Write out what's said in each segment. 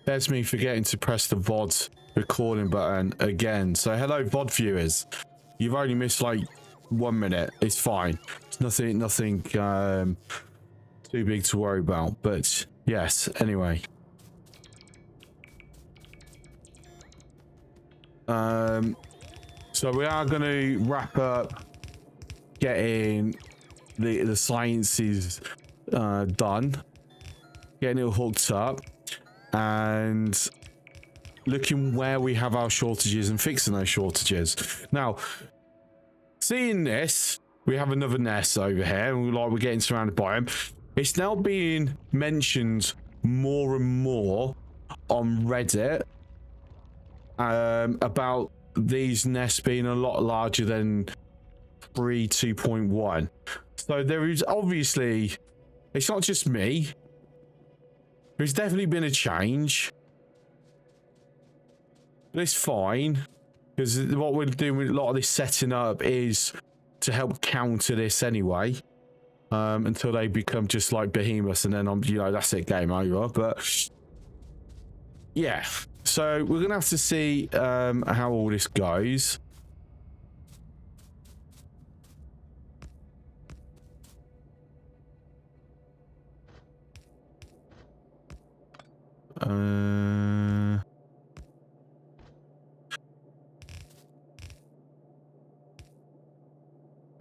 There's me forgetting to press the VOD recording button again. So hello VOD viewers. You've only missed like 1 minute. It's fine. It's nothing too big to worry about. But yes, anyway. So we are going to wrap up getting the sciences done, getting it hooked up, and looking where we have our shortages and fixing those shortages. Now, seeing this, we have another nest over here, and we're getting surrounded by them. It's now being mentioned more and more on Reddit about these nests being a lot larger than 2.1. So there is obviously, it's not just me. There's definitely been a change. But it's fine, because what we're doing with a lot of this setting up is to help counter this anyway, until they become just like behemoths, and then that's it, game over. But yeah, so we're gonna have to see how all this goes.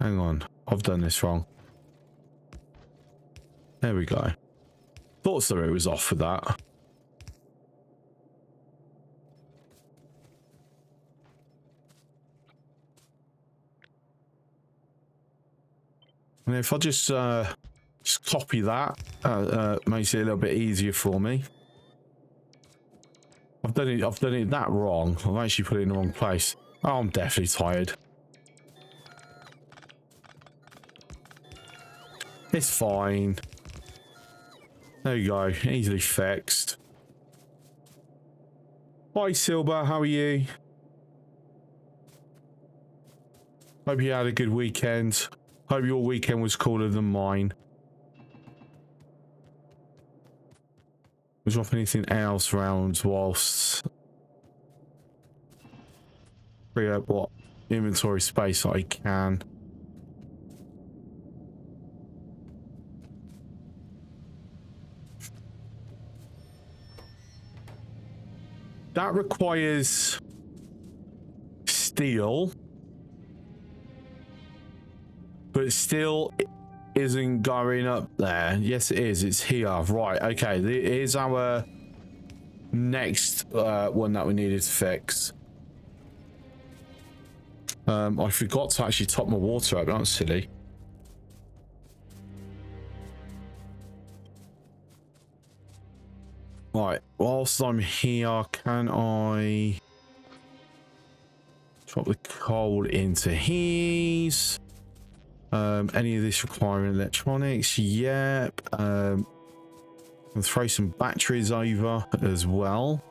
Hang on, I've done this wrong. There we go. Thought so, it was off with that. And if I just copy that, makes it a little bit easier for me. I've done it that wrong. I've actually put it in the wrong place. Oh, I'm definitely tired. It's fine. There you go. Easily fixed. Hi, Silver. How are you? Hope you had a good weekend. Hope your weekend was cooler than mine. Drop anything else around whilst free up what inventory space I can. That requires steel, but it still isn't going up there. Yes, it is. It's here. Right. Okay. Here's our next one that we needed to fix. I forgot to actually top my water up. That's silly. Right. Whilst I'm here, can I drop the coal into his? Any of this requiring electronics? Yep. And throw some batteries over as well.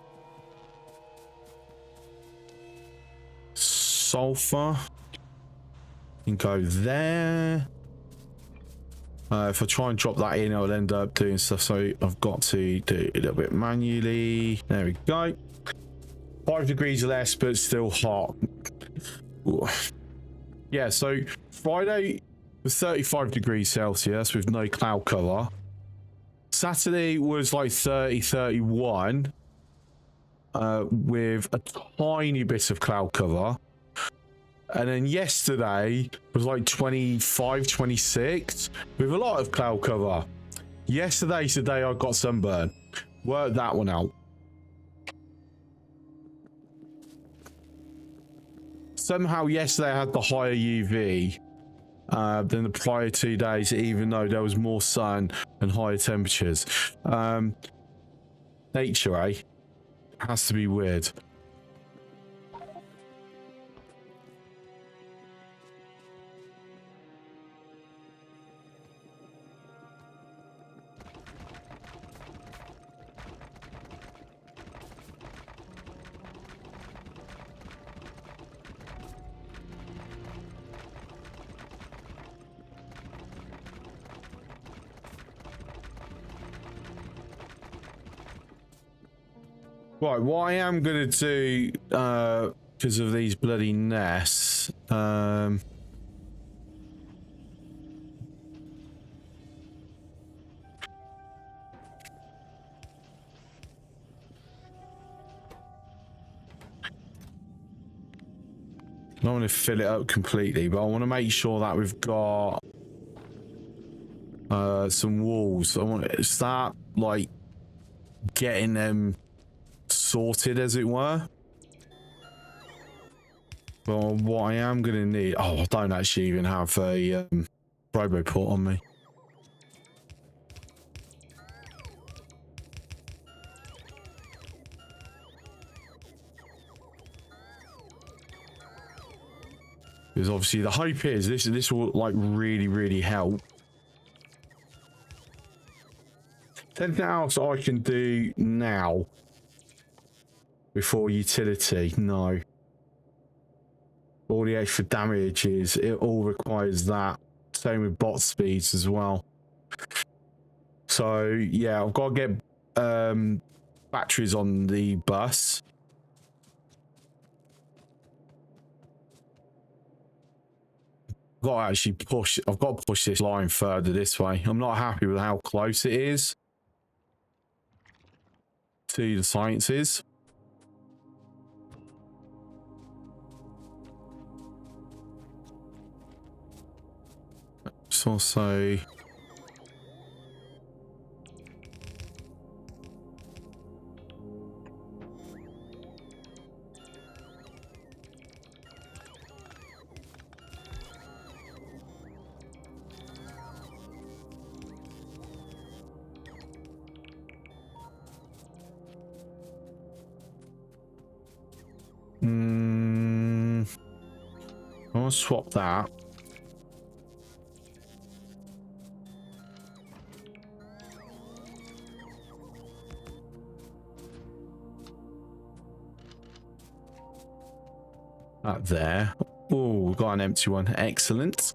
Sulfur can go there. If I try and drop that in, I'll end up doing stuff, so I've got to do a little bit manually. There we go. 5 degrees less, but still hot. Ooh. Yeah, so Friday was 35 degrees Celsius with no cloud cover. Saturday was like 30, 31 with a tiny bit of cloud cover. And then yesterday was like 25, 26 with a lot of cloud cover. Yesterday's the day I got sunburn. Work that one out. Somehow yesterday I had the higher UV than the prior 2 days, even though there was more sun and higher temperatures. Nature, eh? Has to be weird. Right, what I am gonna do, because of these bloody nests, I don't want to fill it up completely, but I want to make sure that we've got some walls. I want to start like getting them sorted, as it were. But what I am going to need... Oh, I don't actually even have a roboport on me. Because obviously the hope is this will like really help. Anything else I can do now before utility? No. All the extra damages, it all requires that. Same with bot speeds as well. So yeah, I've got to get batteries on the bus. I've got to actually push. I've got to push this line further this way. I'm not happy with how close it is to the sciences. It's also I'll swap that. That there. Oh, we've got an empty one. Excellent.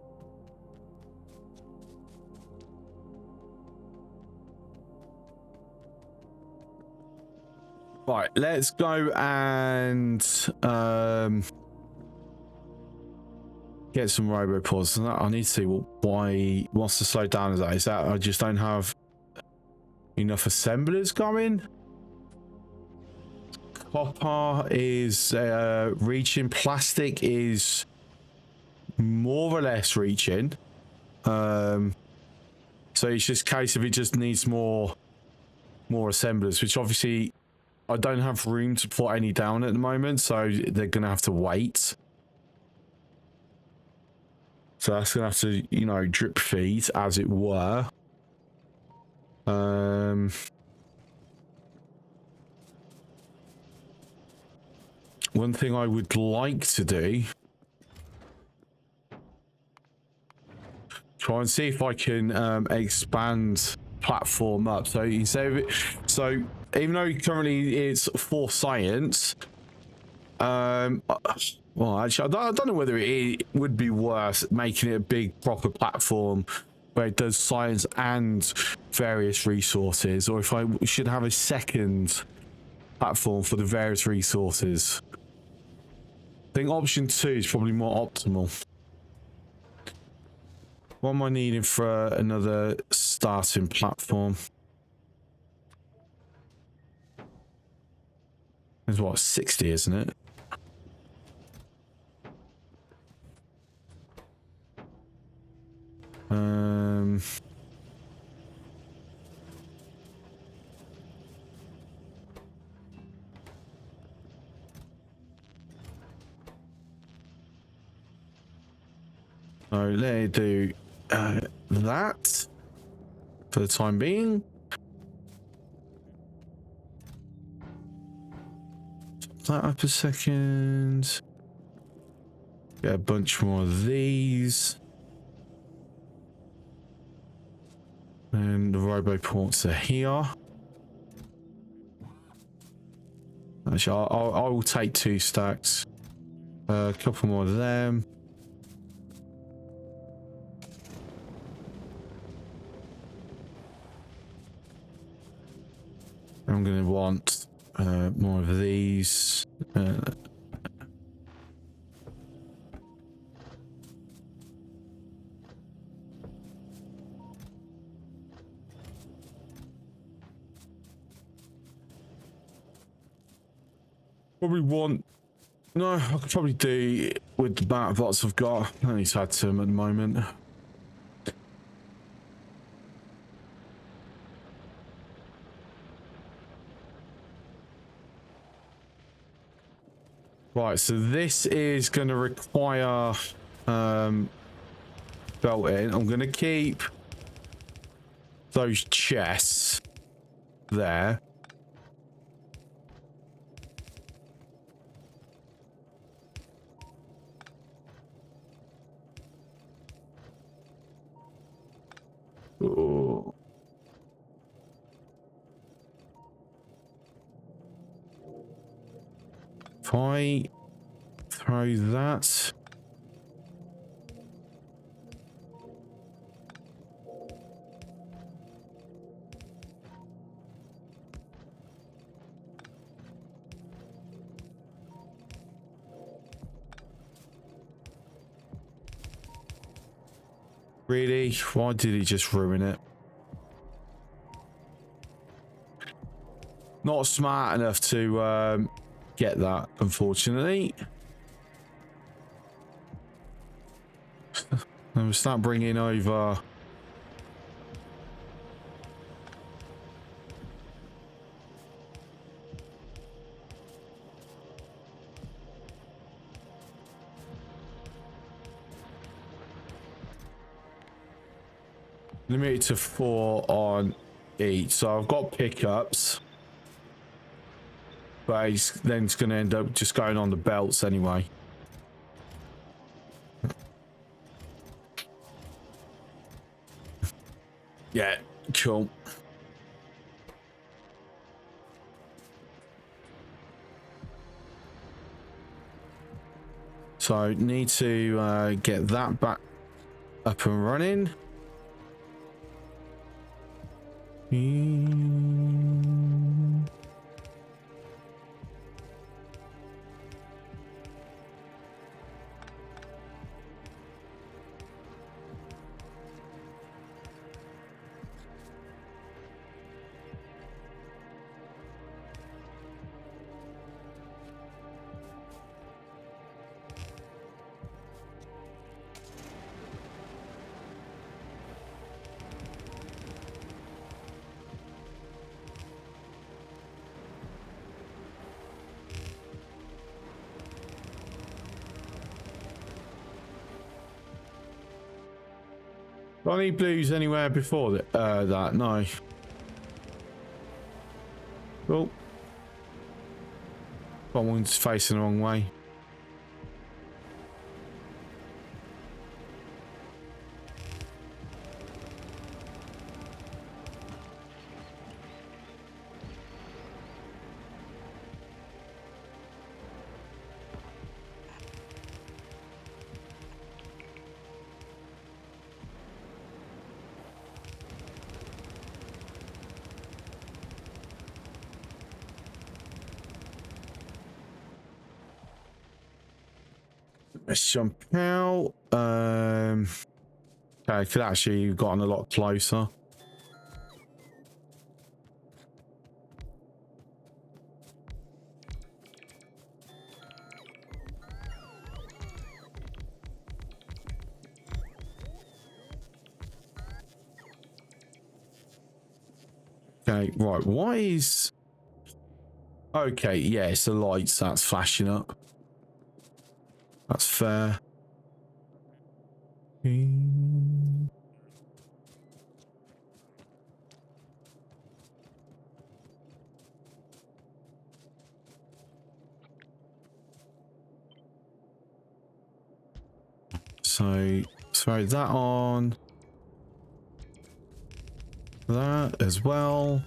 Right, let's go and get some robopods. I need to see why wants to slow down. Is that I just don't have enough assemblers going? Copper is reaching. Plastic is more or less reaching. So it's just a case of it just needs more assemblers, which obviously I don't have room to put any down at the moment, so they're gonna have to wait. So that's gonna have to, you know, drip feed, as it were. One thing I would like to do, try and see if I can expand platform up. So you say, so even though currently it's for science, well, actually, I don't know whether it would be worth making it a big proper platform where it does science and various resources, or if I should have a second platform for the various resources. I think option 2 is probably more optimal. What am I needing for another starting platform? It's what, 60, isn't it? So let me do that for the time being. That up a second. Get a bunch more of these. And the roboports are here. Actually, I will take 2 stacks. A couple more of them. I'm going to want More of these. Probably want. No, I could probably do with the amount of bots I've got. I only had some at the moment. Right, so this is going to require belting. I'm going to keep those chests there. Ooh. If I throw that. Really? Why did he just ruin it? Not smart enough to get that, unfortunately. And we'll start bringing over. Limited to 4 on each. So I've got pickups. But then it's going to end up just going on the belts anyway. Yeah, cool. So need to get that back up and running. Got any blues anywhere before that? No. Oh. Someone's facing the wrong way. Let's jump out. Okay, could actually have gotten a lot closer. Okay, right. Why is... Okay, yeah, it's the lights that's flashing up. That's fair. So, throw that on. That as well.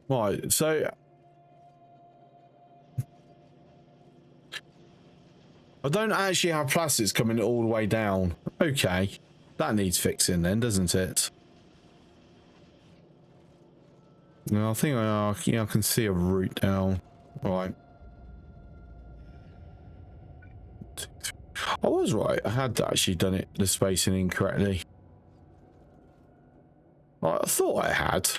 Right, so I don't actually have plastics coming all the way down. Okay. That needs fixing then, doesn't it? No, I think I can see a route down. Right. I was right. I had actually done it, the spacing incorrectly. Right, I thought I had.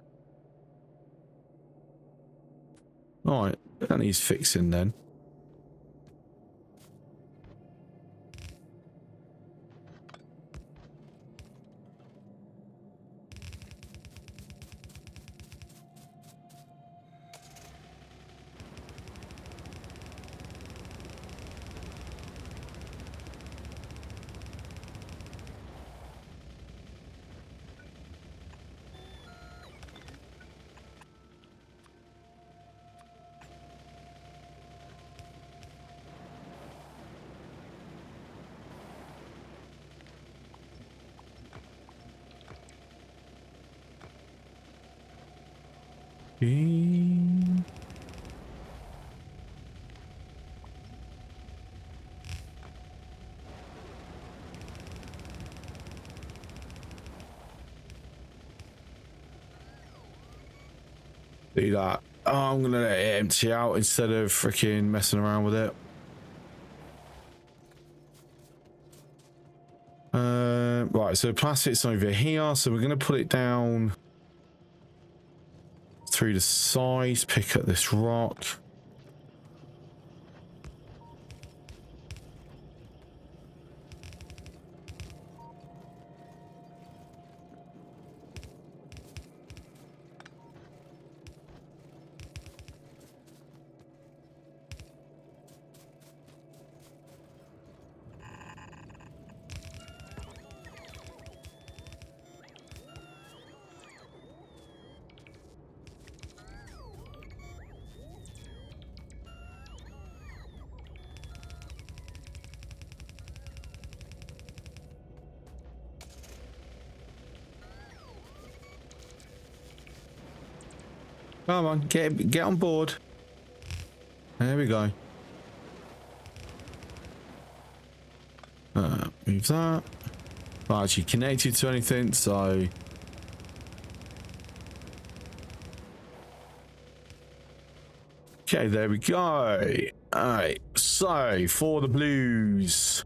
Right, that needs fixing then. Do that. Oh, I'm gonna let it empty out instead of freaking messing around with it. Right, so plastic's over here, so we're gonna put it down through the sides, pick up this rock. Come on, get on board. There we go. Move that. Not actually connected to anything, so okay, there we go. All right, so for the blues.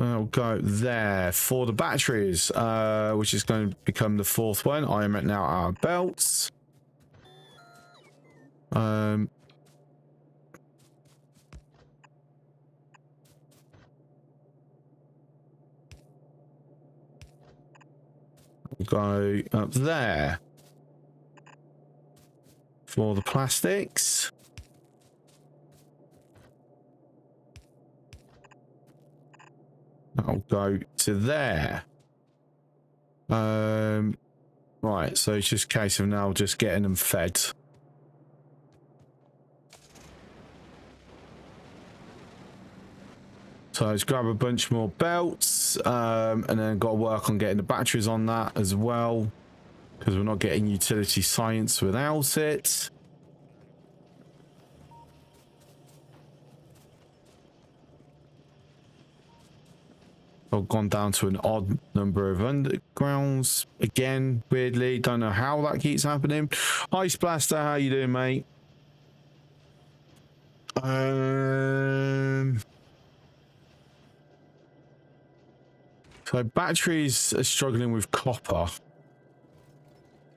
I'll go there for the batteries, which is going to become the fourth one. I am at now our belts. Go up there for the plastics. I'll go to there. Right, so it's just a case of now just getting them fed. So let's grab a bunch more belts, and then got to work on getting the batteries on that as well, because we're not getting utility science without it. I've gone down to an odd number of undergrounds again, weirdly. Don't know how that keeps happening. Ice Blaster, how you doing, mate? So batteries are struggling with copper.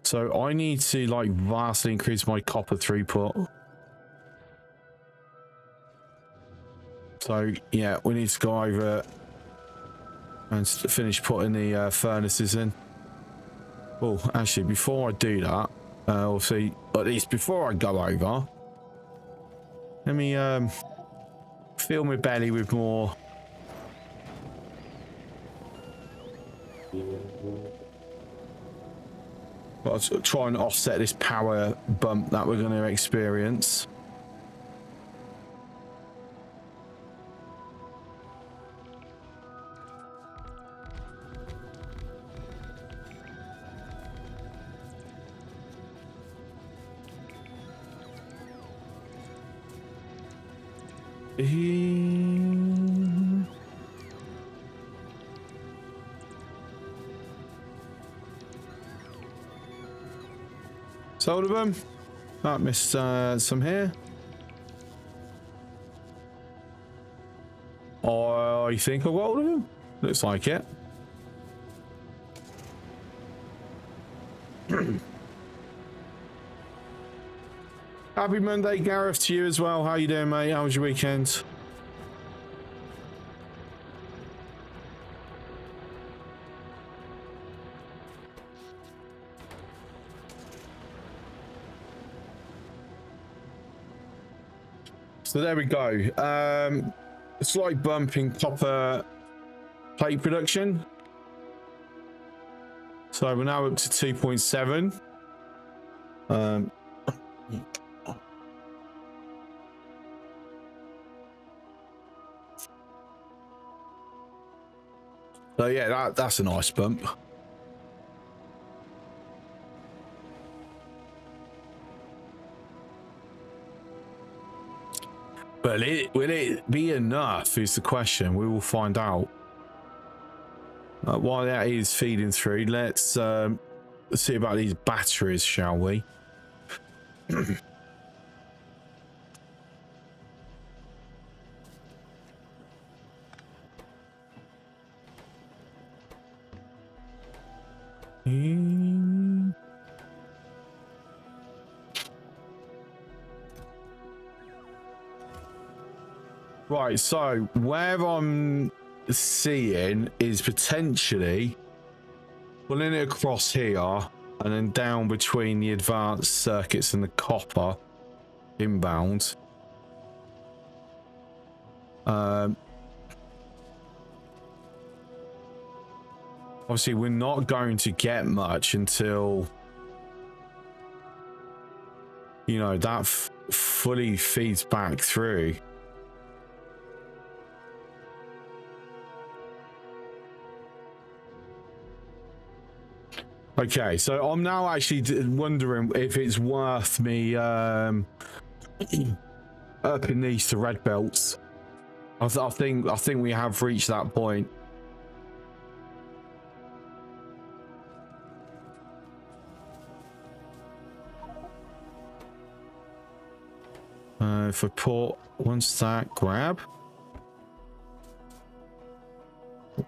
So I need to like vastly increase my copper throughput. So yeah, we need to go over and finish putting the furnaces in. Oh, actually, before I do that, or see, at least before I go over, let me fill my belly with more. I'll try and offset this power bump that we're going to experience. Sold of them. I missed some here. I think I got all of them. Looks like it. Happy Monday, Gareth, to you as well. How you doing, mate? How was your weekend? So there we go. Slight bump in copper plate production. So we're now up to 2.7. So yeah, that's a nice bump. But will it be enough is the question. We will find out. While that is feeding through, let's see about these batteries, shall we? Right, so where I'm seeing is potentially pulling it across here and then down between the advanced circuits and the copper inbound. Obviously, we're not going to get much until, you know, that fully feeds back through. Okay, so I'm now actually wondering if it's worth me upping these to red belts. I think we have reached that point. If I put one stack grab,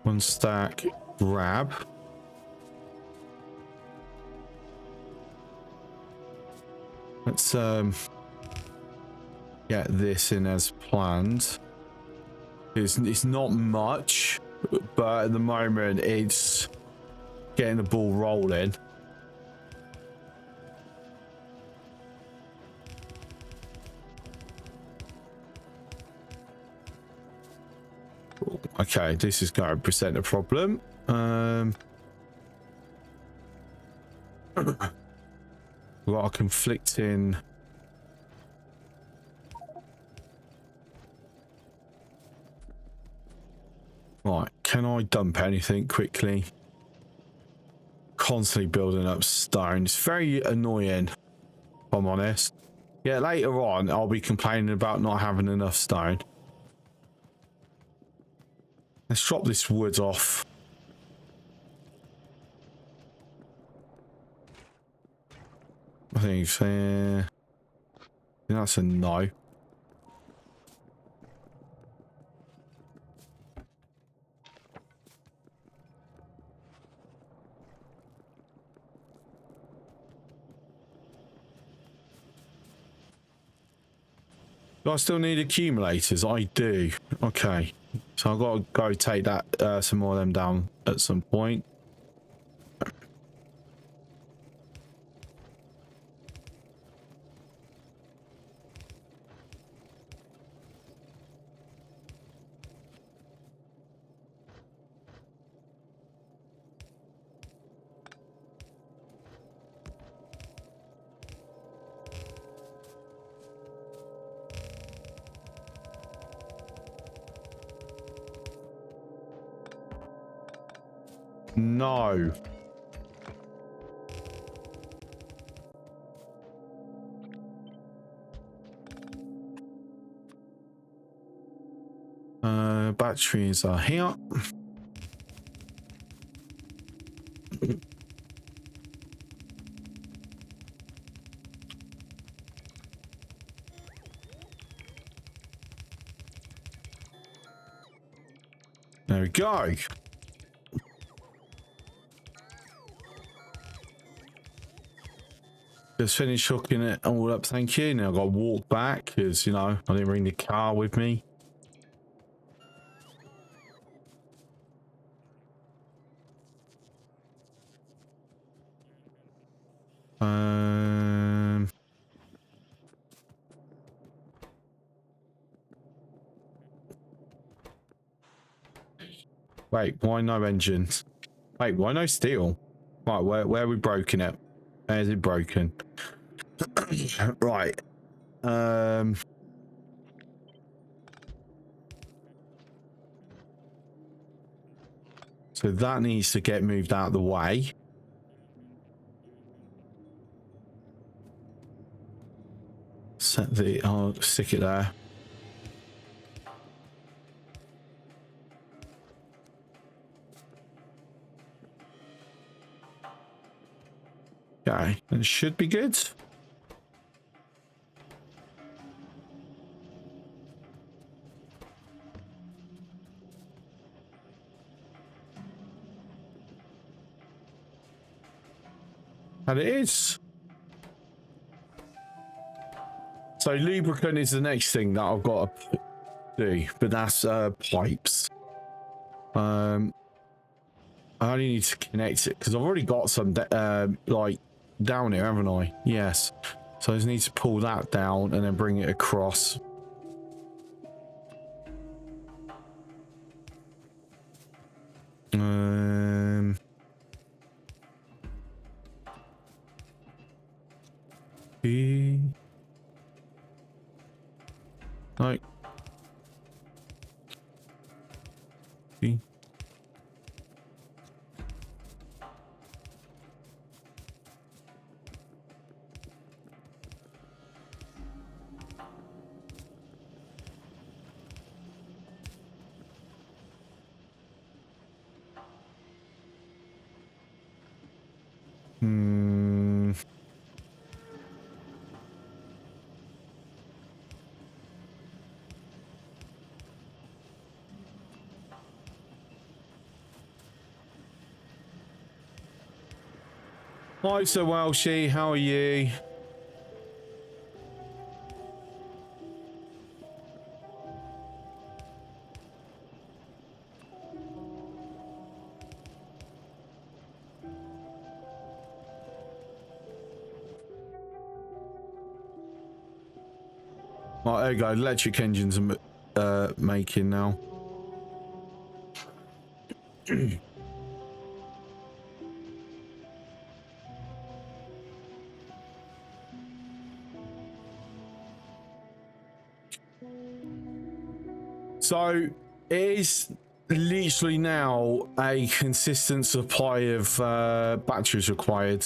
one stack grab. Let's get this in as planned. It's not much, but at the moment it's getting the ball rolling. Okay, this is going to present a problem. We've got a conflicting. Right, can I dump anything quickly? Constantly building up stone. It's very annoying, if I'm honest. Yeah, later on, I'll be complaining about not having enough stone. Let's drop this wood off. I think that's a no. Do I still need accumulators? I do. Okay. So I've got to go take that some more of them down at some point. No. Batteries are here. There we go. Just finished hooking it all up, thank you. Now I've got to walk back because, you know, I didn't bring the car with me. Wait, why no engines? Wait, why no steel? Right, where are we broken it? Where is it broken? Right. So that needs to get moved out of the way. Set the, I'll stick it there. Okay, it should be good. And it is. So lubricant is the next thing that I've got to do, but that's pipes. I only need to connect it because I've already got some like down here, haven't I? Yes. So I just need to pull that down and then bring it across. No. Hi, Sir Welshie, how are you? Right, there you go. Electric engines are making now. So it is literally now a consistent supply of batteries required.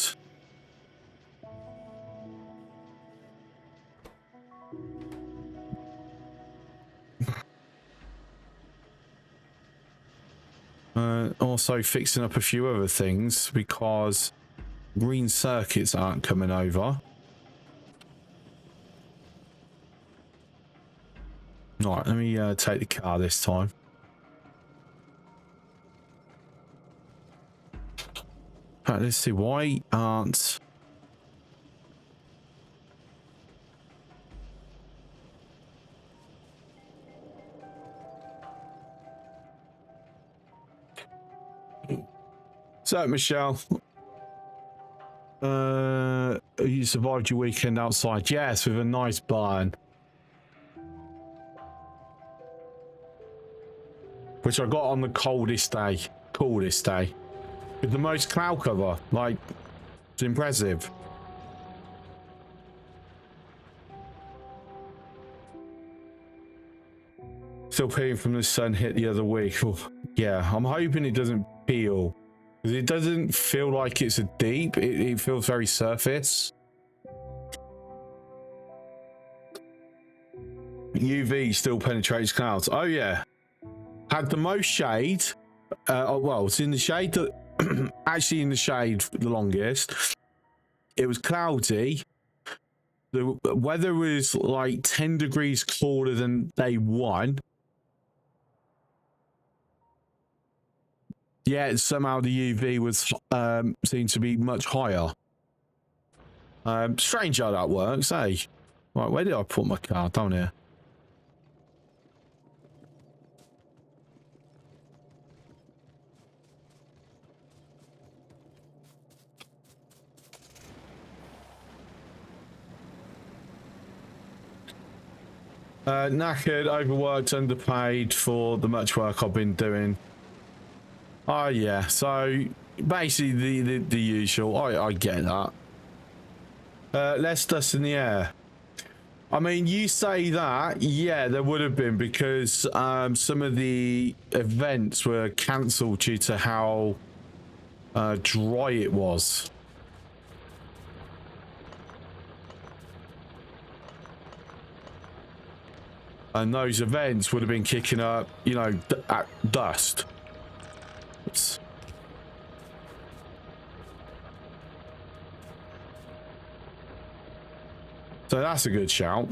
Also fixing up a few other things because green circuits aren't coming over. Right, let me take the car this time. Right, let's see, why aren't... So, Michelle, you survived your weekend outside? Yes, with a nice burn. Which I got on the coldest day. Coolest day. With the most cloud cover. Like, it's impressive. Still peeling from the sun hit the other week. Oh, yeah, I'm hoping it doesn't peel. Because it doesn't feel like it's a deep. It feels very surface. UV still penetrates clouds. Oh, yeah. had the most shade. Well, it's in the shade that actually in the shade the longest. It was cloudy. The weather was like 10 degrees colder than day one. Yeah, somehow the UV was seemed to be much higher. Strange how that works, eh? Right, where did I put my car? Down here. Knackered, overworked, underpaid for the much work I've been doing. Oh yeah, so basically the usual. I get that. Less dust in the air. I mean, you say that, yeah, there would have been because some of the events were cancelled due to how dry it was. And those events would have been kicking up, you know, dust. Oops. So that's a good shout.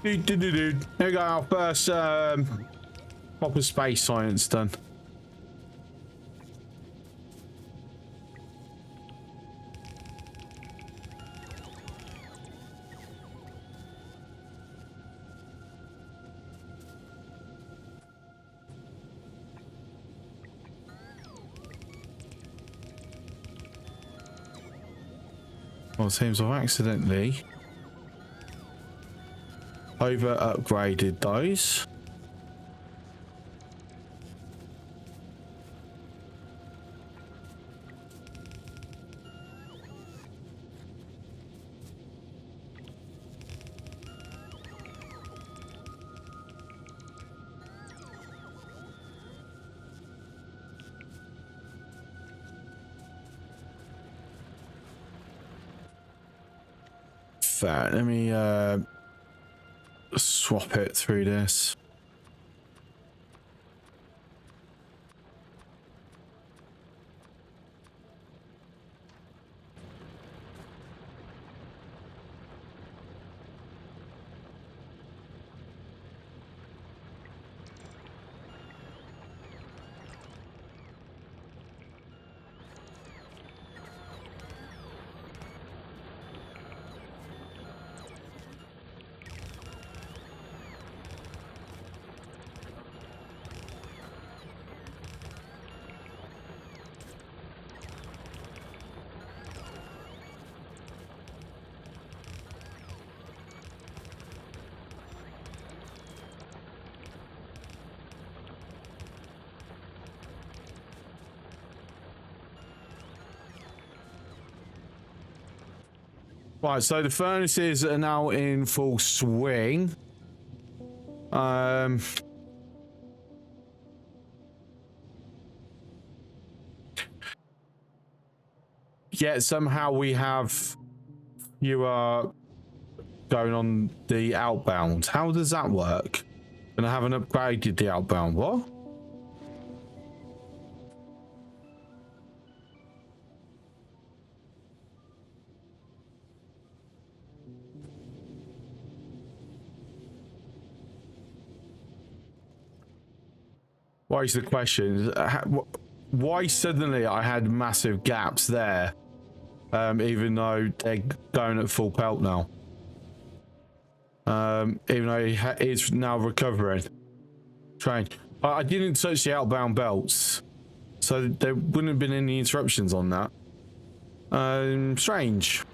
Here we go, our first proper space science done. Well, it seems I've accidentally over upgraded those. Fair. Let me swap it through this. Right, so the furnaces are now in full swing. Yet somehow we have you are going on the outbound. How does that work? And I haven't upgraded the outbound. What? Why is the question? Why suddenly I had massive gaps there, even though they're going at full pelt now? Even though it's now recovering. Strange. I didn't touch the outbound belts, So there wouldn't have been any interruptions on that. Strange.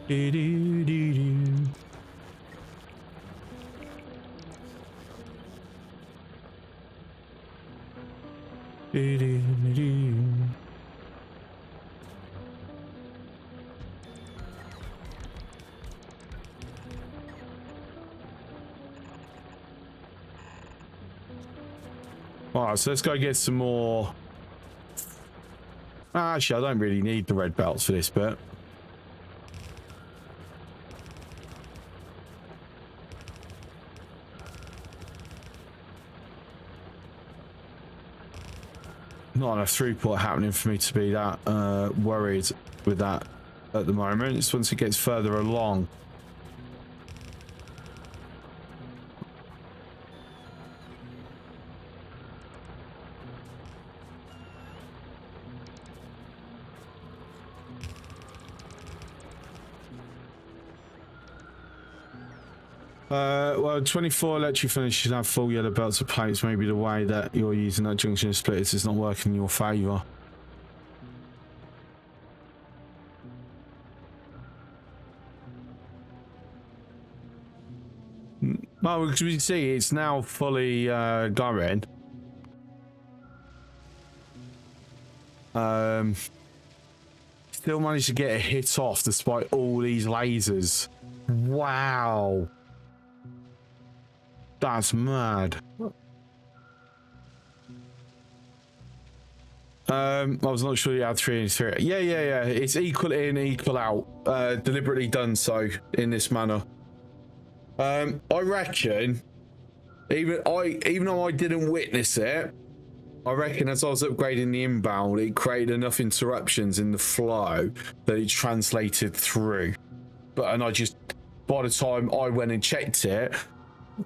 Do, do, do, do. Do, do, do, do. Alright, so let's go get some more. Actually, I don't really need the red belts for this bit. Not enough throughput happening for me to be that worried with that at the moment. It's once it gets further along. Well, 24 electric furnace should have full yellow belts of plates. Maybe the way that you're using that junction splitters is not working in your favour. Well, as we can see, it's now fully going. Still managed to get a hit off despite all these lasers. Wow. That's mad. I was not sure you had 3 and 3. Yeah. It's equal in, equal out. Deliberately done so in this manner. I reckon, even though I didn't witness it, I reckon as I was upgrading the inbound, it created enough interruptions in the flow that it translated through. And I just, by the time I went and checked it,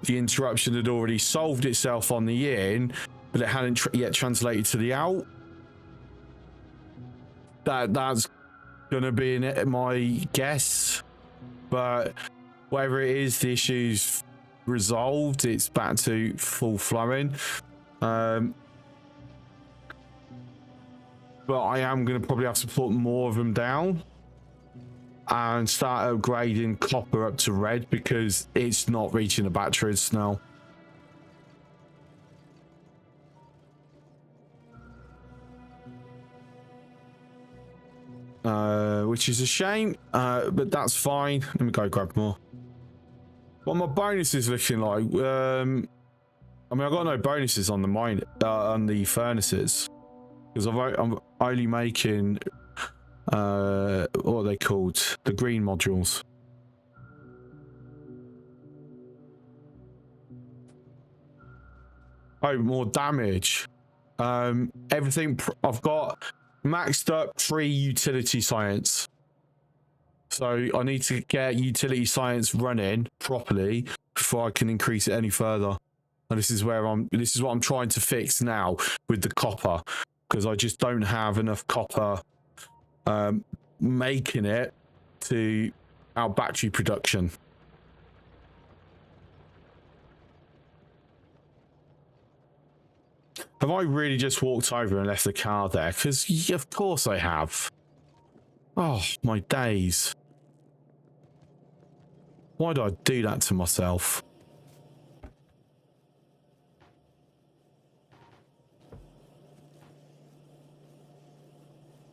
the interruption had already solved itself on the in, but it hadn't yet translated to the out. That's gonna be my guess, but whatever it is, the issue's resolved. It's back to full flowing. But I am gonna probably have to put more of them down and start upgrading copper up to red because it's not reaching the batteries now. Which is a shame, but that's fine. Let me go grab more. What my bonuses looking like? I mean, I got no bonuses on the on the furnaces because I'm only making what are they called? The green modules. Oh, more damage. Everything I've got maxed up 3 utility science. So I need to get utility science running properly before I can increase it any further. And this is what I'm trying to fix now with the copper, because I just don't have enough copper making it to our battery production. Have I really just walked over and left the car there? Because of course I have. Oh, my days. Why do I do that to myself?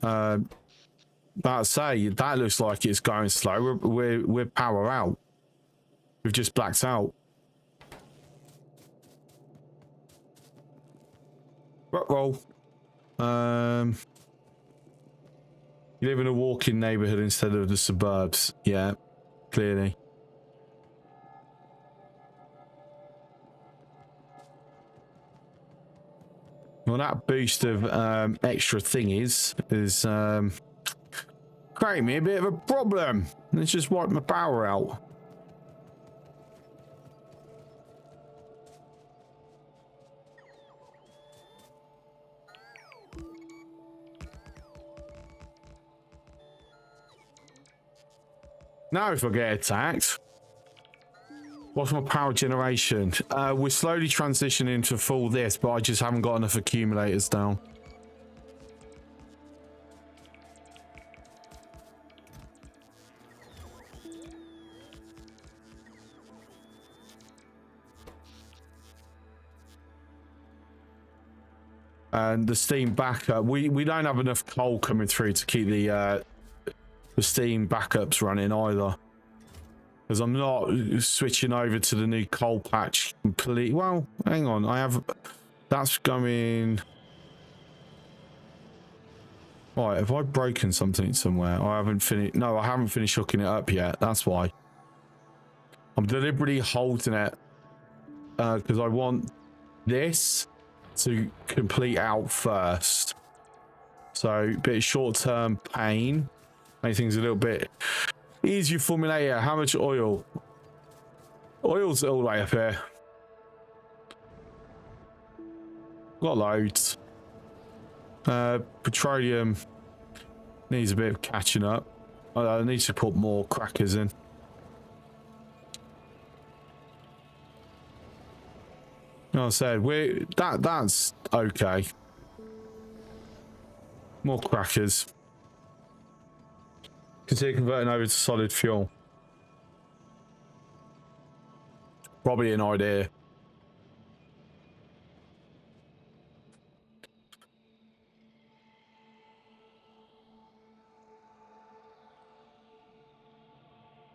But I say, that looks like it's going slow. We're power out. We've just blacked out. Roll. You live in a walking neighborhood instead of the suburbs. Yeah, clearly. Well, that boost of extra thing is creating me a bit of a problem. Let's just wipe my power out. Now if I get attacked. What's my power generation? We're slowly transitioning to full this, but I just haven't got enough accumulators down. And the steam backup, we don't have enough coal coming through to keep the steam backups running either. Because I'm not switching over to the new coal patch completely. Well, hang on, I have, that's going. Right, have I broken something somewhere? I haven't finished. No, I haven't finished hooking it up yet. That's why. I'm deliberately holding it because I want this to complete out first. So a bit of short-term pain, make things a little bit easier for me later. How much oil? Oil's all the way up here. Got loads. Petroleum needs a bit of catching up. I need to put more crackers in. Like I said, that's okay. More crackers. Consider converting over to solid fuel. Probably an idea.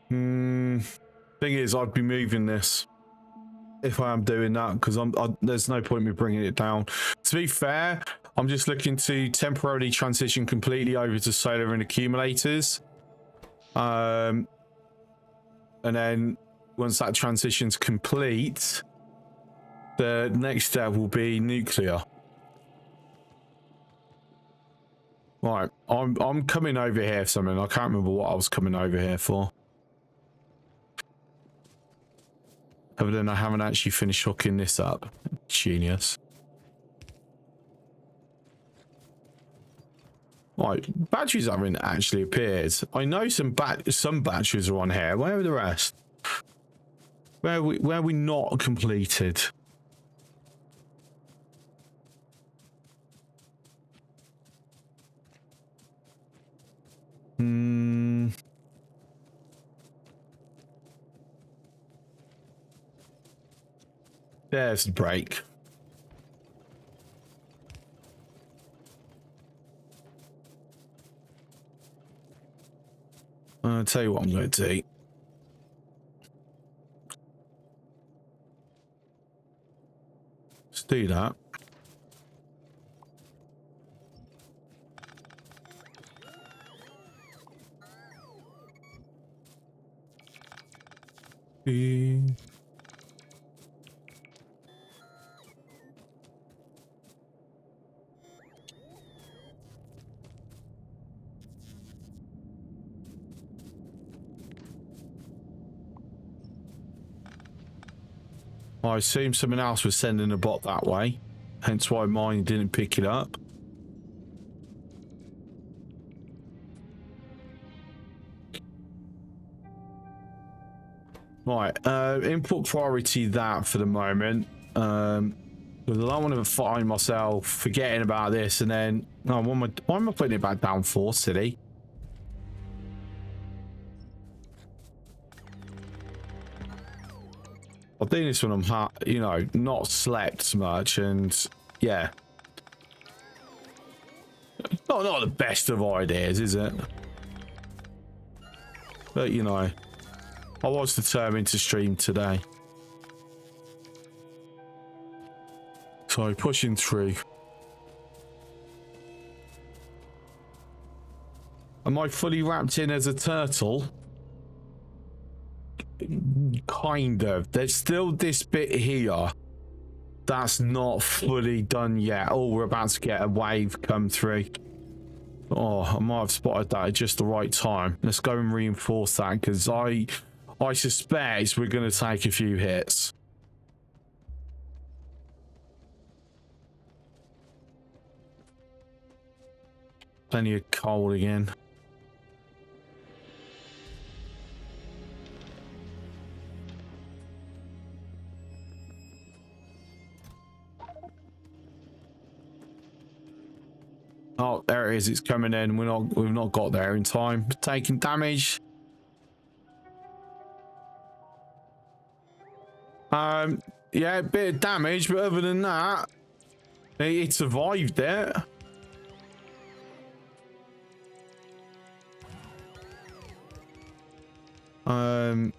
Thing is, I'd be moving this if I am doing that, because there's no point in me bringing it down. To be fair, I'm just looking to temporarily transition completely over to solar and accumulators. And then once that transition's complete, the next step will be nuclear. Right, I'm coming over here for something. I can't remember what I was coming over here for. Other than I haven't actually finished hooking this up. Genius. Right, batteries haven't actually appeared. I know some batteries are on here. Where are the rest? Where are we not completed? There's the break. I'll tell you what I'm going to do. Let's do that. I assume someone else was sending a bot that way, hence why mine didn't pick it up. Right, input priority that for the moment. Because I don't want to find myself forgetting about this and then, no, why am I putting it back down for, silly? I'm doing this when I'm, you know, not slept much, and yeah. Not the best of ideas, is it? But, you know, I was determined to stream today. So, pushing through. Am I fully wrapped in as a turtle? Kind of. There's still this bit here that's not fully done yet. Oh, we're about to get a wave come through. Oh, I might have spotted that at just the right time. Let's go and reinforce that, because I suspect we're going to take a few hits. Plenty of coal again. Oh, there it is. It's coming in. We've not got there in time. Taking damage. Yeah, a bit of damage, but other than that, it survived it. Oh,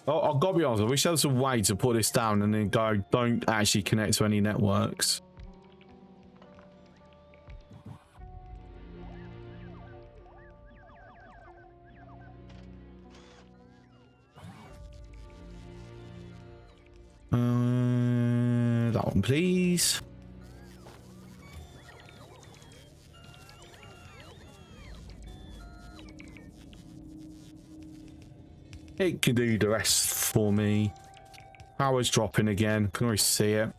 I've got to be honest, I wish there was a way to put this down and then go, don't actually connect to any networks. That one, please. It can do the rest for me. Power's dropping again. Can already see it.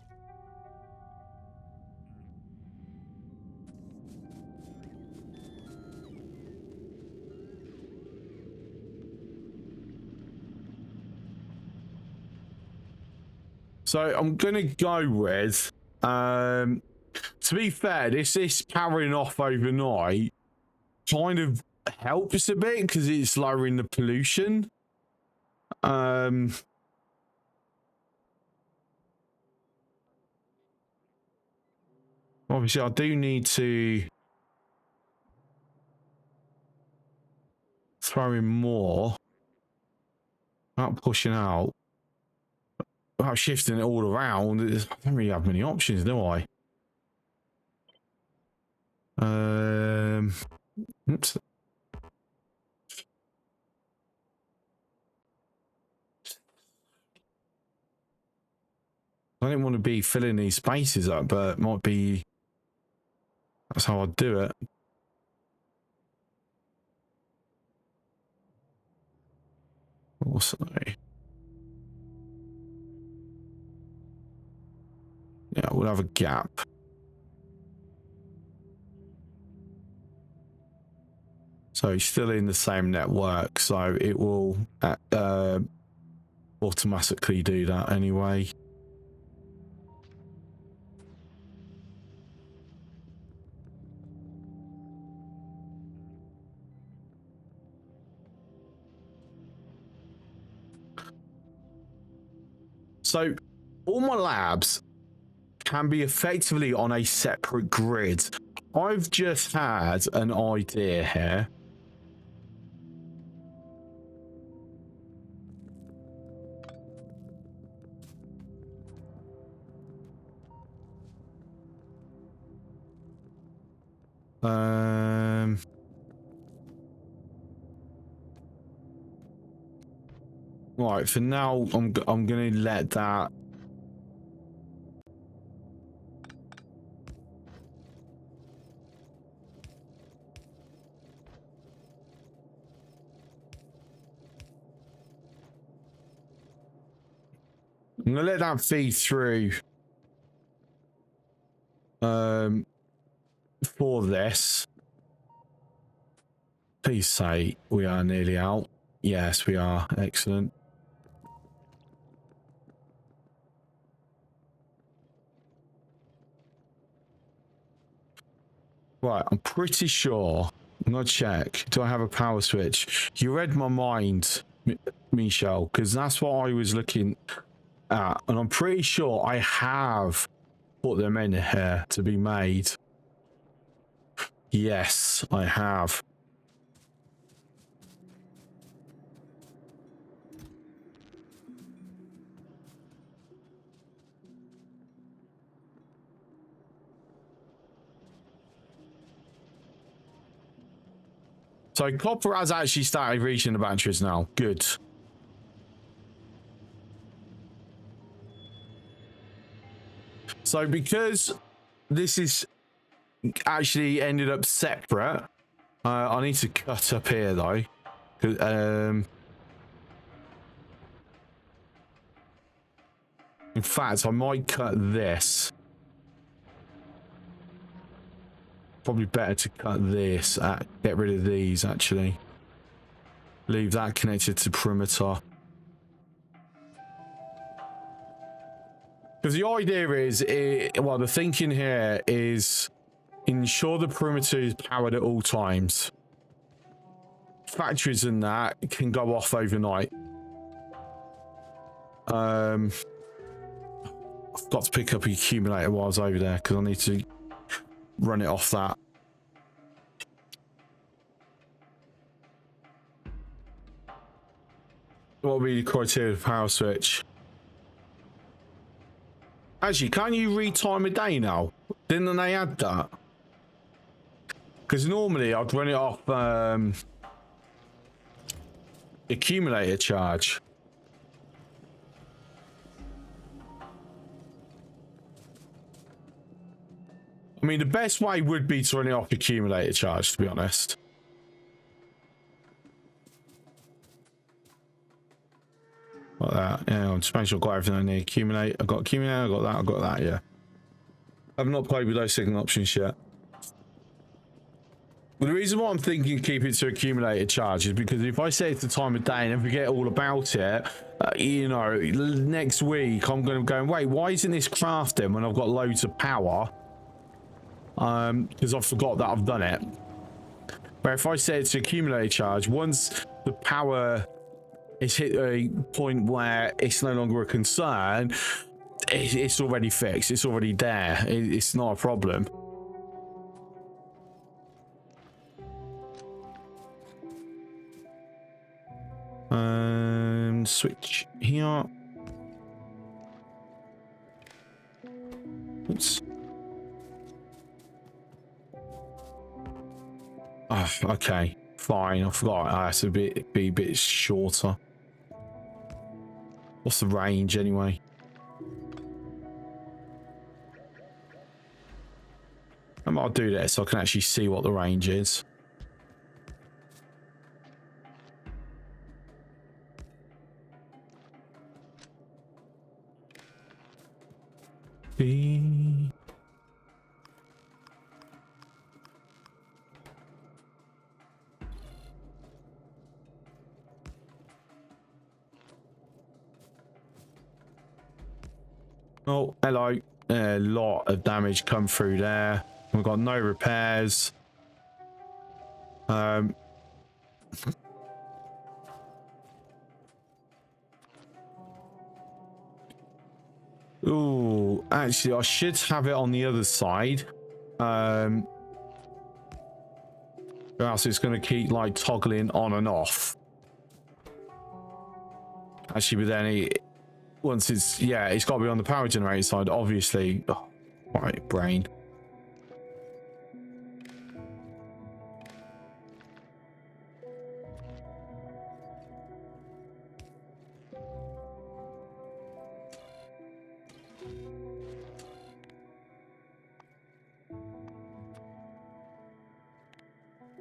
So I'm gonna go with, to be fair, this powering off overnight kind of helps a bit because it's lowering the pollution. Obviously I do need to throw in more without pushing out. Without shifting it all around, I don't really have many options, do I? Oops. I didn't want to be filling these spaces up, but it might be that's how I'd do it. Also, yeah, we'll have a gap. So it's still in the same network, so it will automatically do that anyway. So all my labs can be effectively on a separate grid. I've just had an idea here. Right, for now, I'm gonna let that. I'm gonna let that feed through. For this. Please say we are nearly out. Yes, we are. Excellent. Right, I'm pretty sure. I'm gonna check. Do I have a power switch? You read my mind, Michelle, because that's what I was looking at, and I'm pretty sure I have put them in here to be made. Yes, I have. So copper has actually started reaching the batteries now. Good. So because this is actually ended up separate, I need to cut up here though. In fact, I might cut this. Probably better to cut this. Get rid of these actually. Leave that connected to perimeter. Because the idea is, well, the thinking here is Ensure the perimeter is powered at all times. Factories and that can go off overnight. I've got to pick up the accumulator while I was over there because I need to run it off that. What will be the criteria of power switch? Actually, can you retime a day now? Didn't they add that? Because normally I'd run it off accumulator charge. I mean, the best way would be to run it off accumulator charge, to be honest. Like that. Yeah, I'll just make sure I've got everything I need. Accumulate. I've got accumulator, I've got that, yeah. I've not played with those signal options yet. Well, the reason why I'm thinking keep it to accumulator charge is because if I set it to time of day and forget all about it, you know, next week I'm going to go, wait, why isn't this crafting when I've got loads of power? Because I forgot that I've done it. But if I set it to accumulator charge, once the power is hit a point where it's no longer a concern, it's already fixed. It's already there. It's not a problem. Switch here. Oops. Oh, okay. Fine. I forgot. I have to be a bit shorter. What's the range anyway? I might do that so I can actually see what the range is. Oh, hello. A lot of damage come through there. We've got no repairs. Ooh, actually, I should have it on the other side. Or else it's going to keep like toggling on and off. Actually, but then once it's, yeah, it's got to be on the power generator side, obviously. Oh, right, brain.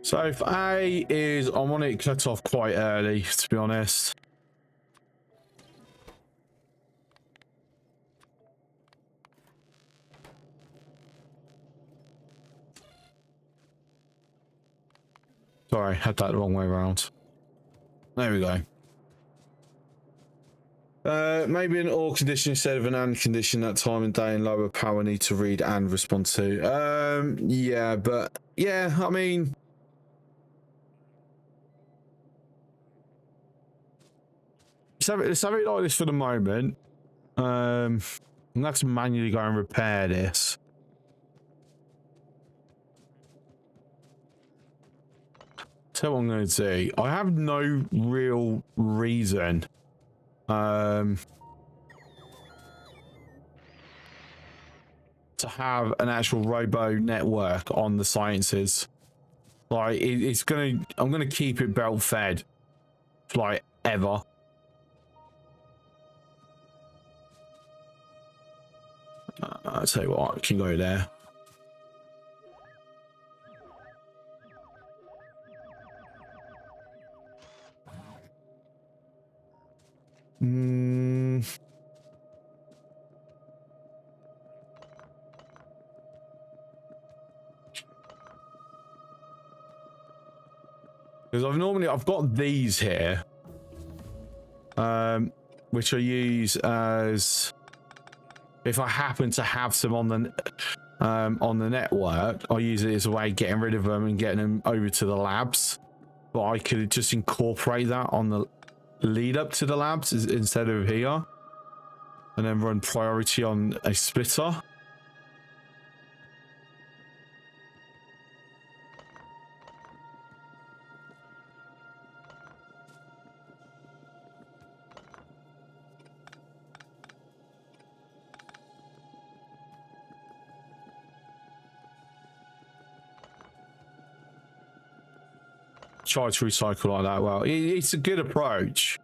So if A is, I want it cut off quite early, to be honest. Sorry, had that the wrong way around. There we go. Maybe an OR condition instead of an AND condition that time and day and lower power need to read and respond to. Yeah, but yeah, I mean, let's have it like this for the moment. I'm gonna have to manually go and repair this. So what I'm going to do, I have no real reason to have an actual robo network on the sciences. Like I'm gonna keep it belt fed for like ever. I'll tell you what, I can go there. Because I've got these here, which I use as if I happen to have some on the. on the network. I use it as a way of getting rid of them and getting them over to the labs. But I could just incorporate that on the lead up to the labs instead of here. And then run priority on a splitter. Try to recycle like that. Well, it's a good approach.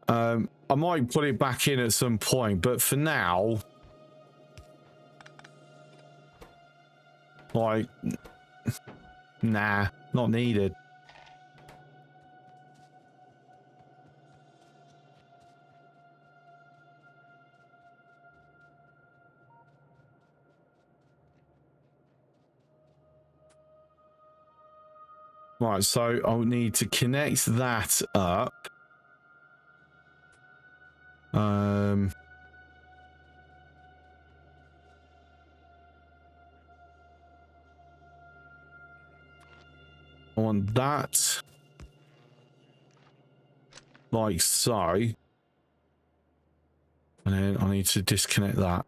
I might put it back in at some point, but for now, like, nah, not needed. Right, so I'll need to connect that up. I want that like so. And then I need to disconnect that.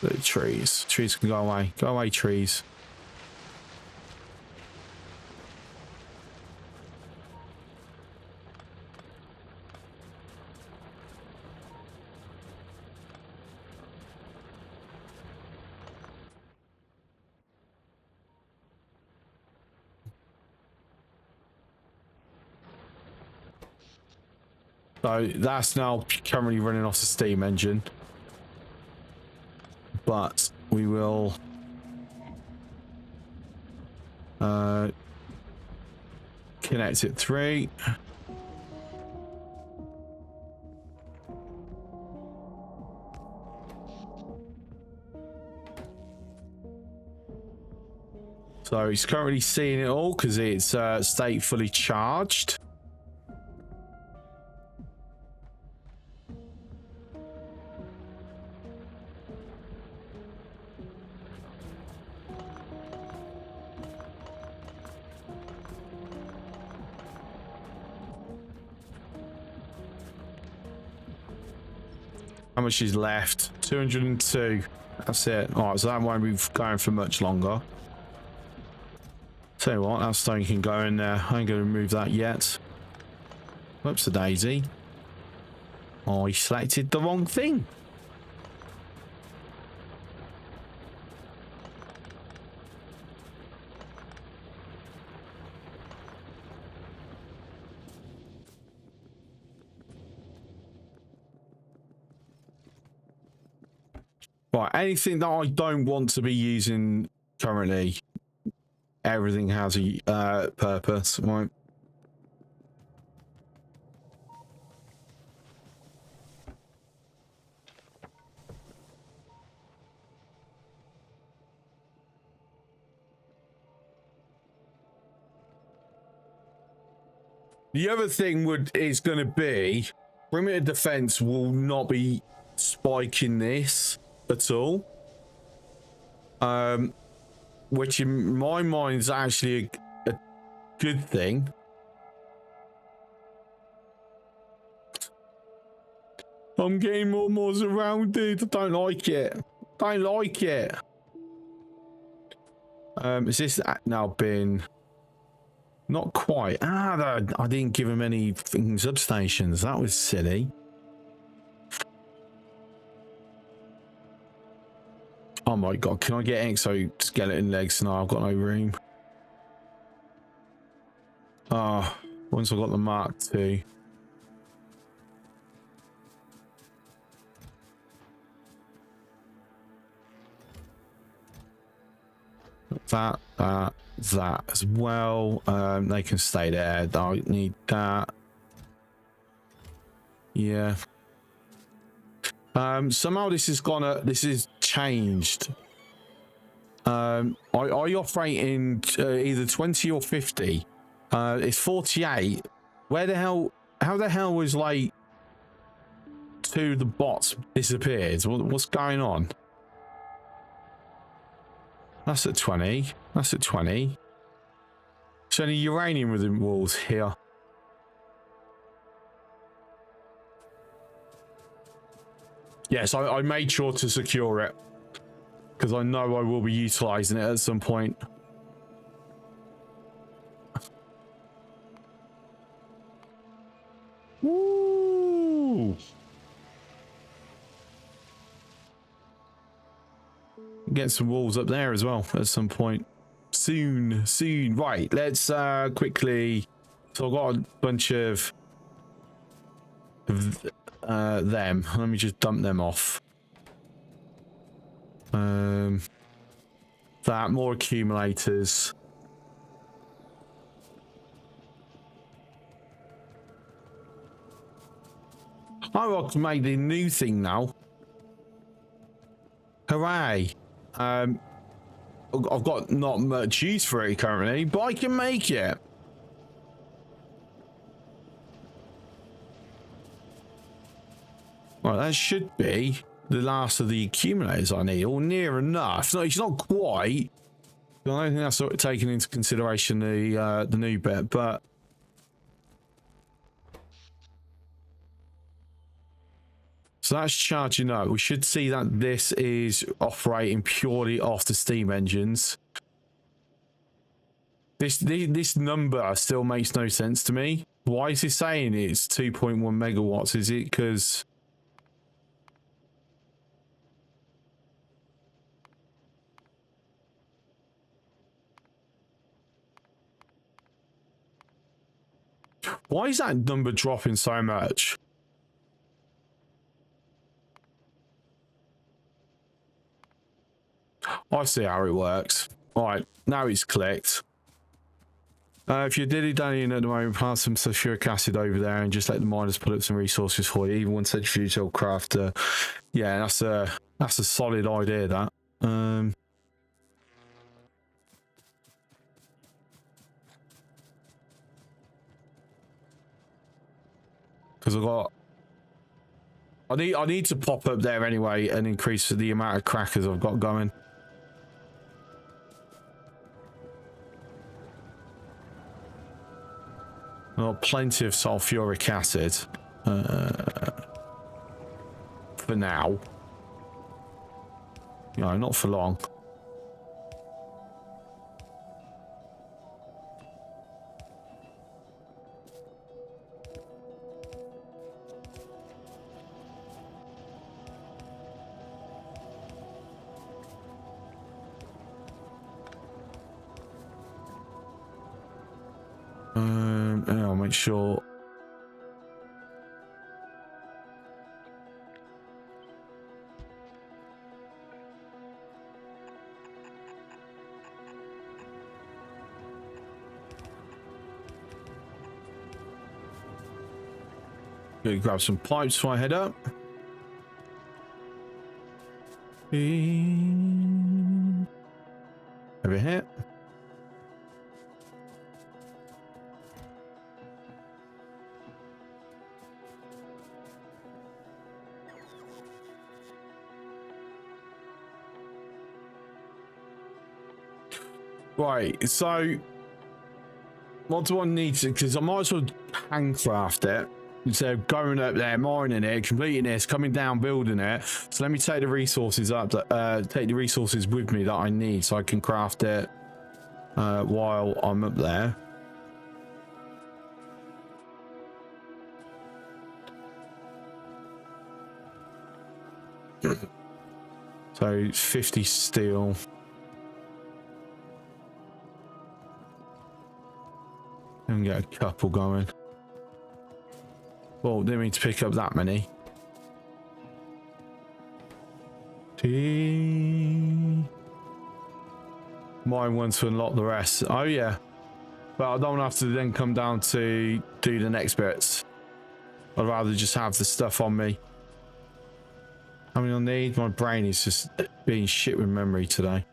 The trees. Trees can go away. Go away, trees. So that's now currently running off the steam engine. But we will connect it through. So he's currently seeing it all because it's state fully charged. How much is left? 202. That's it. All right, so that won't be going for much longer. Tell you what, that stone can go in there. I ain't going to remove that yet. Whoops, a daisy. Oh, he selected the wrong thing. Right, anything that I don't want to be using currently, everything has a purpose, right? The other thing is going to be perimeter defense will not be spiking this at all, which in my mind is actually a good thing. I'm getting more and more surrounded. I don't like it. Don't like it. Is this now been not quite? I didn't give him any substations. That was silly. Oh my god, can I get exoskeleton legs? No, I've got no room. Once I've got the Mark II. That as well. They can stay there. I don't need that. Yeah. Somehow this is changed. I operate in either 20 or 50. It's 48. Where the hell? How the hell was like two of the bots disappeared. What's going on? That's at 20. That's at 20. Is there any uranium within walls here? Yes, I made sure to secure it because I know I will be utilizing it at some point. Woo! Get some walls up there as well at some point. Soon. Right, let's quickly. So I've got a bunch of them. Let me just dump them off. That more accumulators. Oh, I've made a new thing now. Hooray! I've got not much use for it currently, but I can make it. Right, that should be the last of the accumulators I need, or near enough. No, it's not quite. I don't think that's sort of taken into consideration the new bit, but so that's charging up. We should see that this is operating purely off the steam engines. This number still makes no sense to me. Why is it saying it's 2.1 megawatts? Is it because why is that number dropping so much? I see how it works. All right, now it's clicked. If you're dilly-dallying at the moment, pass some sulfuric acid over there and just let the miners put up some resources for you. Even one centrifuge will craft. Yeah, that's a solid idea. That. Because I need to pop up there anyway and increase the amount of crackers I've got going. Well, plenty of sulfuric acid for now. No, not for long. I'll make sure. Gonna grab some pipes before I head up. Over here. Right, so what do I need to, because I might as well handcraft it instead of going up there, mining it, completing this, coming down, building it. So let me take the resources up, take the resources with me that I need so I can craft it while I'm up there. So 50 steel. And get a couple going. Well, didn't mean to pick up that many. Mine ones to unlock the rest. Oh yeah. But I don't have to then come down to do the next bits. I'd rather just have the stuff on me. How many I need? My brain is just being shit with memory today.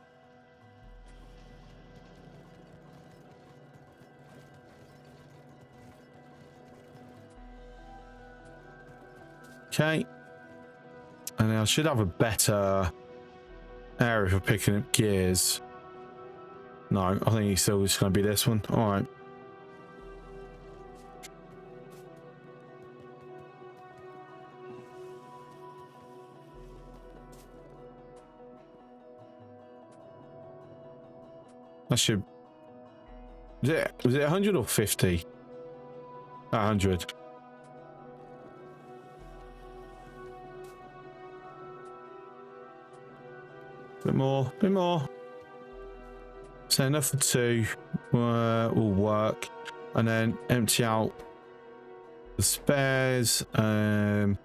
Okay, And I should have a better area for picking up gears. No, I think it's still just going to be this one. All right. That should... Was it 100 or 50? 100. Bit more, bit more. So enough for 2 will work. And then empty out the spares. Thank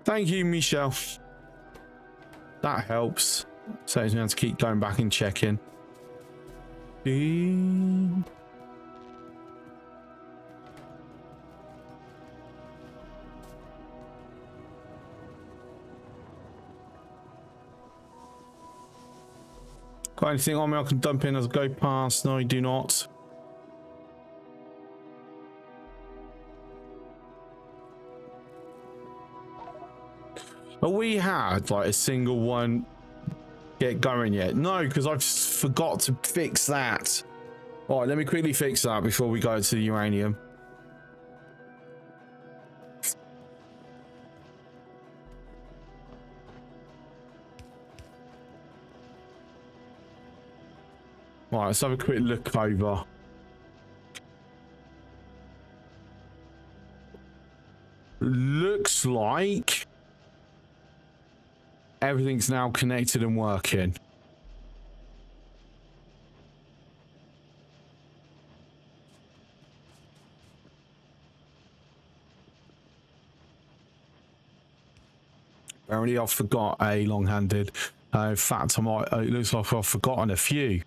you, Michelle. That helps. Saves me have to keep going back and checking. Got anything on me I can dump in as I go past? No, I do not. But we had like a single one get going yet? No, because I've forgot to fix that. All right, let me quickly fix that before we go to the uranium. All right, let's have a quick look over. Looks like everything's now connected and working. Apparently I forgot a long-handed. In fact, I might, it looks like I've forgotten a few.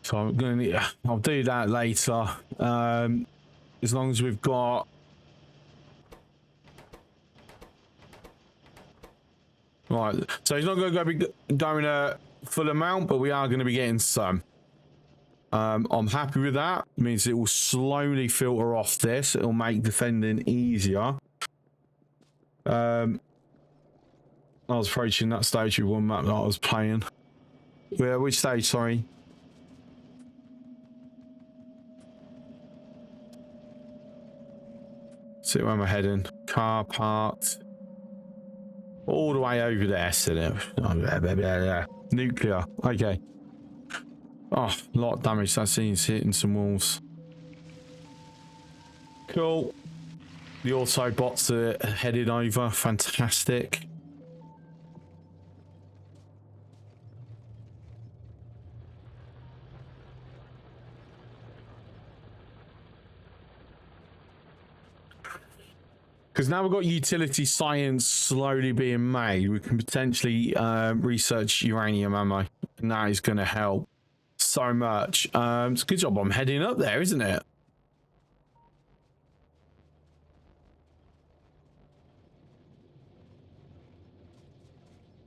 So I'm gonna, I'll do that later. As long as we've got... Right, so he's not going to be going a full amount, but we are going to be getting some. I'm happy with that. It means it will slowly filter off this. It'll make defending easier. I was approaching that stage with one map that I was playing. Yeah, which stage, sorry? See where am I heading? Car parked. All the way over there, so nuclear. Okay. Oh, a lot of damage. That seems hitting some walls. Cool. The Autobots are headed over. Fantastic. Because now we've got utility science slowly being made, we can potentially research uranium ammo, and that is going to help so much. It's a good job I'm heading up there, isn't it?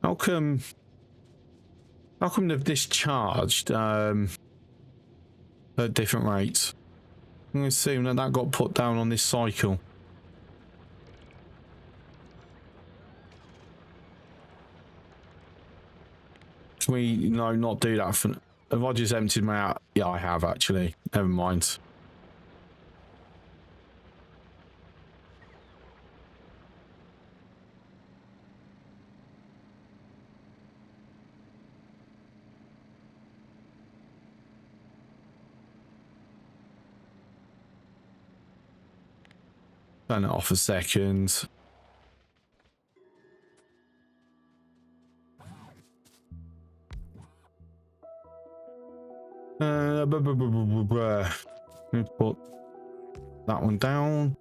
How come they've discharged at different rates? I'm going to assume that that got put down on this cycle. Can we not do that for... Have I just emptied my out? Yeah, I have actually. Never mind. Turn it off a second. Put that one down.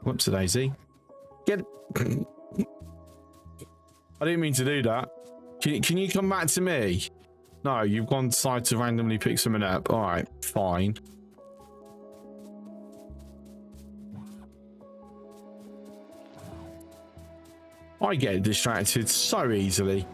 Whoops, a daisy. Get. I didn't mean to do that. Can you come back to me? No, you've gone decide to randomly pick something up. All right, fine. I get distracted so easily.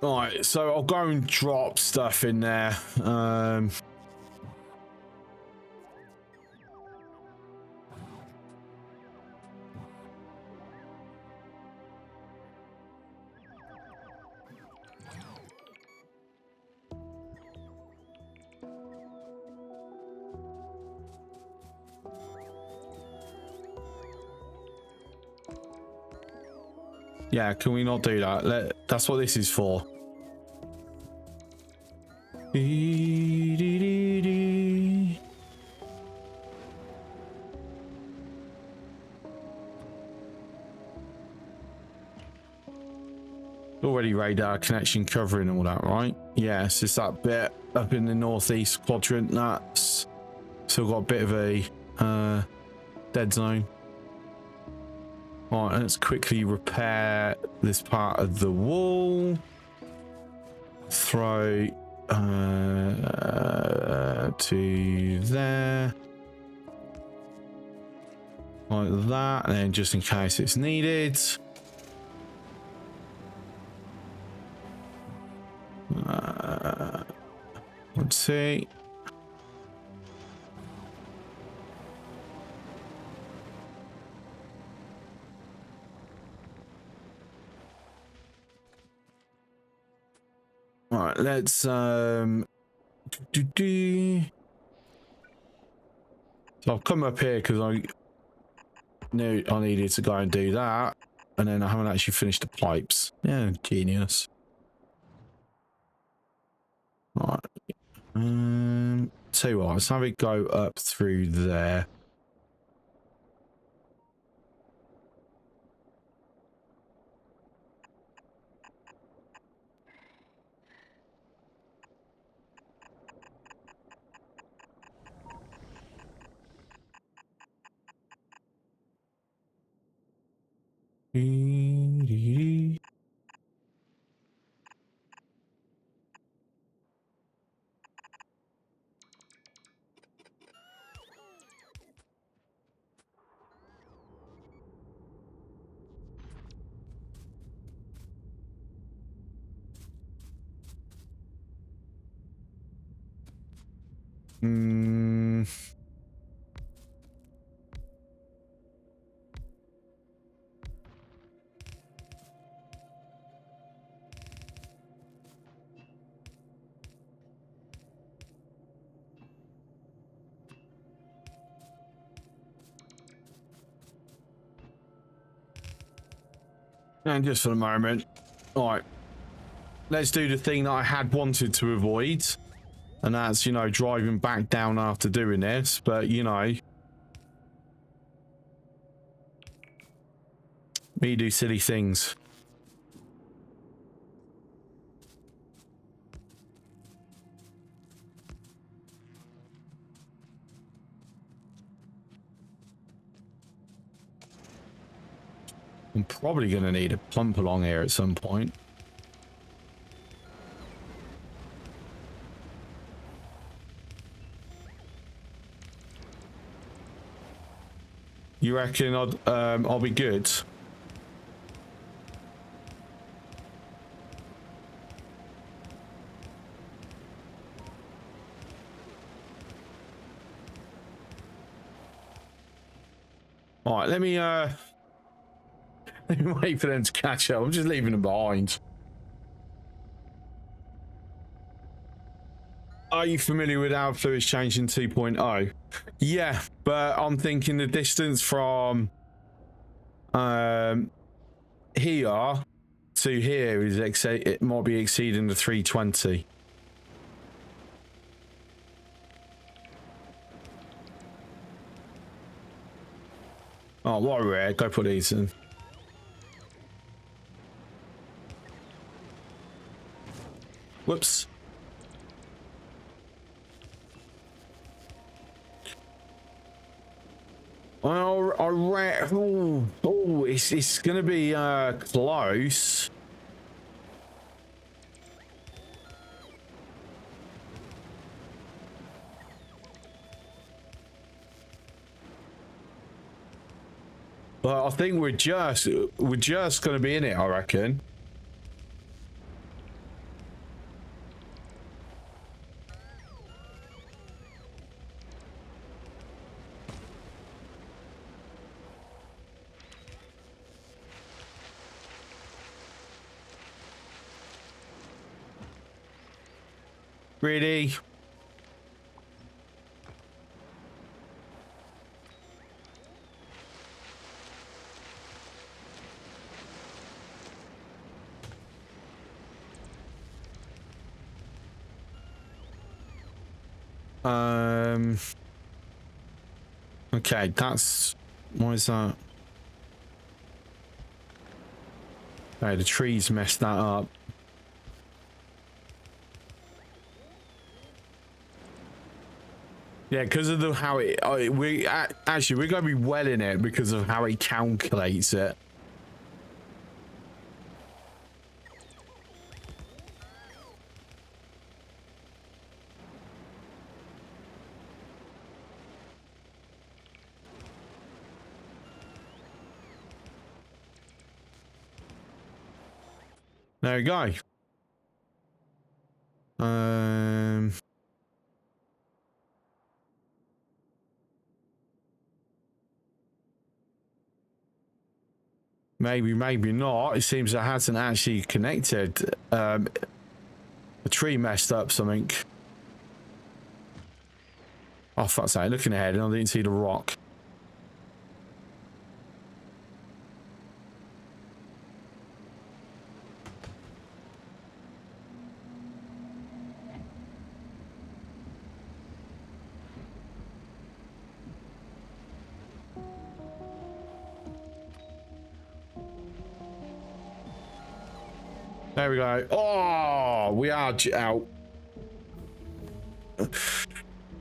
All right, so I'll go and drop stuff in there. Yeah, can we not do that? That's what this is for. Already radar connection covering all that, right? Yes, it's that bit up in the northeast quadrant that's still got a bit of a dead zone. All right, let's quickly repair this part of the wall. Throw to there. Like that, and then just in case it's needed. Let's see. All right, let's So I've come up here because I knew I needed to go and do that, and then I haven't actually finished the pipes. Yeah, genius. All right. Tell you what, let's have it go up through there. And just for the moment, all right, let's do the thing that I had wanted to avoid, and that's, you know, driving back down after doing this. But, you know, me do silly things. I'm probably going to need a pump along here at some point. You reckon I'll be good? All right, let me wait for them to catch up. I'm just leaving them behind. Are you familiar with how fluids changed in 2.0? Yeah, but I'm thinking the distance from here to here is it might be exceeding the 320. Oh, what a rare. Go put these in. Whoops. Well, it's gonna be close. But I think we're just gonna be in it, I reckon. Really? Okay, that's... Why is that? Okay, the trees messed that up. Yeah, because of the how it... actually, we're going to be well in it because of how it calculates it. There we go. Maybe, maybe not. It seems it hasn't actually connected. The tree messed up something. Oh, fuck's sake. Looking ahead and I didn't see the rock. There we go. Oh, we are out.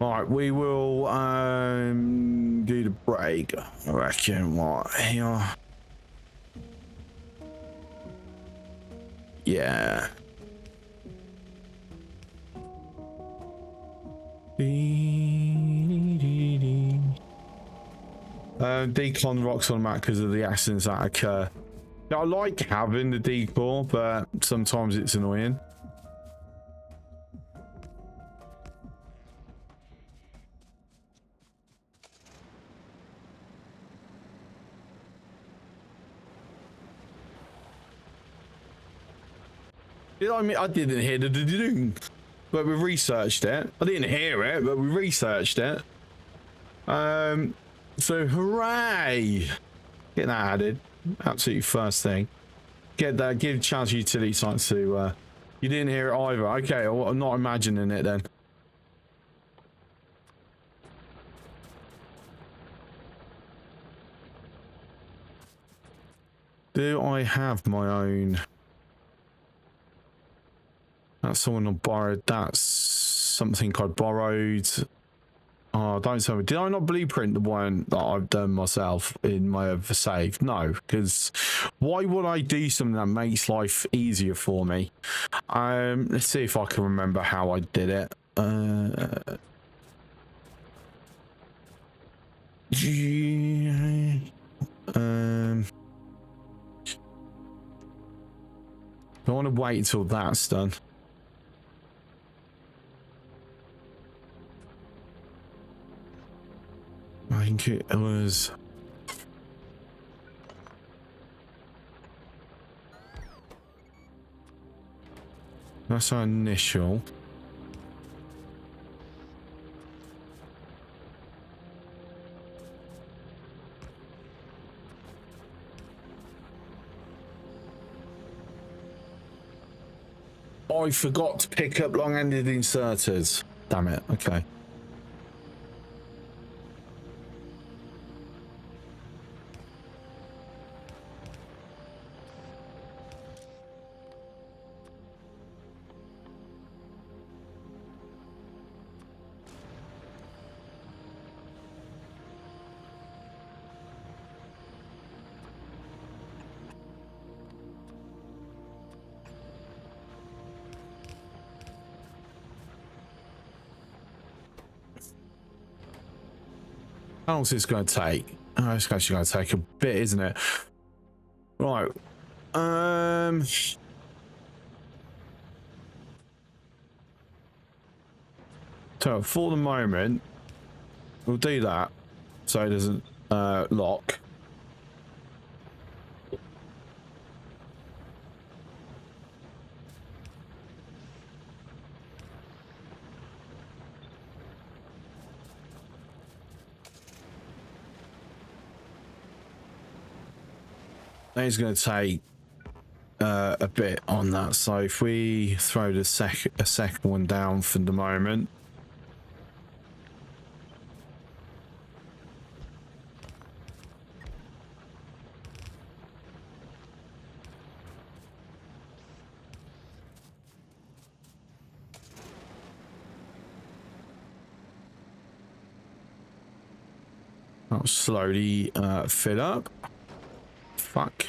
Right, we will do the break. I reckon what here. Yeah. Decon rocks on the map because of the accidents that occur. I like having the decor, but sometimes it's annoying. I mean, I didn't hear the ding, but we researched it. I didn't hear it, but we researched it. So hooray! Get that added. Absolutely first thing. Get that. Give a chance utility sites to. You didn't hear it either. Okay, well, I'm not imagining it then. Do I have my own? That's someone I borrowed. That's something I borrowed. Oh, don't tell me. Did I not blueprint the one that I've done myself in my other save? No, because why would I do something that makes life easier for me? Let's see if I can remember how I did it. I want to wait until that's done. I think it was... That's our initial. I forgot to pick up long-ended inserters. Damn it. Okay. How long is this going to take? Oh, it's actually going to take a bit, isn't it? Right. So for the moment, we'll do that so it doesn't lock. It's going to take a bit on that. So if we throw a second one down for the moment. I'll slowly fill up. Fuck.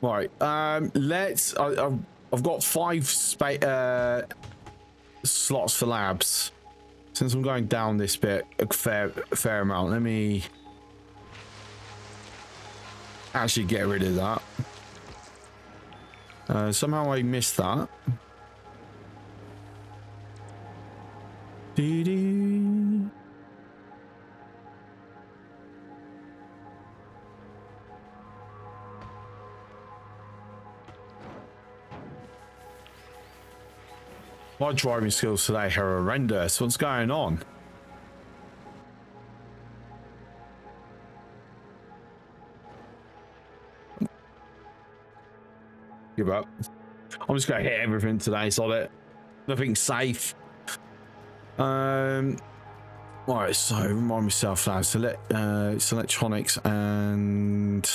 Right. Let's. I've got 5 slots for labs. Since I'm going down this bit a fair amount, let me actually get rid of that. Somehow I missed that. Dee-dee. My driving skills today are horrendous. What's going on? Give up. I'm just gonna hit everything today, so that nothing's safe. Right, so remind myself now. It's electronics and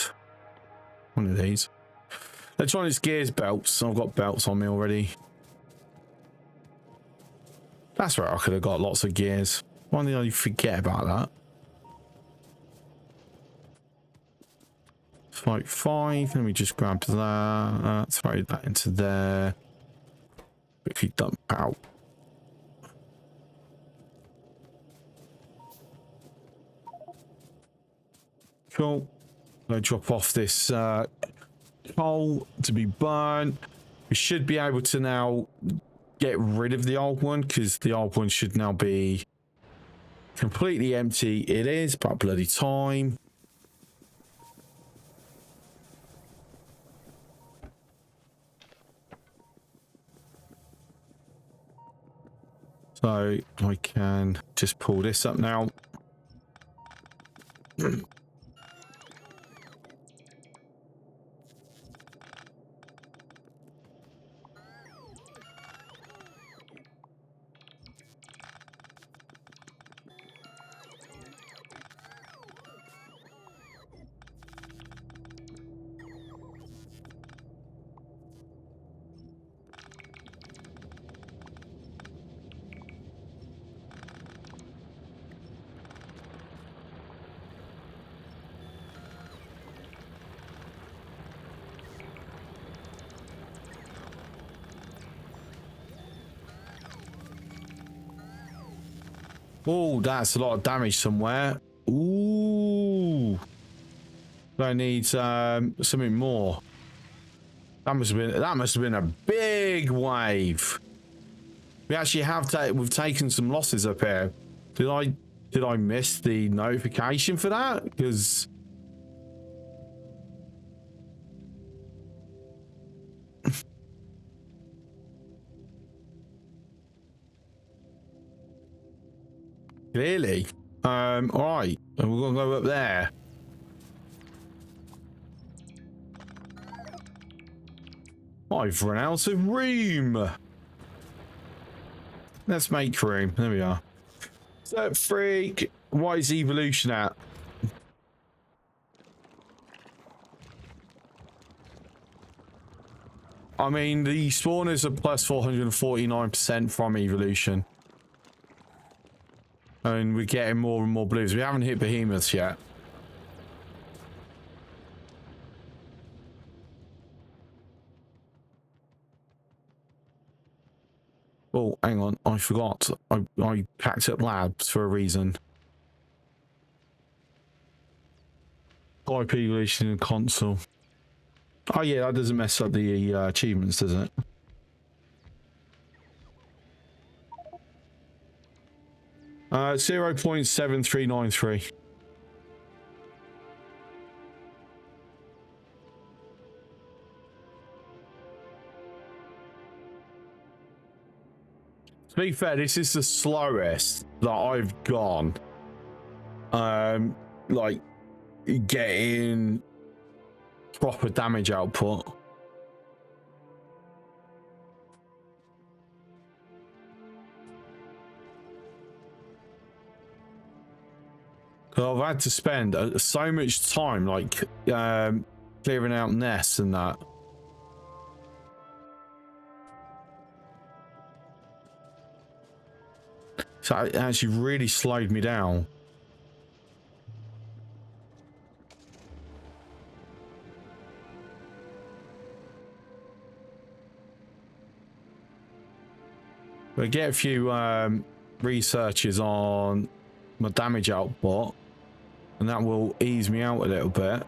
one of these. Electronics, gears, belts. I've got belts on me already. That's right. I could have got lots of gears. Why did I forget about that? Like 5. Let me just grab that. Throw that into there. Quickly dump out. Cool. I'm going to drop off this coal to be burned. We should be able to now get rid of the old one because the old one should now be completely empty. It is, but bloody time. So I can just pull this up now. Oh, that's a lot of damage somewhere. Ooh. I need something more. That must have been a big wave. We actually we've taken some losses up here. Did I miss the notification for that? Because clearly. All right, and we're gonna go up there. I've run out of room. Let's make room. There we are. So freak. What is evolution at? I mean, the spawners are plus 449% from evolution. And we're getting more and more blues. We haven't hit behemoths yet. Oh, hang on. I forgot. I packed up labs for a reason. IP evolution and console. Oh yeah, that doesn't mess up the achievements, does it? Uh, 0.7393. To be fair, this is the slowest that I've gone. Like getting proper damage output. I've had to spend so much time like clearing out nests and that. So it actually really slowed me down. But get a few researches on my damage output, and that will ease me out a little bit.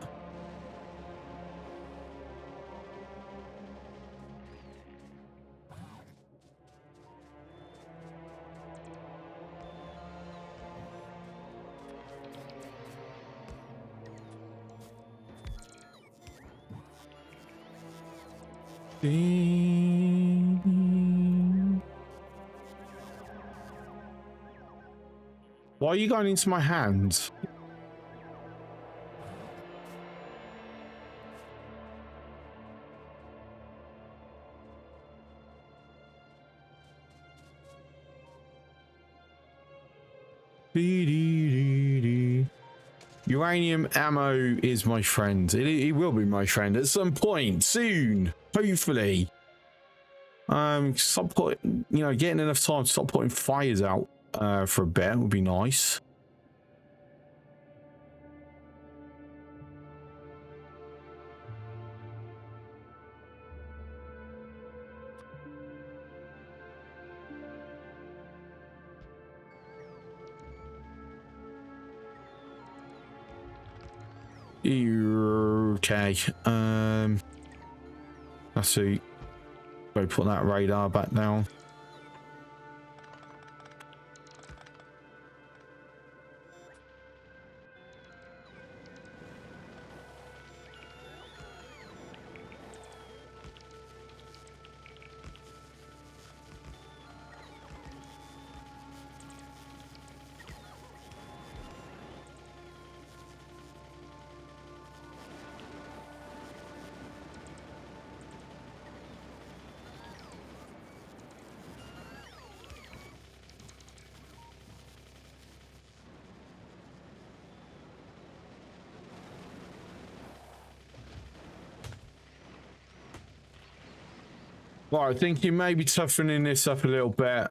Why are you going into my hands? Uranium ammo is my friend. It will be my friend at some point soon, hopefully. Stop putting, you know, getting enough time to stop putting fires out for a bit would be nice. Okay. Let's see. Go put that radar back down. Right, I think you may be toughening this up a little bit.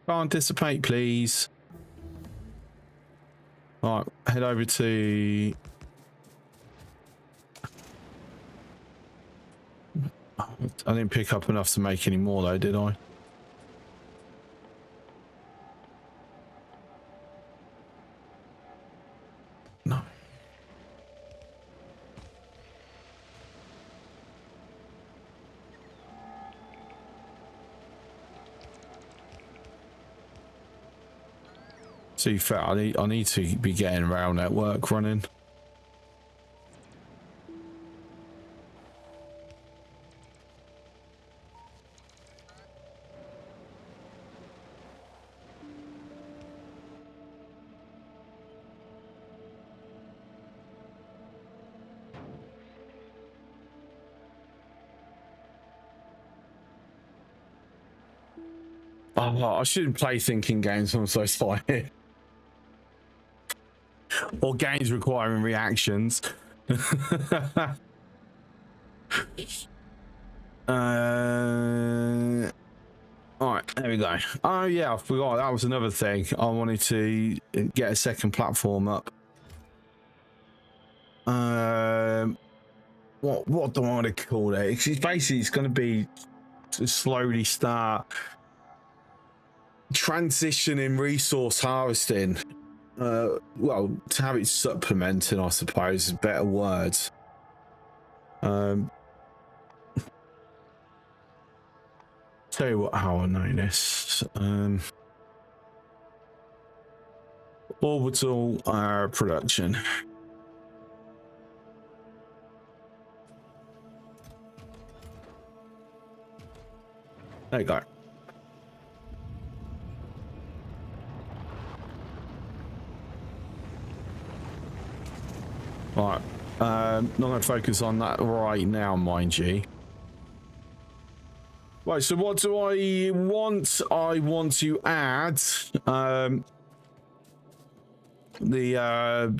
Can't dissipate, please. Right, head over to... I didn't pick up enough to make any more though, did I? No. To be fair, I need to be getting rail network running. Oh, I shouldn't play thinking games. I'm so sorry. Or games requiring reactions. Alright, there we go. Oh yeah, I forgot. That was another thing. I wanted to get a second platform up. what do I want to call it? It's basically it's going to be to slowly start transitioning resource harvesting. Well, to have it supplementing, I suppose, is a better word. Tell you what, how I know this. Orbital production. There you go. Right. Not going to focus on that right now, mind you. Right, so what do I want? I want to add the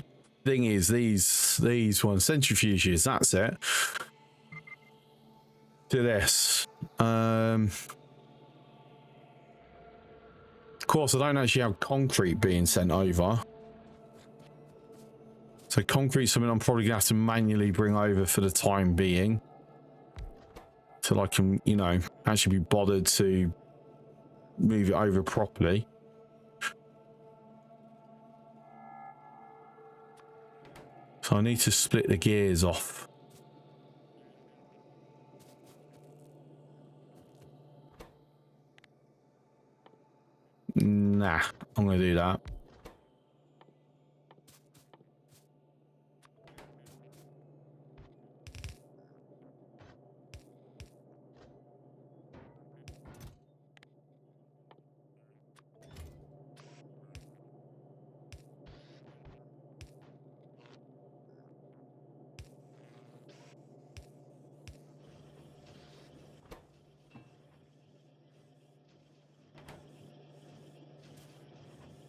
thing is these ones, centrifuges, that's it. To this. Of course, I don't actually have concrete being sent over. So concrete's something I'm probably gonna have to manually bring over for the time being. Till I can, you know, actually be bothered to move it over properly. So I need to split the gears off. Nah, I'm gonna do that.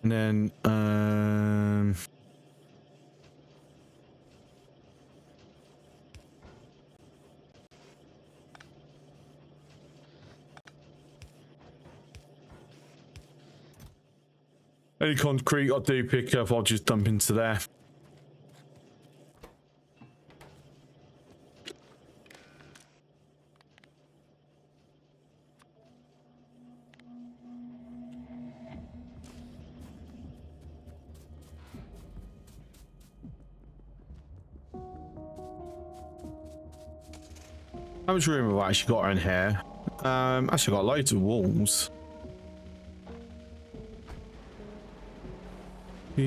And then, any concrete I do pick up, I'll just dump into there. How much room have I actually got in here? Actually got loads of walls. I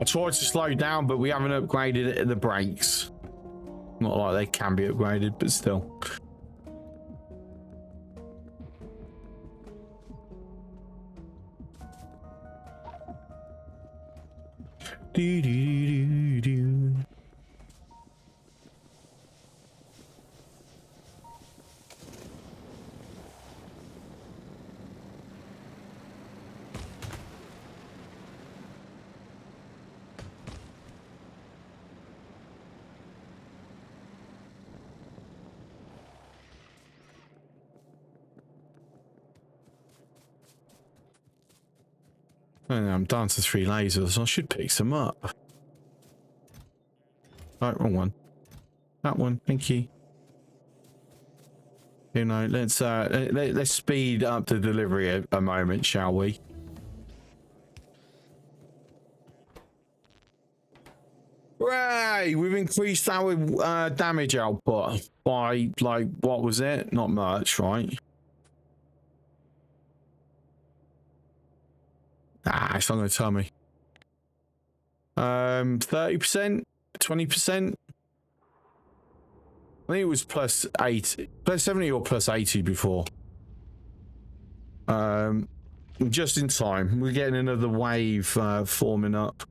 tried to slow down, but we haven't upgraded the brakes. Not like they can be upgraded, but still. I'm down to 3 lasers. I should pick some up. Right, wrong one. That one, thank you. You know, let's speed up the delivery a moment, shall we? Hooray! We've increased our damage output by, like, what was it? Not much, right? Ah, it's not going to tell me. 30%? 20%? I think it was plus 80, plus 70 or plus 80 before. Just in time. We're getting another wave forming up.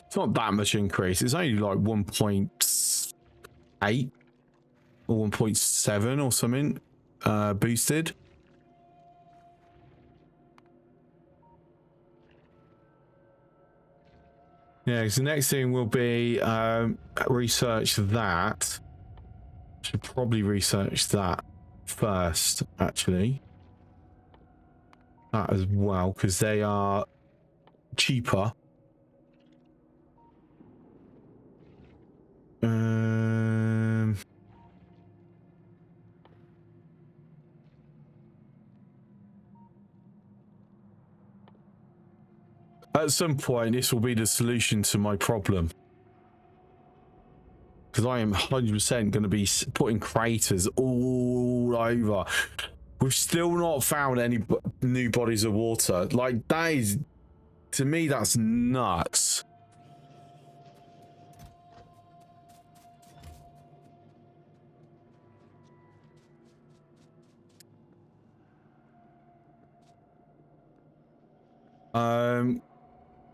It's not that much increase. It's only like 1.8 or 1.7 or something boosted. Yeah, because the next thing will be research that. Should probably research that first, actually. That as well, because they are cheaper. At some point, this will be the solution to my problem. Because I am 100% going to be putting craters all over. We've still not found any new bodies of water. Like, that is, to me, that's nuts.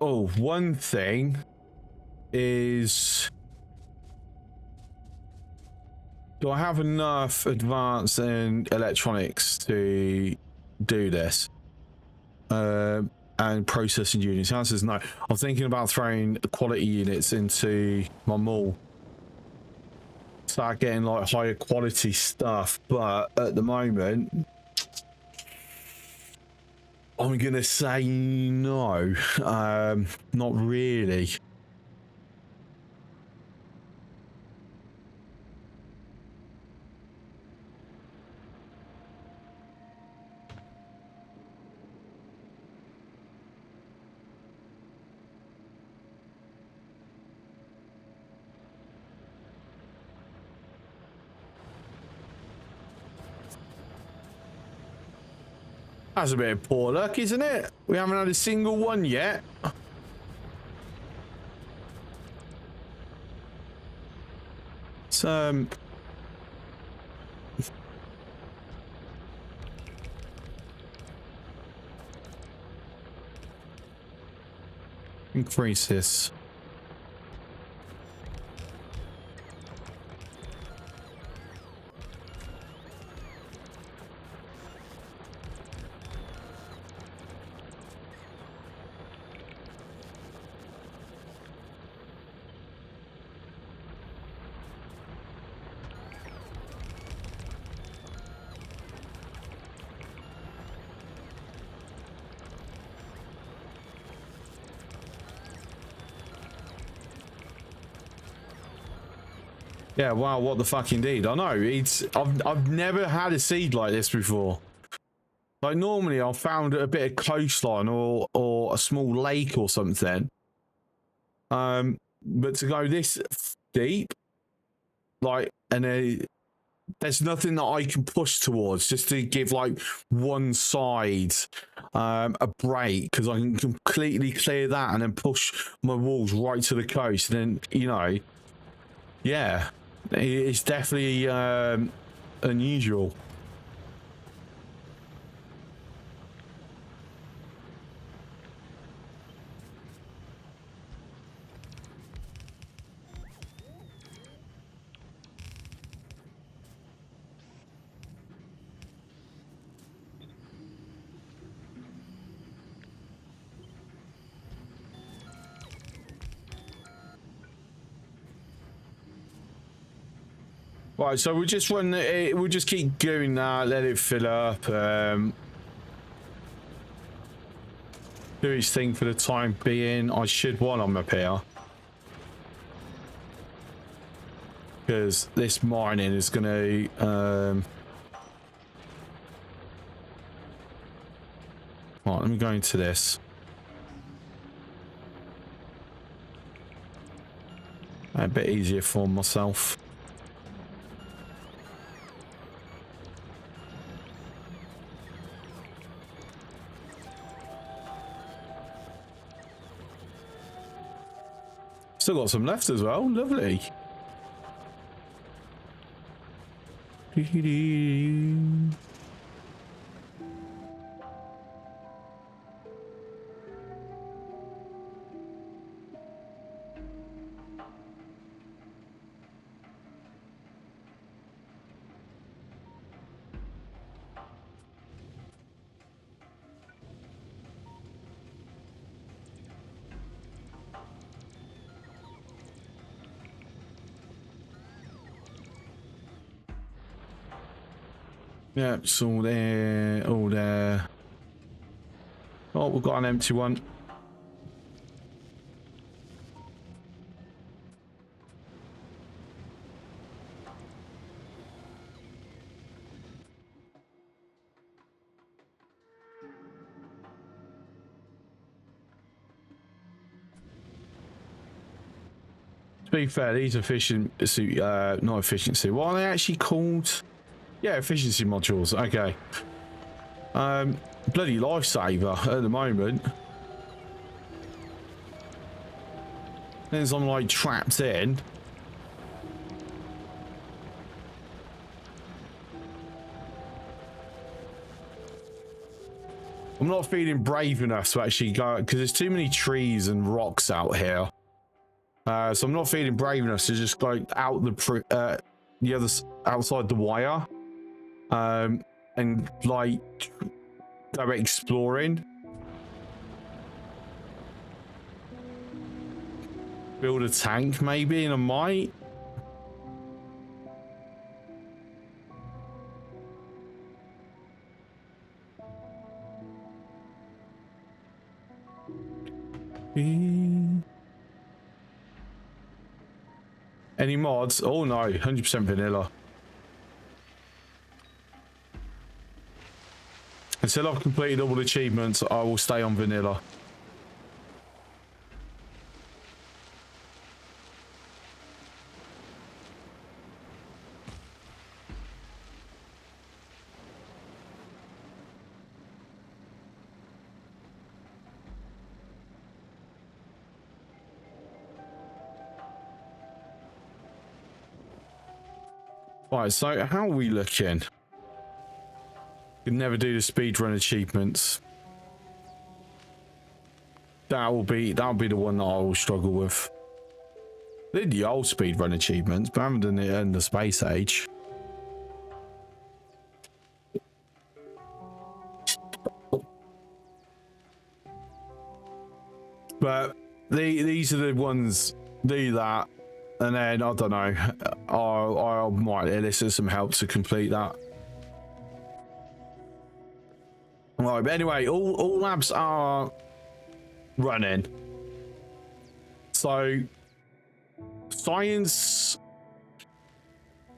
Oh, one thing is, do I have enough advance in electronics to do this? And processing units. The answer is no. I'm thinking about throwing quality units into my mall. Start getting like higher quality stuff, but at the moment, I'm gonna say no. Not really. That's a bit of poor luck, isn't it? We haven't had a single one yet. So, increase this. Yeah, wow, what the fuck indeed. I know, it's I've never had a seed like this before. Like normally I've found a bit of coastline or a small lake or something. But to go this deep, like, and there's nothing that I can push towards just to give like one side a break, because I can completely clear that and then push my walls right to the coast. And then, you know, yeah, it's definitely unusual. Right, so we'll just run it, we'll just keep doing that, let it fill up, do its thing for the time being. I should while I'm up here, because this mining is going to right, let me go into this. A bit easier for myself. Still got some left as well. Lovely. Yeah, it's all there, all there. Oh, we've got an empty one. To be fair, these efficiency, not efficiency. What are they actually called? Yeah, efficiency modules. Okay. Bloody lifesaver at the moment. As I'm like trapped in. I'm not feeling brave enough to actually go because there's too many trees and rocks out here. So I'm not feeling brave enough to just go out the other outside the wire, and like go exploring. Build a tank maybe, and I might. Any mods? Oh no, 100% vanilla. Until I've completed all the achievements, I will stay on vanilla. Right, so how are we looking? Could never do the speedrun achievements. That'll be the one that I will struggle with. Did the old speedrun achievements, but I haven't done it in the space age. But these are the ones. Do that, and then I don't know. I might elicit some help to complete that. Right, but anyway, all labs are running. So science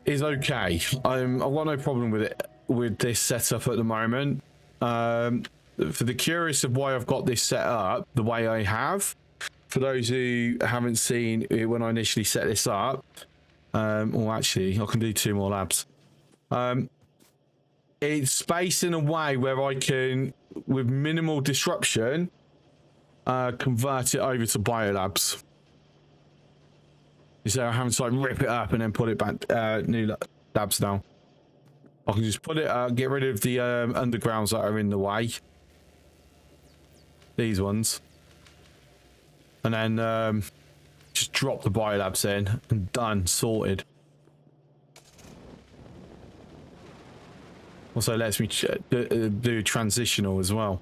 is okay. I've got no problem with it with this setup at the moment. For the curious of why I've got this set up the way I have, for those who haven't seen it when I initially set this up, well actually I can do 2 more labs. It's spaced in a way where I can, with minimal disruption, convert it over to biolabs. Instead of having to like rip it up and then put it back, new labs now. I can just put it up, get rid of the undergrounds that are in the way. These ones. And then just drop the biolabs in and done, sorted. Also lets me do transitional as well.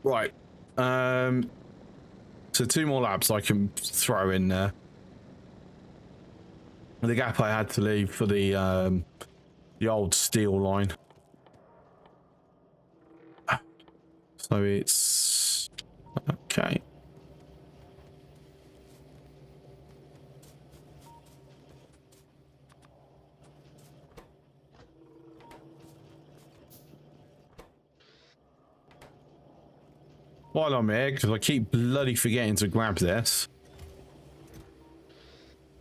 Right. So 2 more labs I can throw in there. The gap I had to leave for the old steel line. So it's okay. While I'm here, because I keep bloody forgetting to grab this.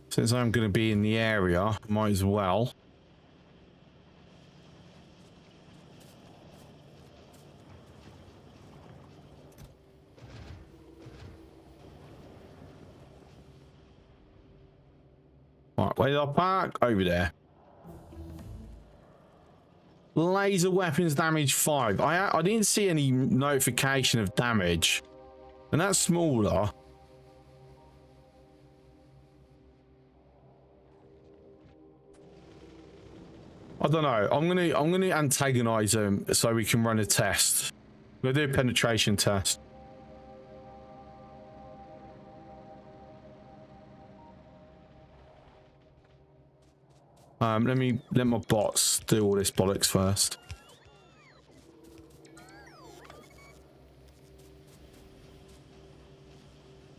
Since I'm going to be in the area, might as well. Right, where did I park? Over there. Laser weapons damage 5. I didn't see any notification of damage. And that's smaller. I don't know. I'm gonna antagonize them so we can run a test. We'll do a penetration test. Let my bots do all this bollocks first.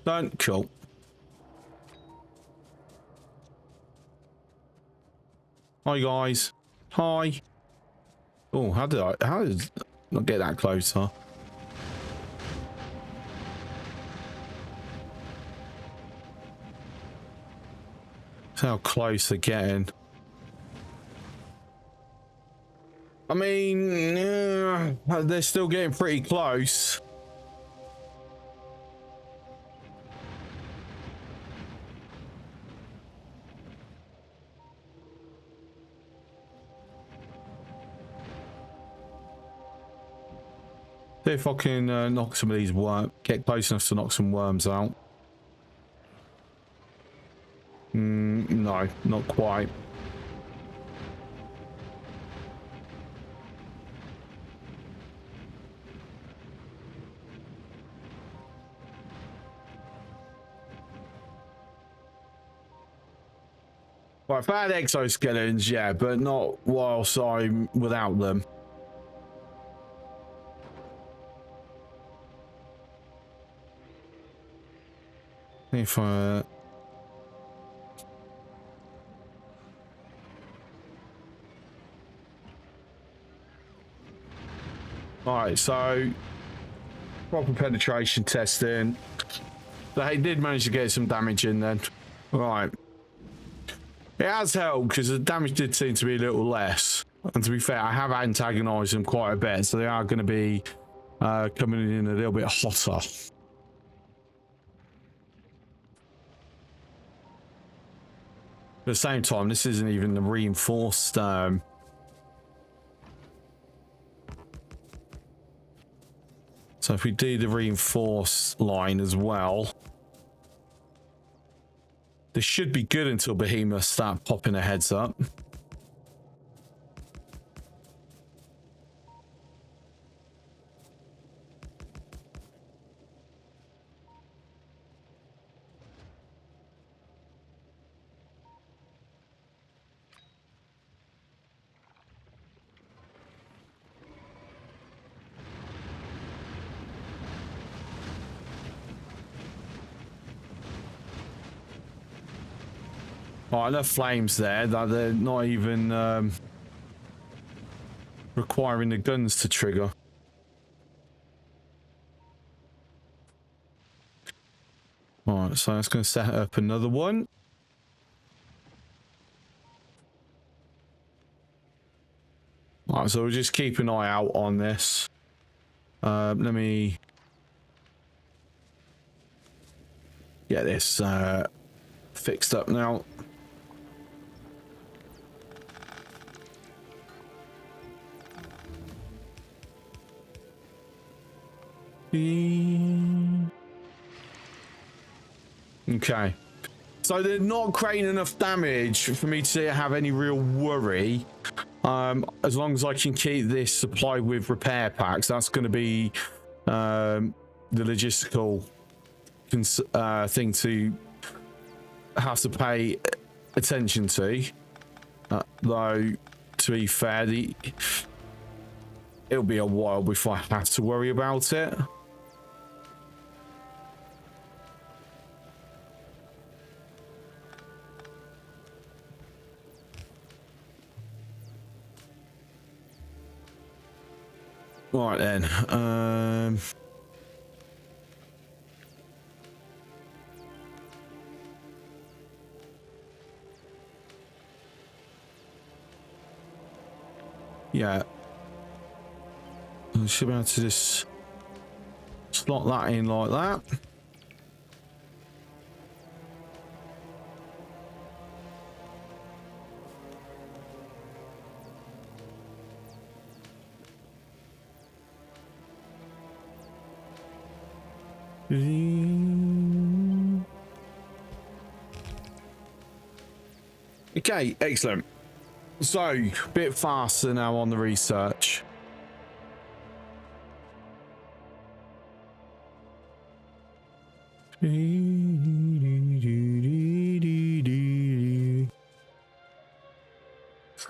Don't cool. Hi guys. Hi. Oh, how did I not get that closer? That's how close they're getting. I mean, they're still getting pretty close. See if I can knock some of these get close enough to knock some worms out. No, not quite. Right, if I had exoskeletons, yeah, but not whilst I'm without them. If I... Alright, so proper penetration testing. They did manage to get some damage in then. Right. It has helped because the damage did seem to be a little less. And to be fair, I have antagonized them quite a bit, so they are going to be coming in a little bit hotter. At the same time, this isn't even the reinforced so if we do the reinforced line as well, this should be good until behemoths start popping their heads up. Right, enough flames there that they're not even requiring the guns to trigger. Alright, so that's going to set up another one. Alright, so we'll just keep an eye out on this. Let me get this fixed up now. Okay, so they're not creating enough damage for me to have any real worry. As long as I can keep this supplied with repair packs, that's going to be the logistical thing to have to pay attention to. Though, to be fair, it'll be a while before I have to worry about it. Right then, yeah, I should be able to just slot that in like that. Okay, excellent. So, a bit faster now on the research.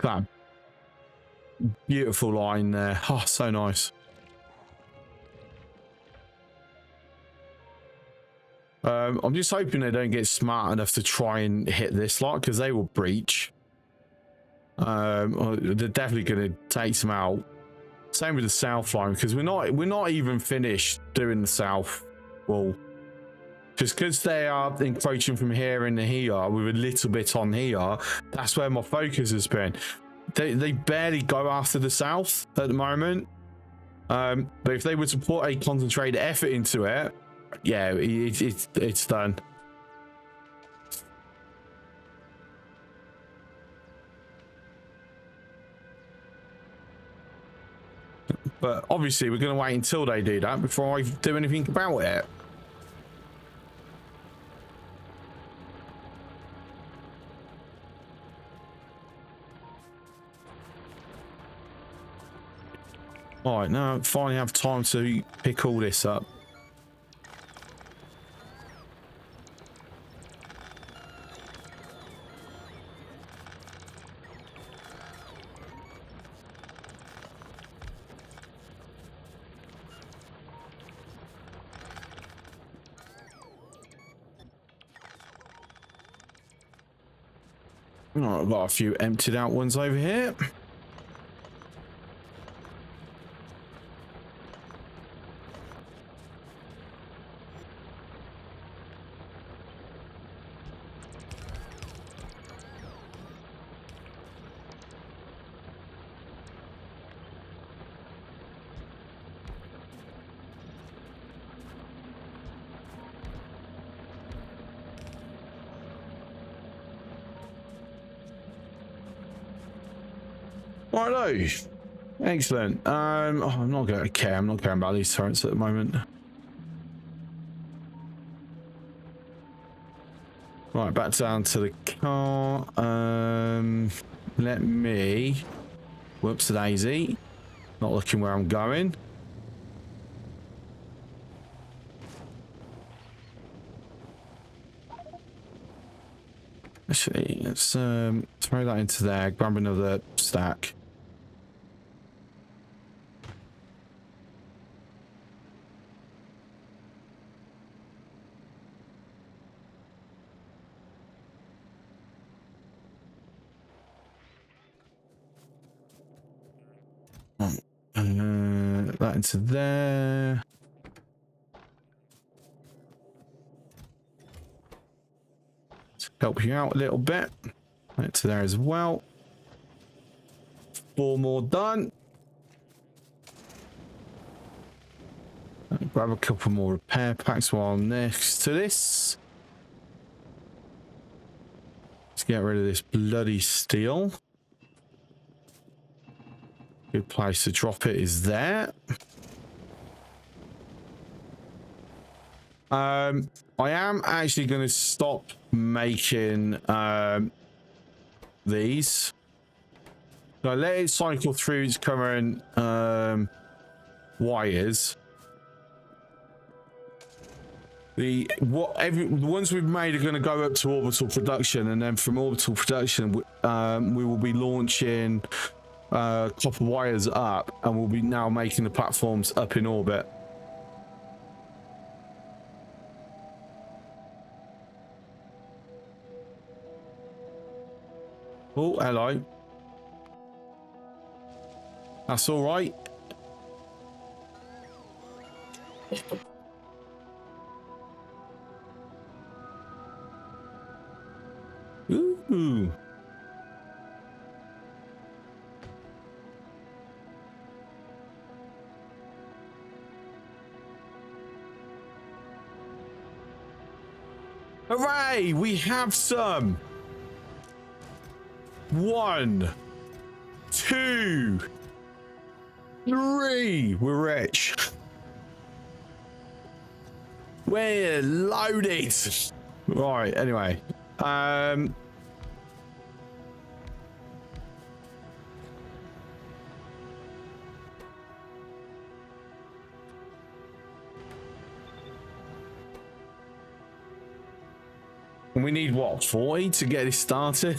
That beautiful line there. Oh, so nice. I'm just hoping they don't get smart enough to try and hit this lot, because they will breach. They're definitely going to take some out. Same with the south line, because we're not even finished doing the south wall. Just because they are encroaching from here into here with a little bit on here, that's where my focus has been. They barely go after the south at the moment. But if they were to put a concentrated effort into it, yeah, it's done. But obviously, we're going to wait until they do that before I do anything about it. All right, now finally have time to pick all this up. Oh, I've got a few emptied out ones over here. Righto. Excellent. Oh, I'm not going to care. I'm not caring about these turrets at the moment. Right, back down to the car. Let me... Whoops, daisy. Not looking where I'm going. Actually, let's throw that into there. Grab another stack. That into there. To help you out a little bit. That to there as well. 4 more done. Grab a couple more repair packs while I'm next to this. Let's get rid of this bloody steel. Good place to drop it is there. I am actually going to stop making these. So let it cycle through its current wires. The ones we've made are going to go up to orbital production, and then from orbital production, we will be launching copper wires up, and we'll be now making the platforms up in orbit. Oh, hello. That's all right. Ooh. Hooray! We have some. 1, 2, 3. We're rich. We're loaded. Right, anyway. We need what, 40 to get this started?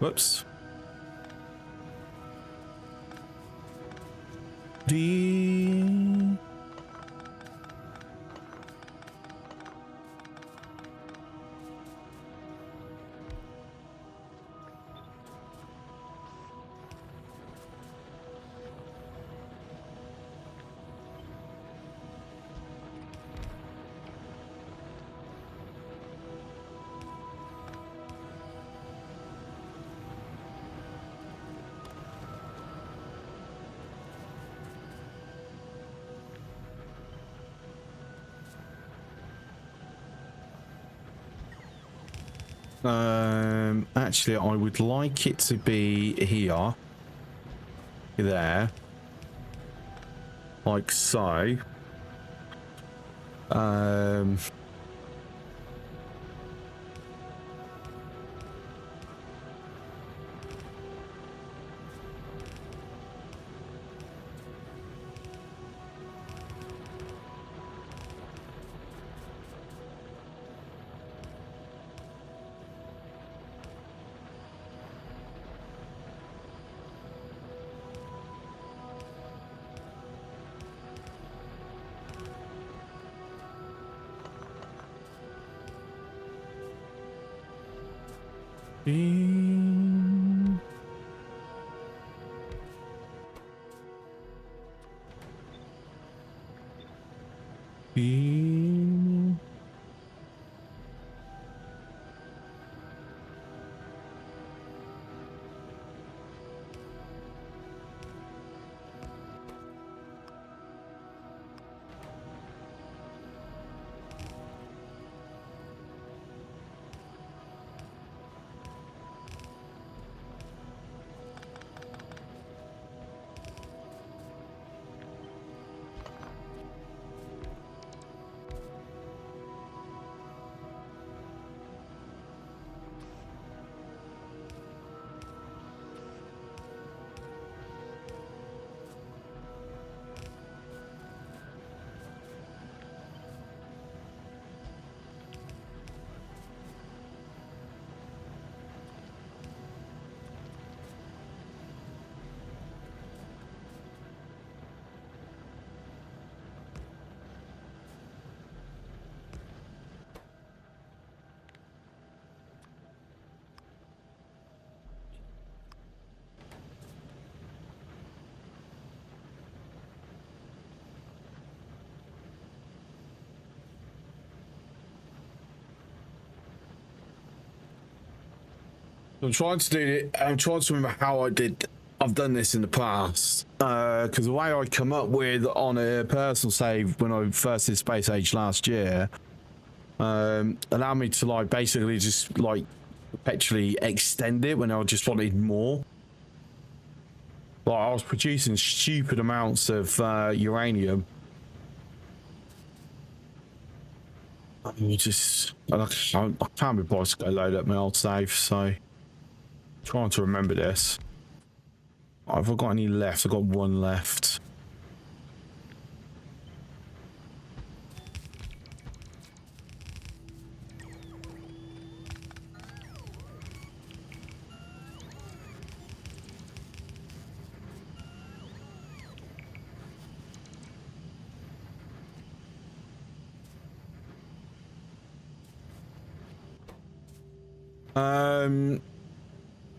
Whoops. D. Actually, I would like it to be here, there, like so. Bing. Bing. I'm trying to do it. I'm trying to remember how I've done this in the past. Because the way I come up with on a personal save when I first did Space Age last year, allowed me to like basically just like perpetually extend it when I just wanted more. Like I was producing stupid amounts of uranium. You just I can't be bothered to go load up my old save, so trying to remember this. Have I got any left? I've got one left.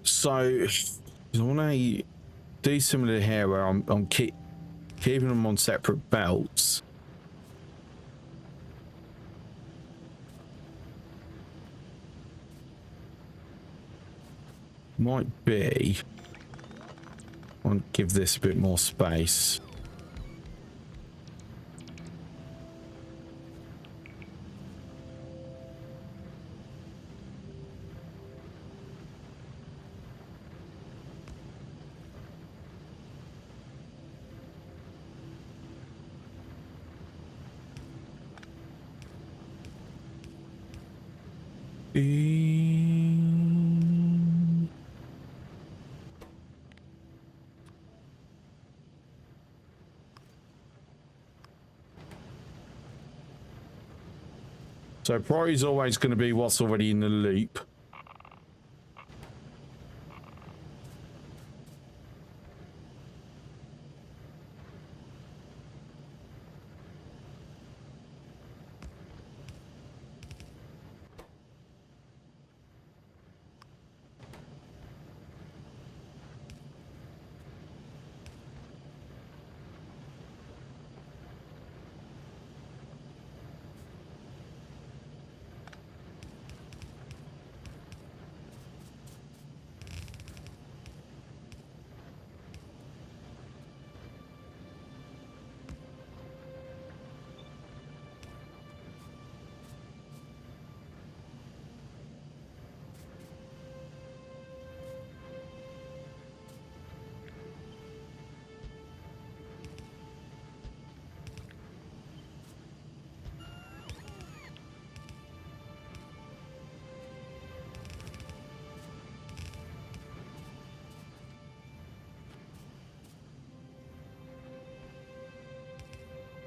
So I want to do similar here where I'm keeping them on separate belts. Might be. I want to give this a bit more space. So priority is always going to be what's already in the loop.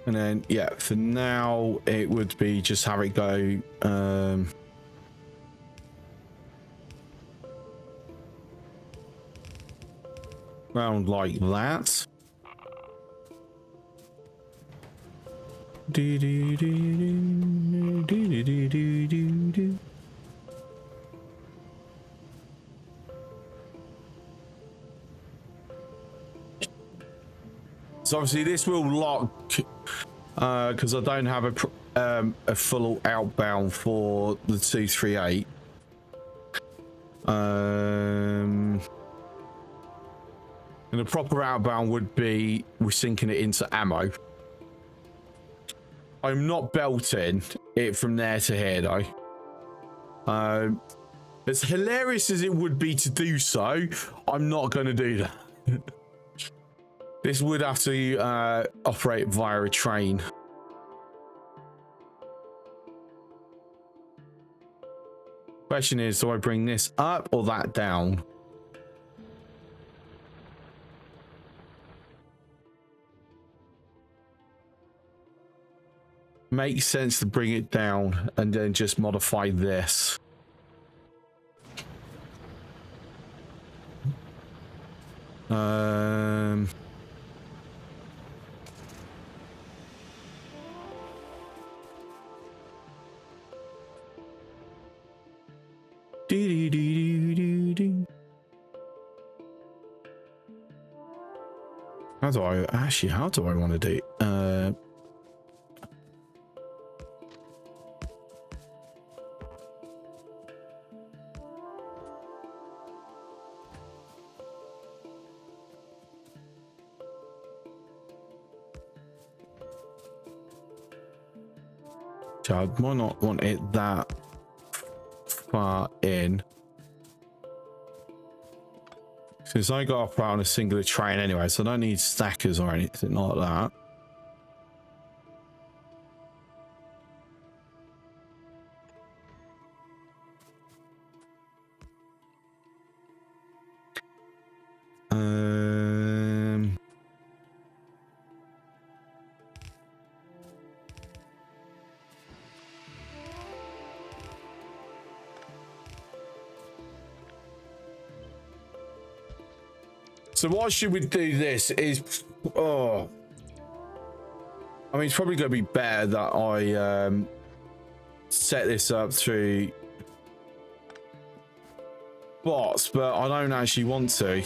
And then, yeah, for now, it would be just have it go round like that. Do, do, do, do, do, do, do, do, do. So obviously this will lock because I don't have a full outbound for the 238. And the proper outbound would be we're sinking it into ammo. I'm not belting it from there to here though. As hilarious as it would be to do so, I'm not going to do that. This would have to operate via a train. Question is, do I bring this up or that down? Makes sense to bring it down and then just modify this. How do I want to do so I might not want it that far in. Since I got off on a singular train anyway, so I don't need stackers or anything like that. So why should we do this is, I mean, it's probably going to be better that I set this up through bots, but I don't actually want to.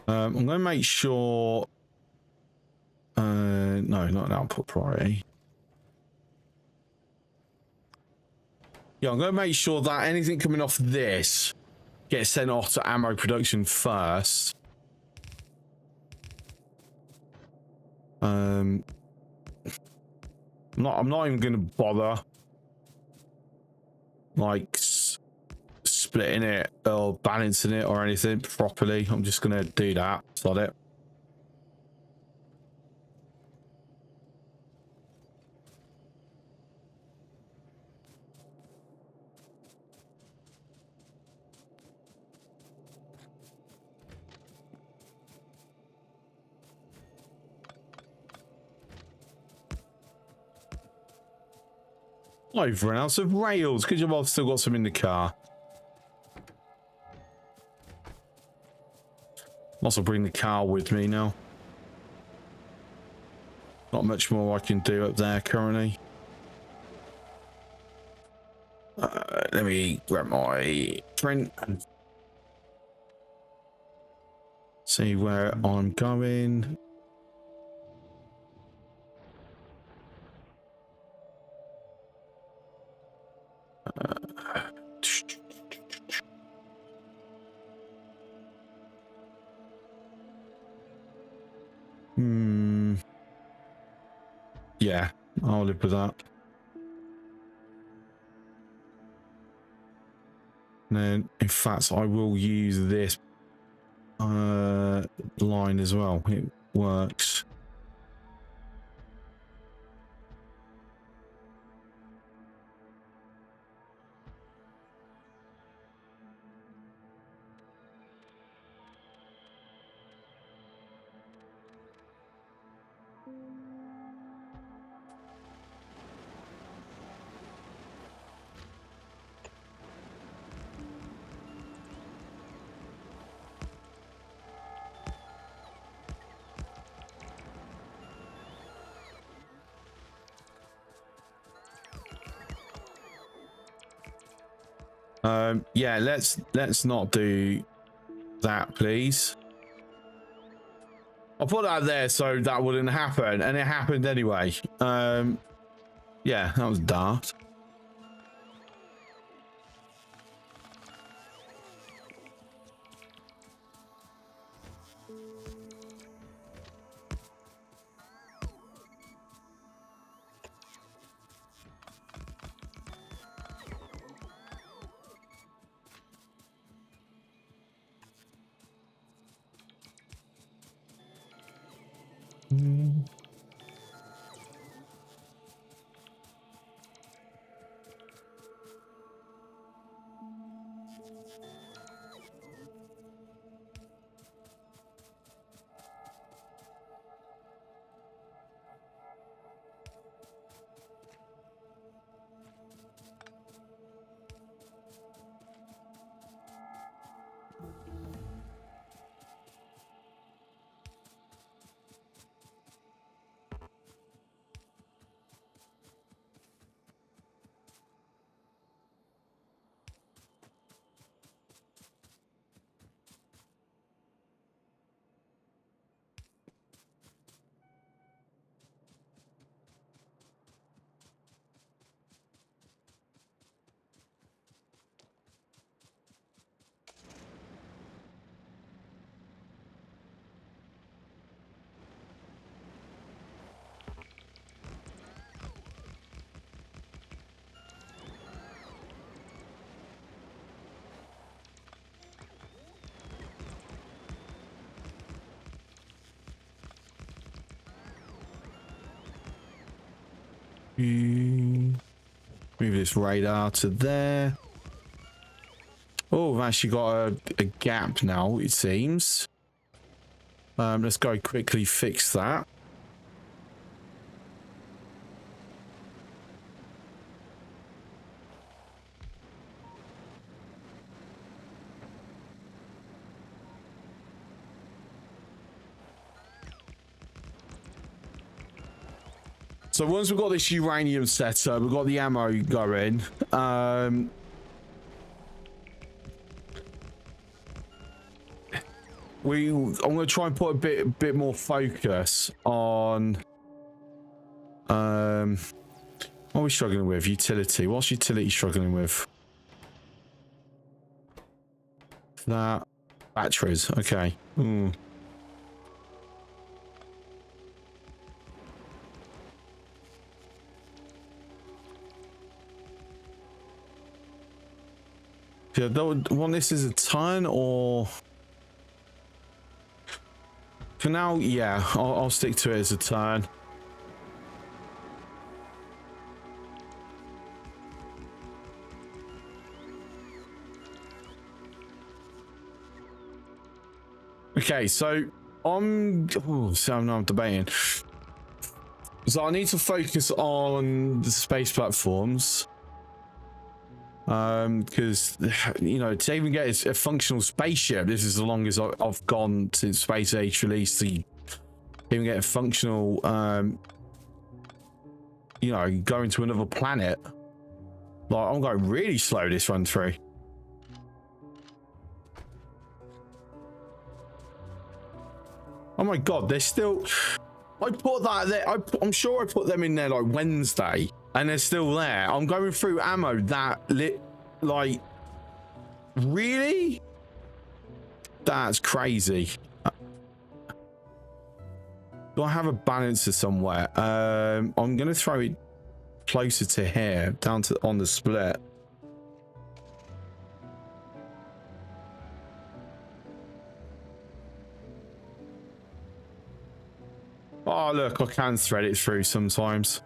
I'm going to make sure. No, not an output priority. Yeah, I'm going to make sure that anything coming off this gets sent off to ammo production first. I'm not even going to bother like splitting it or balancing it or anything properly. I'm just going to do that. Sod it. I've run out of rails because you've still got some in the car. Also bring the car with me now. Not much more I can do up there currently. Let me grab my Trent. See where I'm going. Yeah, I'll live with that. And then, in fact, I will use this line as well. It works. Yeah, let's not do that, please. I'll put that there so that wouldn't happen, and it happened anyway. Yeah, that was daft. Move this radar to there. Oh, I've actually got a gap now, it seems. Let's go quickly fix that. So once we've got this uranium set up, we've got the ammo going. I'm going to try and put a bit more focus on. What are we struggling with? Utility. What's utility struggling with? That batteries. Okay. Yeah, want this as a ton or for now? Yeah, I'll stick to it as a turn. Okay, so I'm debating. So I need to focus on the space platforms. Because you know, to even get a functional spaceship, this is the longest I've gone since Space Age released. To even get a functional, you know, going to another planet. Like I'm going really slow this run through. Oh my god, they're still... I put that there. I'm sure I put them in there like Wednesday, and they're still there. I'm going through ammo that lit, like, really? That's crazy. Do I have a balancer somewhere? I'm gonna throw it closer to here, down to on the split. Oh, look, I can thread it through sometimes.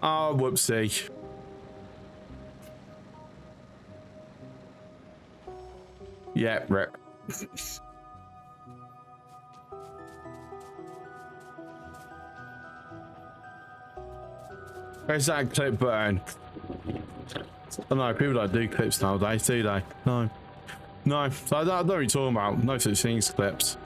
Oh, whoopsie. Yeah, rip. Where's that clip button? I don't know, people don't do clips nowadays, do they? No. No, I don't know what you're talking about. No such thing as clips.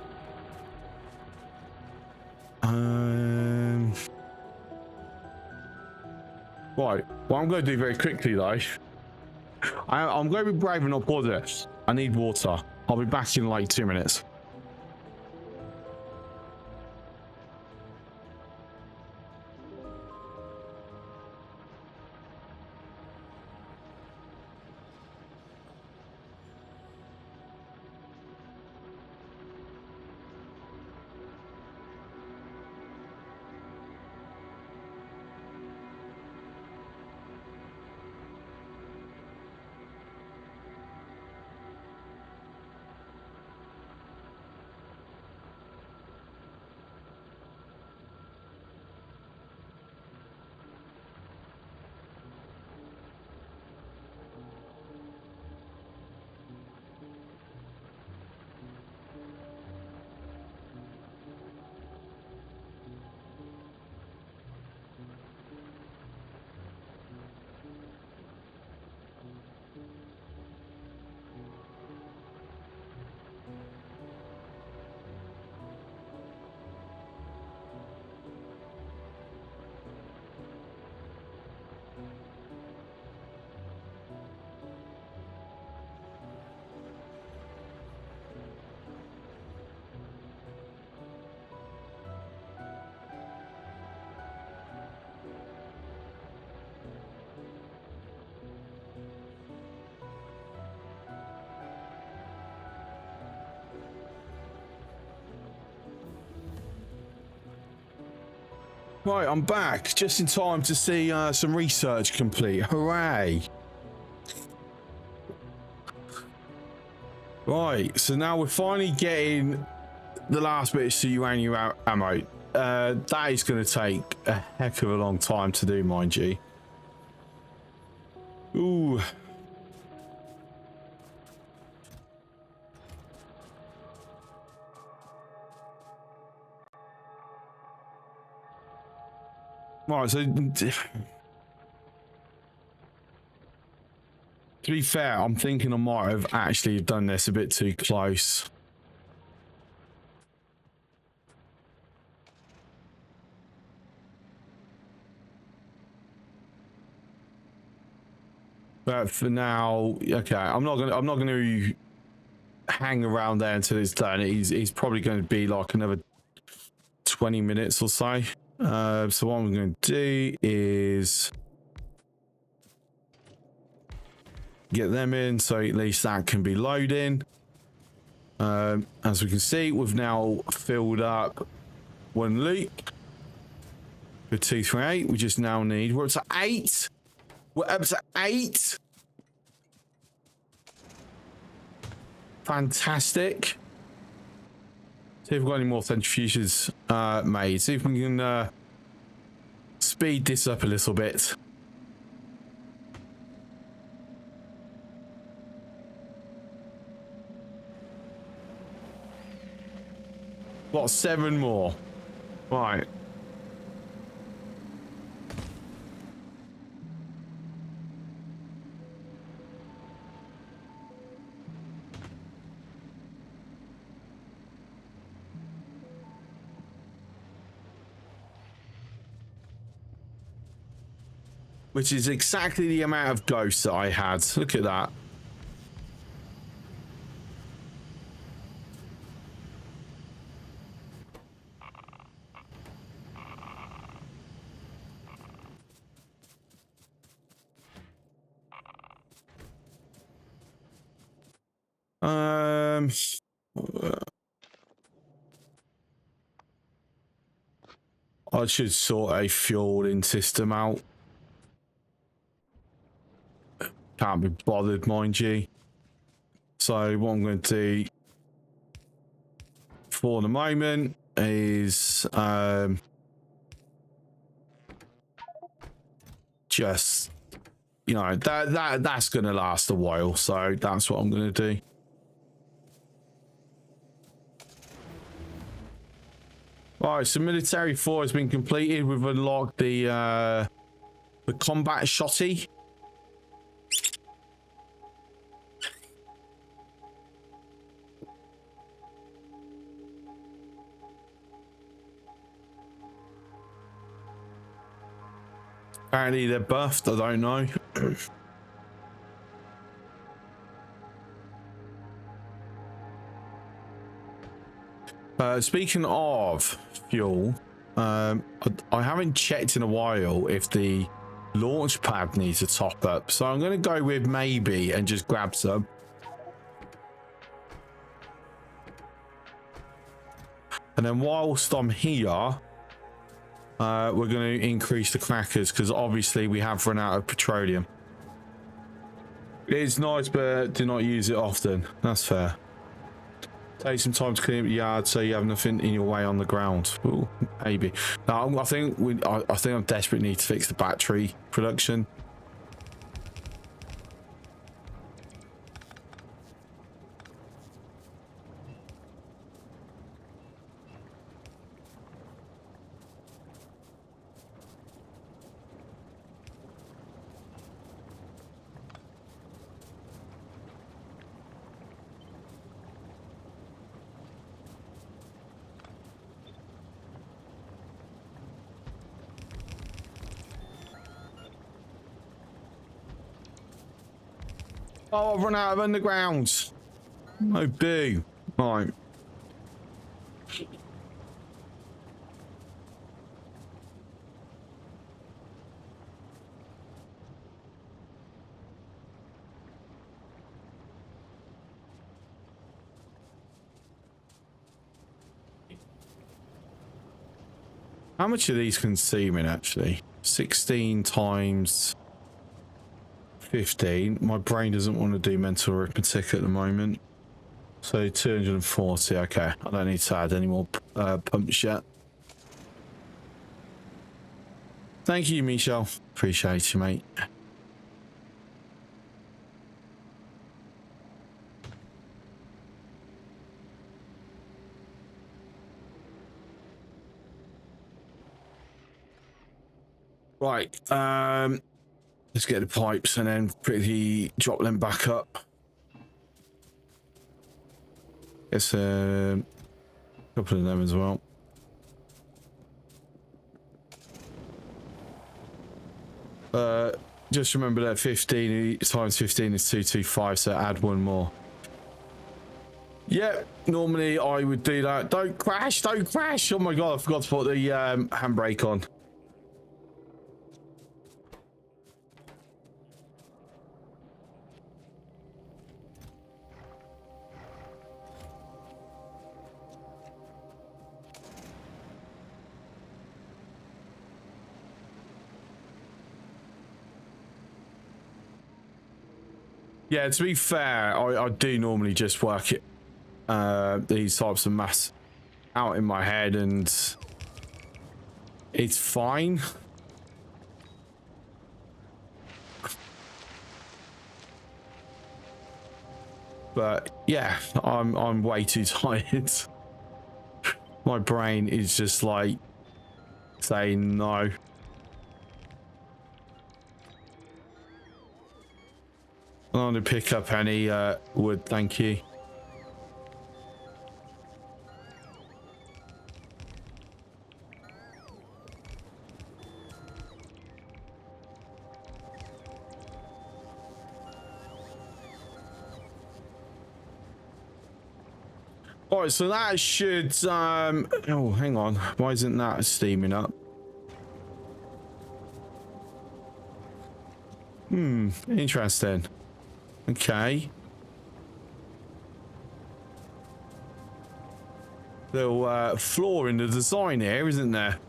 Right, what I'm going to do very quickly though, I'm going to be brave and not pause this. I need water. I'll be back in like 2 minutes. Right, I'm back just in time to see some research complete. Hooray! Right, so now we're finally getting the last bit of uranium ammo. That is going to take a heck of a long time to do, mind you. Ooh. Right, so to be fair, I'm thinking I might have actually done this a bit too close. But for now, okay, I'm not gonna hang around there until it's done. He's probably going to be like another 20 minutes or so. So what I'm going to do is get them in, so at least that can be loading. As we can see, we've now filled up one loop with 238. We just now need, we're up to 8. We're up to 8. Fantastic. See if we've got any more centrifuges made. See if we can speed this up a little bit. What, 7 more? Right. which is exactly the amount of ghosts that I had. Look at that. I should sort a fueling system out. Can't be bothered, mind you. So what I'm going to do for the moment is just, you know, that's going to last a while. So that's what I'm going to do. All right, so military 4 has been completed. We've unlocked the combat shotty. Apparently they're buffed, I don't know. Speaking of fuel, I haven't checked in a while if the launch pad needs a top up, so I'm going to go with maybe and just grab some. And then whilst I'm here, we're going to increase the crackers because obviously we have run out of petroleum. It's nice, but do not use it often. That's fair. Take some time to clean up the yard so you have nothing in your way on the ground. Ooh, maybe. Now I think I desperately need to fix the battery production. Oh, I've run out of undergrounds. Oh, boo. Right. How much are these consuming actually? 16 times 15. My brain doesn't want to do mental arithmetic at the moment. So 240. Okay, I don't need to add any more pumps yet. Thank you, Michelle. Appreciate you, mate. Right, let's get the pipes and then quickly drop them back up. Guess a couple of them as well. Just remember that 15 times 15 is 225, so add one more. Yeah, normally I would do that. Don't crash, don't crash. Oh my god, I forgot to put the handbrake on. Yeah, to be fair, I do normally just work it, these types of maths out in my head and it's fine. But yeah, I'm way too tired. My brain is just like saying no. I don't want to pick up any wood, thank you. All right, so that should oh, hang on, why isn't that steaming up? Interesting. Okay, little flaw in the design here, isn't there?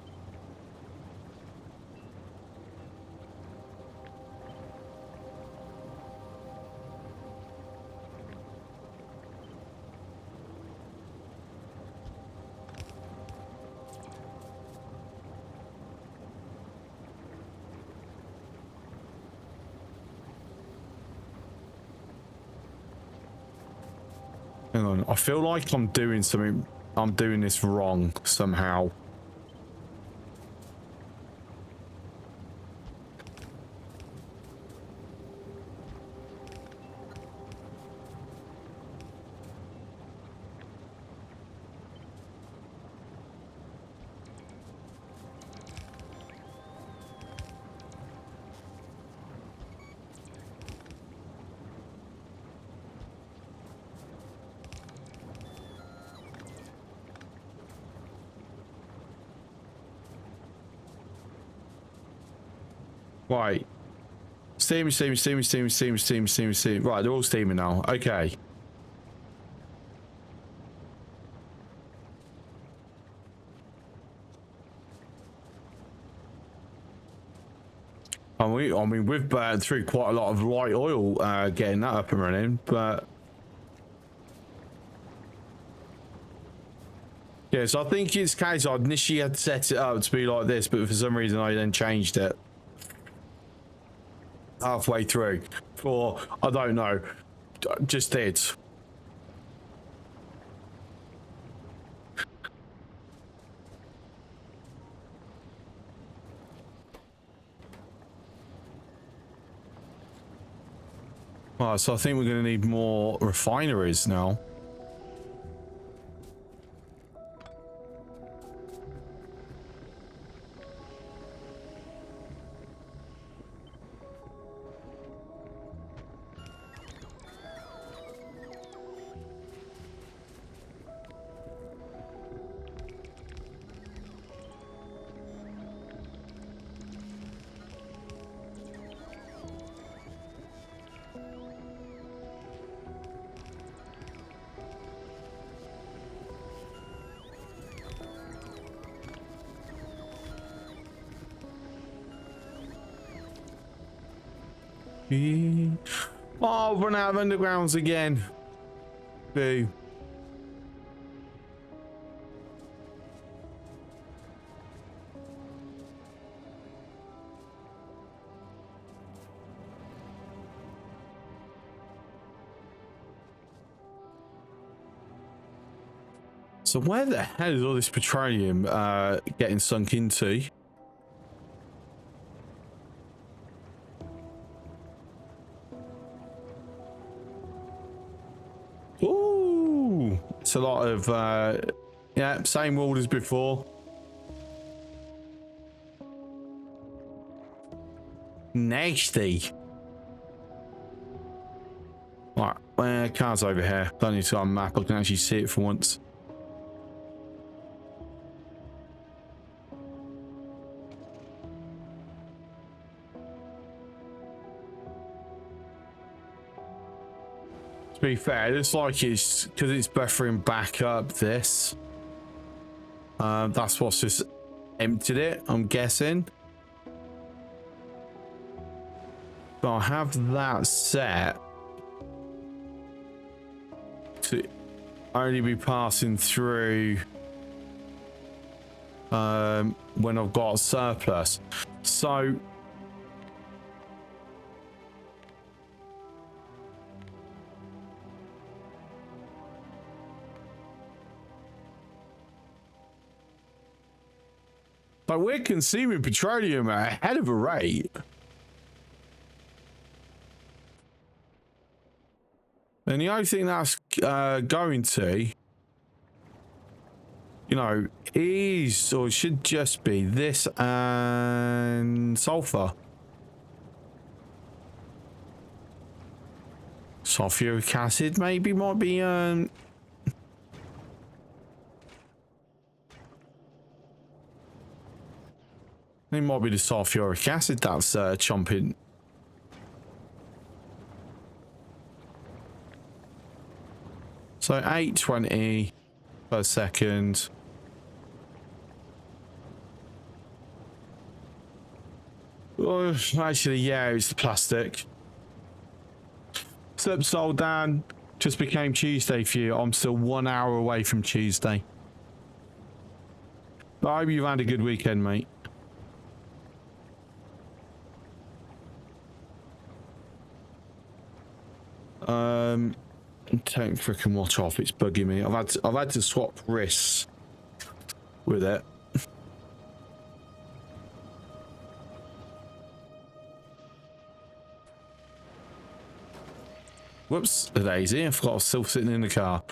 Hang on, I feel like I'm doing something. I'm doing this wrong somehow. Right. Steaming. Right, they're all steaming now. Okay. I mean, we've burned through quite a lot of light oil getting that up and running, but yeah, so I think it's case I initially had set it up to be like this, but for some reason I then changed it halfway through. For I don't know, just did. Right, so I think we're going to need more refineries now. Oh, I've run out of undergrounds again. Boo. So where the hell is all this petroleum getting sunk into? Ooh, it's a lot of yeah, same world as before. Nasty. Right, car's over here. Don't need to go on map. I can actually see it for once. To be fair, it looks like it's because it's buffering back up this. That's what's just emptied it, I'm guessing. But I have that set to only be passing through when I've got a surplus. So but we're consuming petroleum at a hell of a rate. And the only thing that's going to, you know, is or should just be this and sulfur. Sulfuric acid maybe might be It might be the sulfuric acid that's chomping. So 820 per second. Oh, actually, yeah, it's the plastic. Slip sold down. Just became Tuesday for you. I'm still 1 hour away from Tuesday. But I hope you've had a good weekend, mate. Don't freaking watch off. It's bugging me. I've had to swap wrists with it. Whoops, a daisy. I forgot I was still sitting in the car.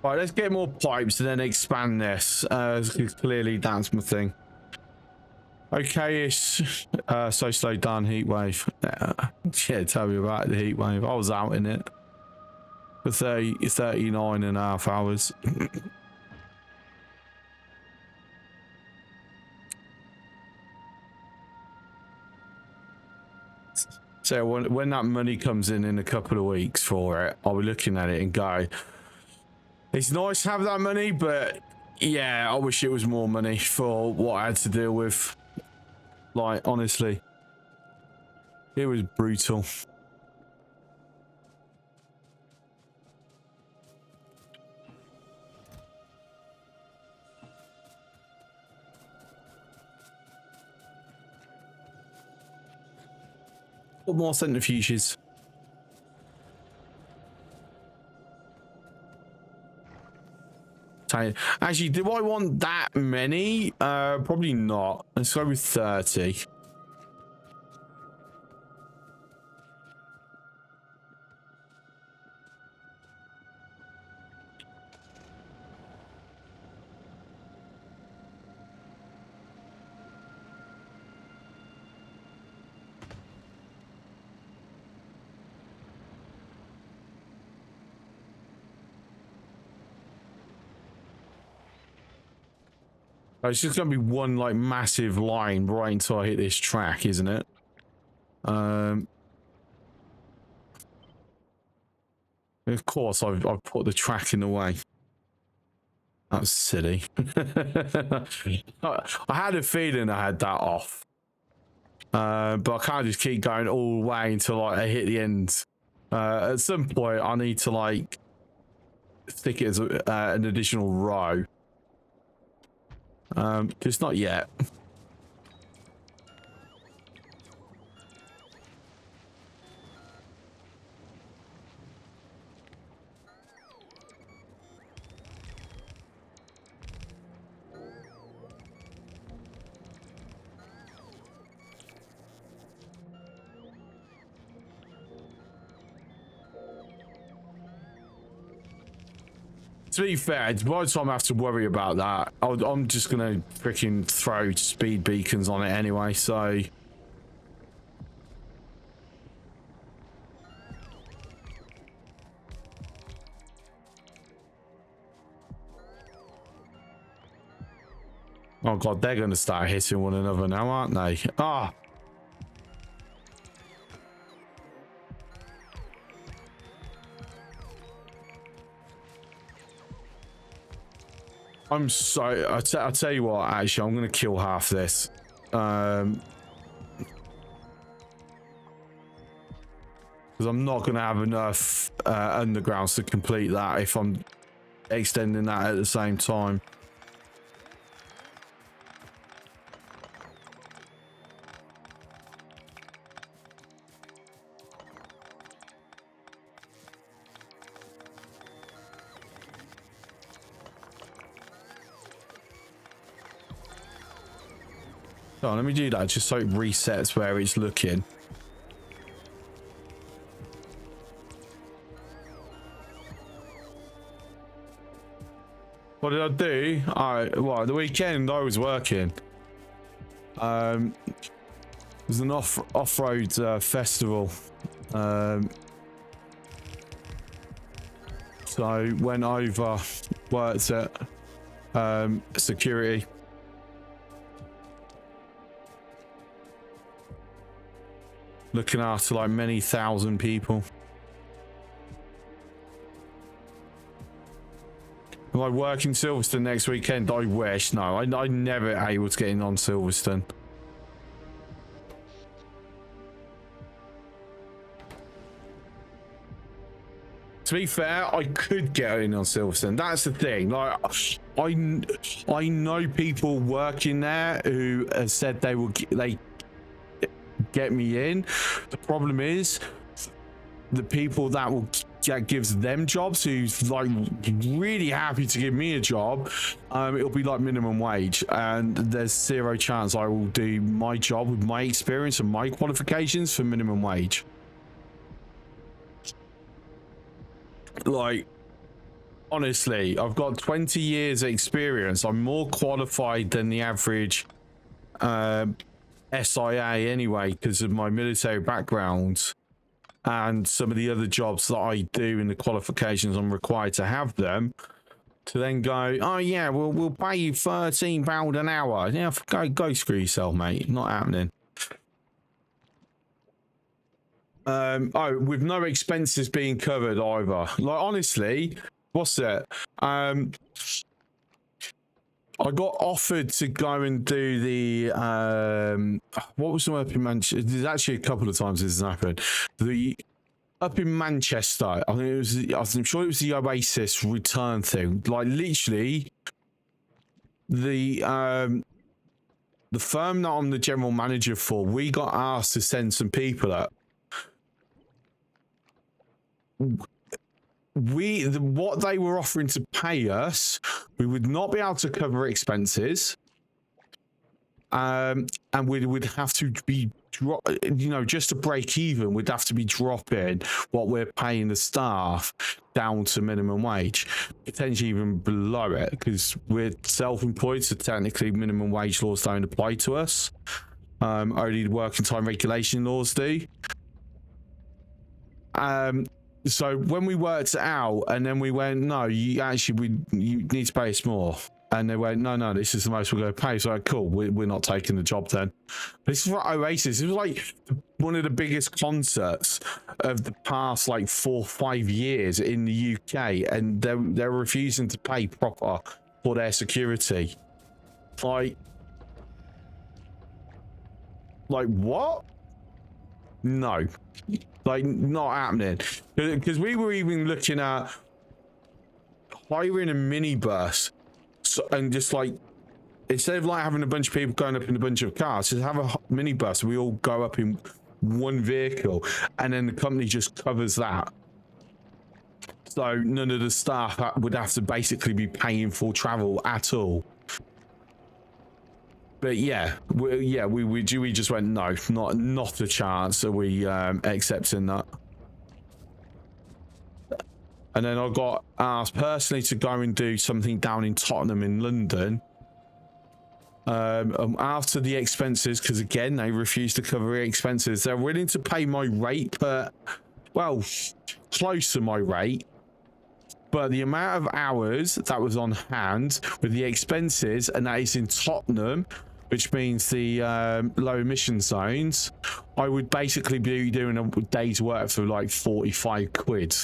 Right, let's get more pipes and then expand this. Clearly that's my thing. Okay-ish. So slow down heat wave. Yeah, tell me about the heat wave. I was out in it for 39 and a half hours. So when that money comes in a couple of weeks for it, I'll be looking at it and go, it's nice to have that money, but yeah, I wish it was more money for what I had to deal with. Like, honestly, it was brutal. What more centrifuges? Actually, do I want that many? Probably not. Let's go with 30. It's just going to be one like massive line right until I hit this track, isn't it? Of course, I've put the track in the way. That was silly. I had a feeling I had that off. But I can't just keep going all the way until like, I hit the end. At some point, I need to like stick it as an additional row. Just not yet. To be fair, by the time I have to worry about that, I'm just gonna freaking throw speed beacons on it anyway, so... Oh god, they're gonna start hitting one another now, aren't they? Ah! I'm sorry. I'll tell you what, actually, I'm going to kill half this. Because I'm not going to have enough undergrounds to complete that if I'm extending that at the same time. Oh, let me do that just so it resets where it's looking. did I do? Well, the weekend I was working. It was an off-road festival. So went over, worked at security. Looking after like many thousand people. Am I working Silverstone next weekend? I wish. No, I never able to get in on Silverstone. To be fair, I could get in on Silverstone. That's the thing. Like, I know people working there who have said they get me in. The problem is the people that gives them jobs, who's like really happy to give me a job, it'll be like minimum wage, and there's zero chance I will do my job with my experience and my qualifications for minimum wage. Like, honestly, I've got 20 years experience. I'm more qualified than the average SIA anyway, because of my military background and some of the other jobs that I do in the qualifications I'm required to have them. To then go, oh yeah, we'll pay you £13 an hour. Yeah, go screw yourself, mate. Not happening. Oh, with no expenses being covered either. Like, honestly, what's it? I got offered to go and do the what was the up in Manchester? There's actually a couple of times this has happened. The up in Manchester, I think it was. I'm sure it was the Oasis return thing. Like, literally, the firm that I'm the general manager for, we got asked to send some people up. What they were offering to pay us, we would not be able to cover expenses, and we would have to be just to break even, we'd have to be dropping what we're paying the staff down to minimum wage, potentially even below it, because we're self-employed, so technically minimum wage laws don't apply to us. Only the working time regulation laws do. So when we worked it out, and then we went, no, you need to pay us more. And they went, no, this is the most we're going to pay. So cool, we're not taking the job then. This is what Oasis, it was like one of the biggest concerts of the past like 4 or 5 years in the UK, and they're refusing to pay proper for their security. Like what? No. Like, not happening. Because we were even looking at hiring a minibus, and just like, instead of like having a bunch of people going up in a bunch of cars, just have a minibus. We all go up in one vehicle, and then the company just covers that. So none of the staff would have to basically be paying for travel at all. But yeah, we just went, no, not a chance. Are we accepting that? And then I got asked personally to go and do something down in Tottenham in London. After the expenses, because again, they refused to cover expenses. They're willing to pay my rate, but, well, close to my rate. But the amount of hours that was on hand with the expenses, and that is in Tottenham, which means the low emission zones, I would basically be doing a day's work for like 45 quid.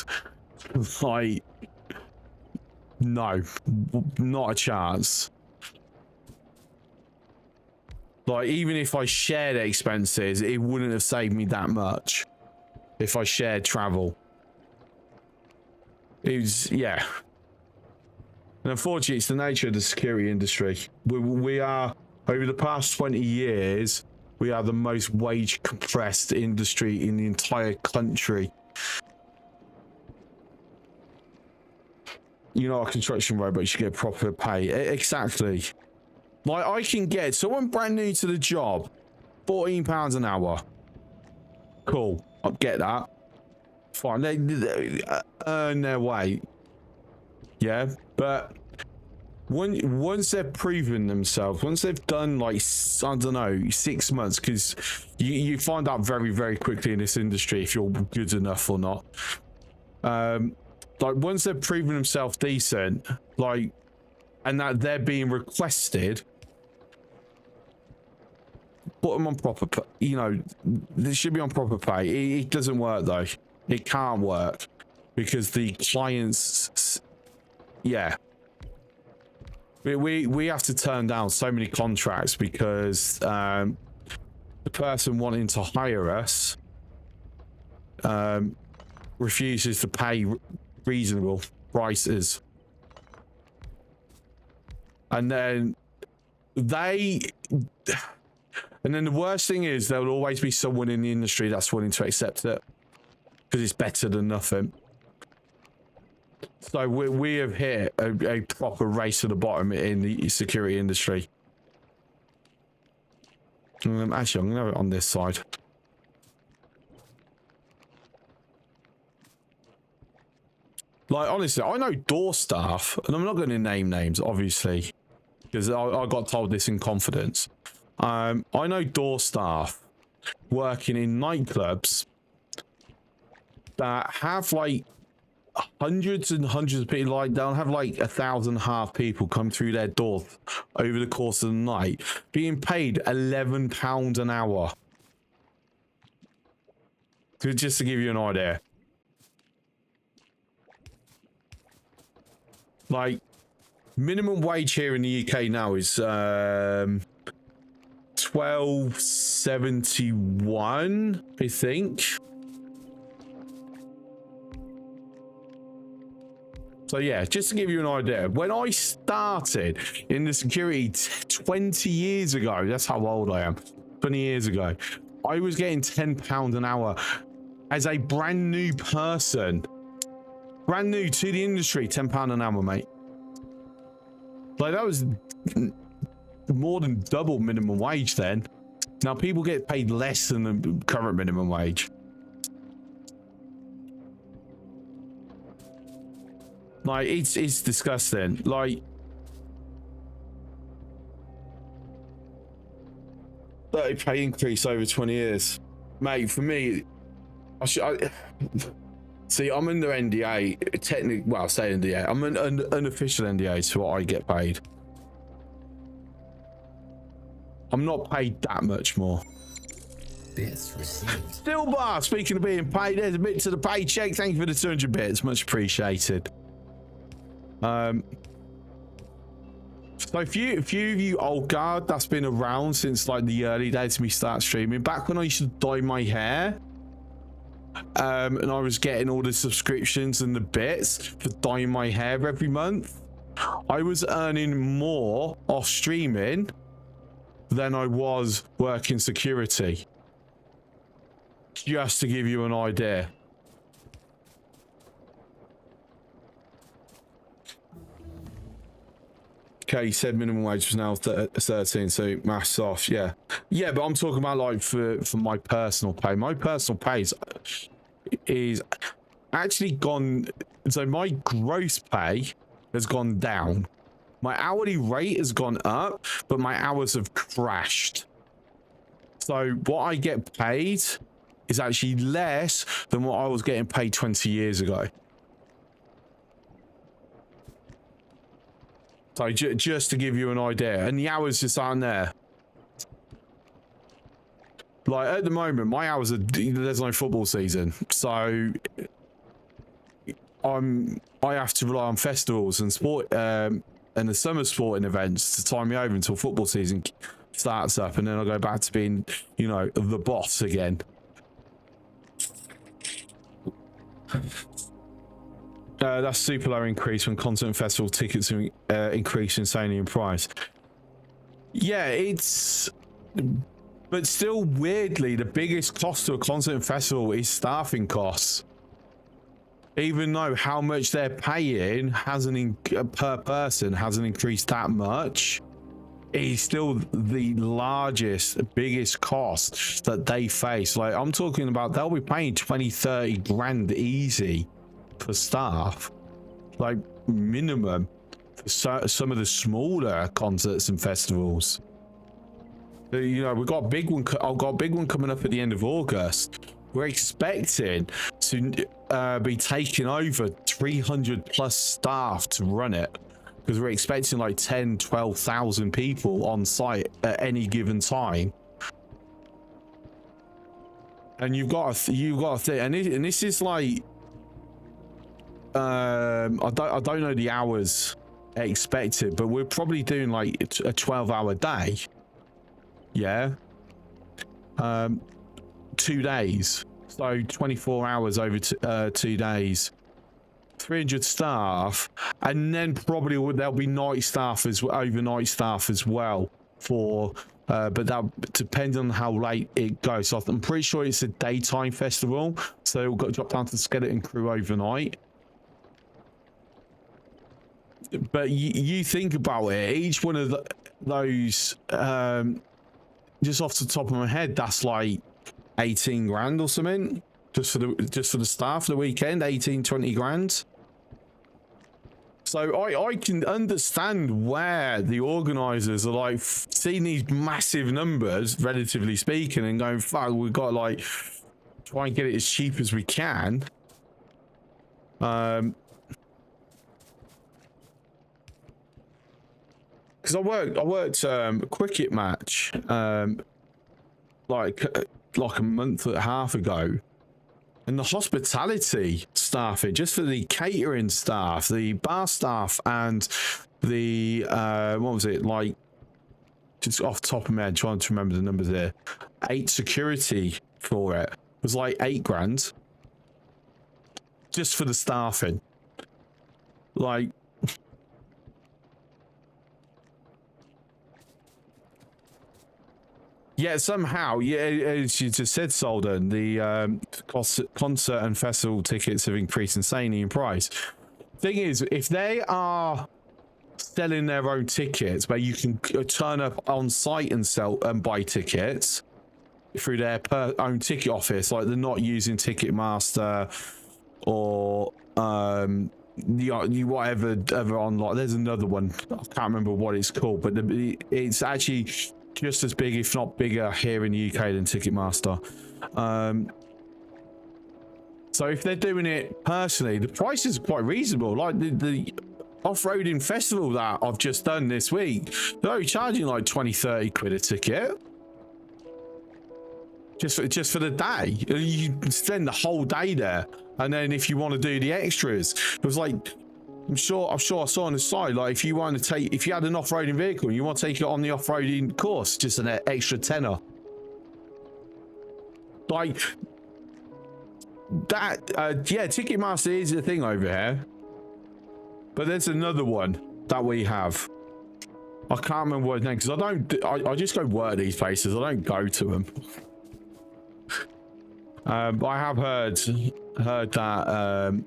Like, no, not a chance. Like, even if I shared expenses, it wouldn't have saved me that much if I shared travel. It was, yeah. And unfortunately, it's the nature of the security industry. We are, over the past 20 years, we are the most wage compressed industry in the entire country. You're not a construction robot, you should get proper pay. Exactly. Like, I can get someone brand new to the job, £14 an hour. Cool, I'll get that. Fine, they earn their way. Yeah, but once they've proven themselves, once they've done like, I don't know, 6 months, because you find out very, very quickly in this industry if you're good enough or not. Like once they've proven themselves decent, like, and that they're being requested, put them on proper pay. You know, they should be on proper pay. It doesn't work though. It can't work because the clients, yeah. We have to turn down so many contracts because the person wanting to hire us refuses to pay reasonable prices. And then the worst thing is there will always be someone in the industry that's willing to accept it because it's better than nothing. So we have hit a proper race to the bottom in the security industry. Actually, I'm going to have it on this side. Like, honestly, I know door staff, and I'm not going to name names, obviously, because I got told this in confidence. I know door staff working in nightclubs that have, like, hundreds and hundreds of people. Like, they'll have, like, 1,500 people come through their door over the course of the night, being paid £11 an hour. Just to give you an idea. Like, minimum wage here in the UK now is £12.71, I think. So yeah, just to give you an idea, when I started in the security 20 years ago, that's how old I am, 20 years ago, I was getting £10 an hour as a brand new person. Brand new to the industry, £10 an hour, mate. Like, that was more than double minimum wage then. Now, people get paid less than the current minimum wage. Like, it's disgusting. Like, 30 pay increase over 20 years. Mate, for me, see, I'm under NDA, technically, well, I say NDA, I'm an unofficial NDA to what I get paid. I'm not paid that much more. Bits received. Still bar, speaking of being paid, there's a bit to the paycheck. Thank you for the 200 bits, much appreciated. So a few of you old guard that's been around since like the early days of me start streaming, back when I used to dye my hair, and I was getting all the subscriptions and the bits for dyeing my hair every month, I was earning more off streaming than I was working security. Just to give you an idea. Okay, you said minimum wage was now 13, so maths off, yeah. Yeah, but I'm talking about like for my personal pay. My personal pay is actually gone, so my gross pay has gone down. My hourly rate has gone up, but my hours have crashed. So what I get paid is actually less than what I was getting paid 20 years ago. So just to give you an idea, and the hours just aren't there. Like at the moment, my hours are, there's no football season, so I have to rely on festivals and sport and the summer sporting events to time me over until football season starts up, and then I'll go back to being, you know, the boss again. That's super low increase when content festival tickets increase insanely in price. Yeah, it's, but still weirdly, the biggest cost to a content festival is staffing costs. Even though how much they're paying hasn't per person hasn't increased that much, it's still the largest, biggest cost that they face. Like, I'm talking about, they'll be paying 20, 30 grand easy for staff, like minimum, some of the smaller concerts and festivals. You know, we've got a big one. I've got a big one coming up at the end of August. We're expecting to be taking over 300 plus staff to run it, because we're expecting like 10-12,000 people on site at any given time. And you've got to think, and this is like, I don't know the hours expected, but we're probably doing like a 12-hour day. Yeah. 2 days, so 24 hours over 2 days, 300 staff, and then probably there'll be night staff overnight staff as well for but that depends on how late it goes. So I'm pretty sure it's a daytime festival, so we've got to drop down to the skeleton crew overnight. But you think about it, each one of those, just off the top of my head, that's like 18 grand or something, just for the staff for the weekend. 18-20 grand. So I can understand where the organizers are like seeing these massive numbers, relatively speaking, and going, fuck, we've got to like try and get it as cheap as we can. Because I worked a cricket match like a month and a half ago, and the hospitality staffing, just for the catering staff, the bar staff, and the what was it, like, just off the top of my head, trying to remember the numbers there, 8 security for it was like 8 grand just for the staffing. Like, yeah, somehow, yeah, as you just said, Solden, the concert and festival tickets have increased insanely in price. Thing is, if they are selling their own tickets, where you can turn up on site and sell and buy tickets through their own ticket office, like they're not using Ticketmaster or the whatever ever online. There's another one, I can't remember what it's called, but it's actually just as big, if not bigger, here in the UK than Ticketmaster. So if they're doing it personally, the prices are quite reasonable. Like the off-roading festival that I've just done this week, they're only charging like 20-30 quid a ticket. Just for the day. You spend the whole day there. And then if you want to do the extras, it was like, I'm sure I saw on the side, like if you had an off-roading vehicle and you want to take it on the off-roading course, just an extra tenner. Like that, yeah, Ticketmaster is a thing over here. But there's another one that we have. I can't remember what it's name, because I just go work these places. I don't go to them. But I have heard that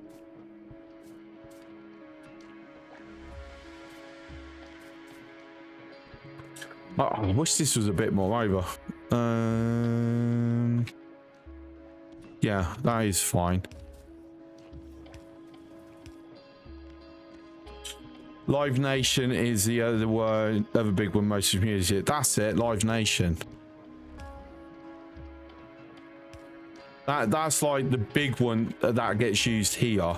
I wish this was a bit more over. Yeah, that is fine. Live Nation is the other big one most community. That's it, Live Nation. That's like the big one that gets used here.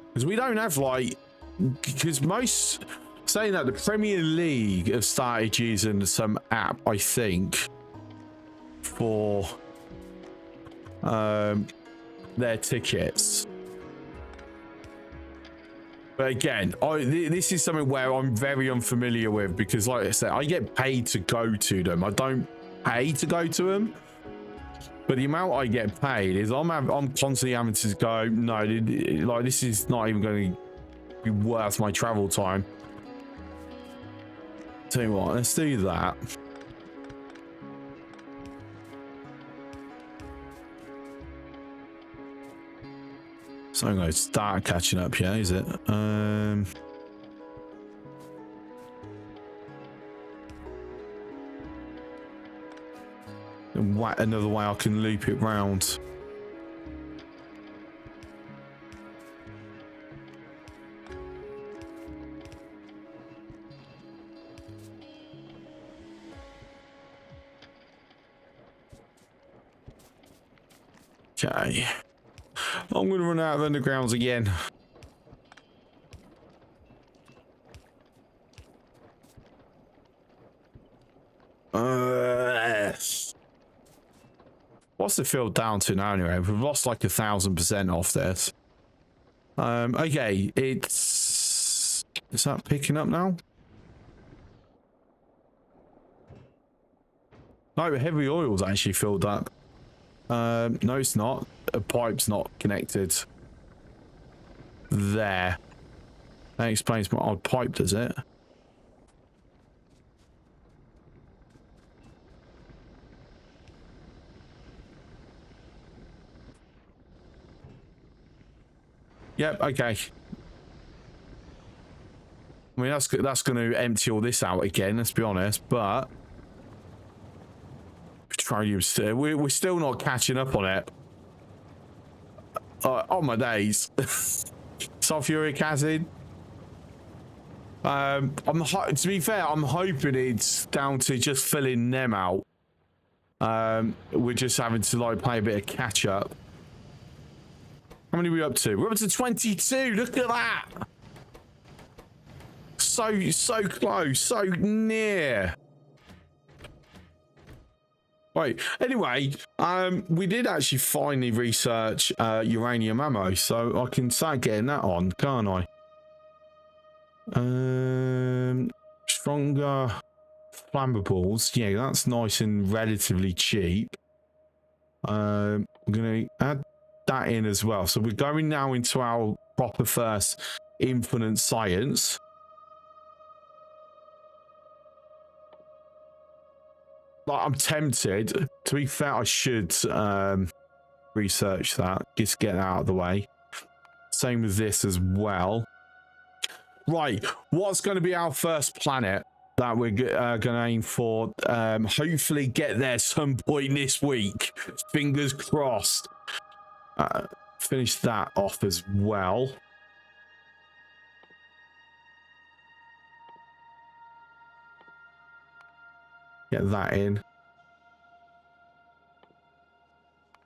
Because we don't have like, because most, saying that, the Premier League have started using some app, I think, for their tickets. But again, this is something where I'm very unfamiliar with, because like I said, I get paid to go to them. I don't pay to go to them. But the amount I get paid is I'm constantly having to go, no, like this is not even going to be worth my travel time. Tell you what, let's do that. So I'm going to start catching up, yeah, is it? Another way I can loop it round. Okay. I'm going to run out of undergrounds again. What's the field down to now anyway? We've lost like 1,000% off this. Okay, it's... Is that picking up now? No, heavy oil's actually filled up. No, it's not. A pipe's not connected. There. That explains my odd pipe, does it? Yep, okay. I mean, that's going to empty all this out again, let's be honest, but... Petroleum, we're still not catching up on it. On my days. Sulfuric acid. To be fair, I'm hoping it's down to just filling them out. We're just having to like play a bit of catch up. How many are we up to? We're up to 22. Look at that. So close, so near. Right. Anyway, we did actually finally research uranium ammo, so I can start getting that on, can't I? Stronger flammables. Yeah, that's nice and relatively cheap. I'm gonna add that in as well. So we're going now into our proper first infinite science. Like, I'm tempted. To be fair, I should research that. Just get that out of the way. Same with this as well. Right, what's going to be our first planet that we're going to aim for? Hopefully get there some point this week. Fingers crossed. Finish that off as well. Get that in.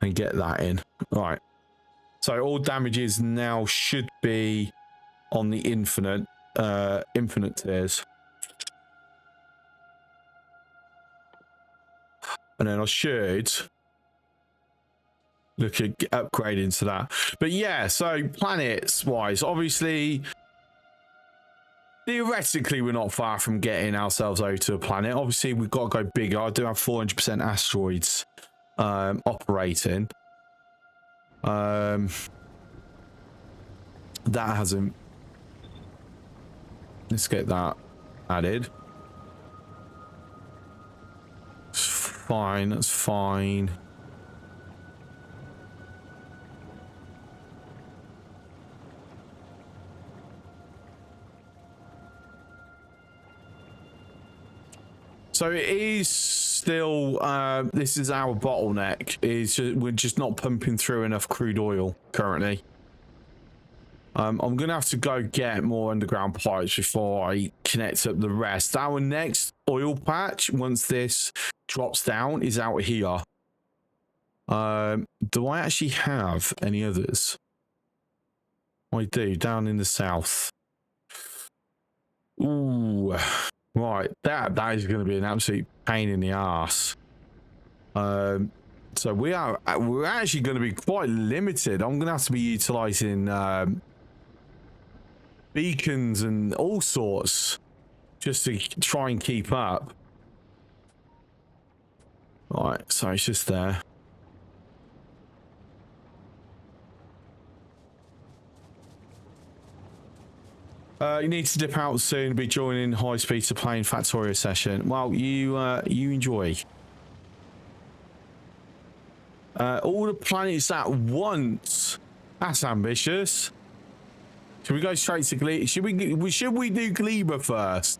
And get that in. Right. So all damages now should be on the infinite tiers. And then I should look at upgrading to that. But yeah, so planets wise, obviously theoretically we're not far from getting ourselves over to a planet. Obviously we've got to go bigger. I do have 400% asteroids operating. That hasn't... Let's get that added. It's fine, that's fine. So it is still, this is our bottleneck, we're just not pumping through enough crude oil currently. I'm going to have to go get more underground pipes before I connect up the rest. Our next oil patch, once this drops down, is out here. Do I actually have any others? I do, down in the south. Ooh. Right, that is going to be an absolute pain in the ass. So we're actually going to be quite limited. I'm going to have to be utilizing beacons and all sorts just to try and keep up. Right, so it's just there. You need to dip out soon to be joining high speed to play in Factorio session. Well, you enjoy. All the planets at once. That's ambitious. Should we go straight to Gleba? Should we do Gleba first?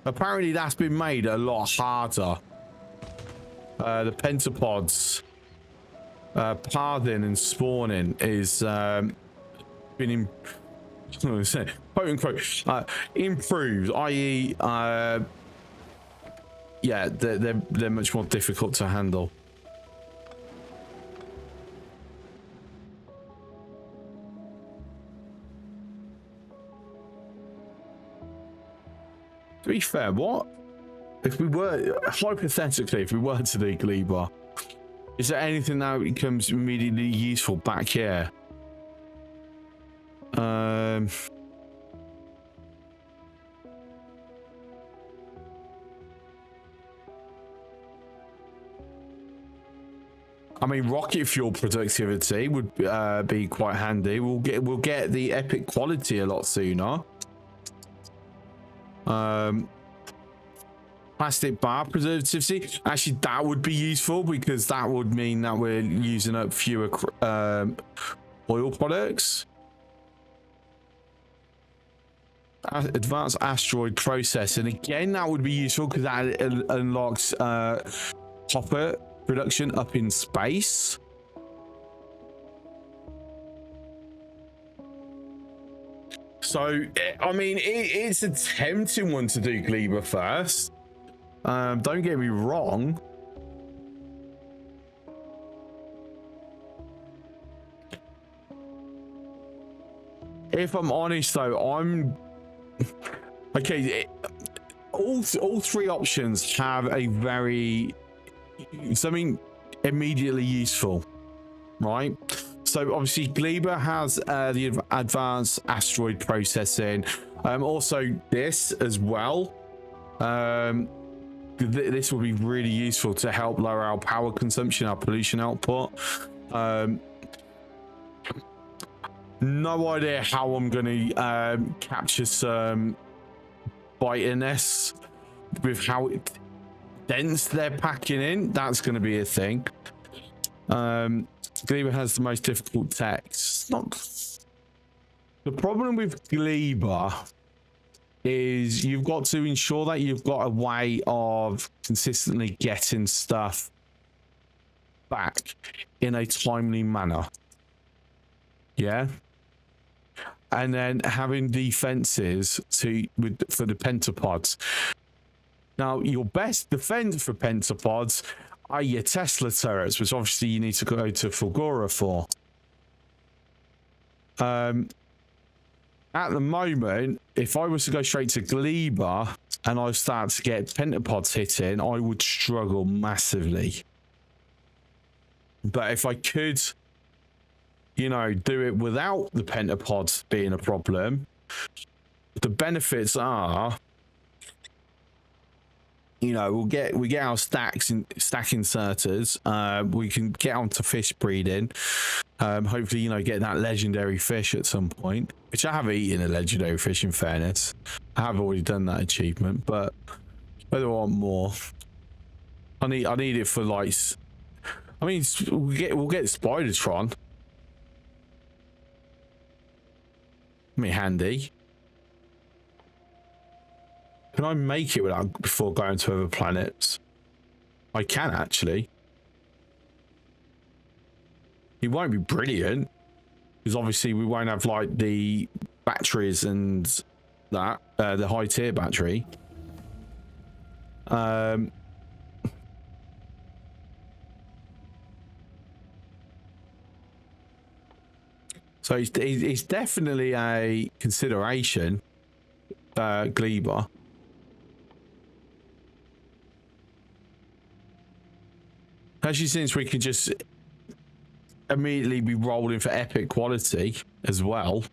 Apparently that's been made a lot harder. The pentapods pathing and spawning is been quote unquote improved, i.e. yeah, they're much more difficult to handle. To be fair, what if we were, hypothetically, if we were to do Gleeber, is there anything that becomes immediately useful back here? I mean, rocket fuel productivity would be quite handy. We'll get the epic quality a lot sooner. Plastic bar productivity. Actually, that would be useful because that would mean that we're using up fewer oil products. Advanced asteroid processing. Again, that would be useful because that unlocks copper production up in space. So, I mean, it's a tempting one to do Gleeber first. Don't get me wrong. If I'm honest, though, I'm... Okay, all three options have a very... something immediately useful, right? So obviously Gleeber has the advanced asteroid processing, also this as well. This will be really useful to help lower our power consumption, our pollution output. No idea how I'm going to capture some bitiness with how dense they're packing in. That's going to be a thing. Gleeber has the most difficult text. The problem with Gleeber is you've got to ensure that you've got a way of consistently getting stuff back in a timely manner. Yeah. And then having defenses for the pentapods. Now, your best defense for pentapods are your Tesla turrets, which obviously you need to go to Fulgora for. At the moment, if I was to go straight to Gleeber and I start to get pentapods hitting, I would struggle massively. But if I could, you know, do it without the pentapods being a problem, the benefits are, you know, we get our stack inserters. We can get onto fish breeding. Hopefully, you know, get that legendary fish at some point, which I have eaten a legendary fish, in fairness. I have already done that achievement, but whether I want more, I need it for, like, I mean, we'll get Spidertron. I mean, handy. Can I make it before going to other planets? I can, actually. It won't be brilliant, because obviously we won't have, like, the batteries and that, the high tier battery. So it's definitely a consideration, Gleeber. Especially since we can just immediately be rolling for epic quality as well.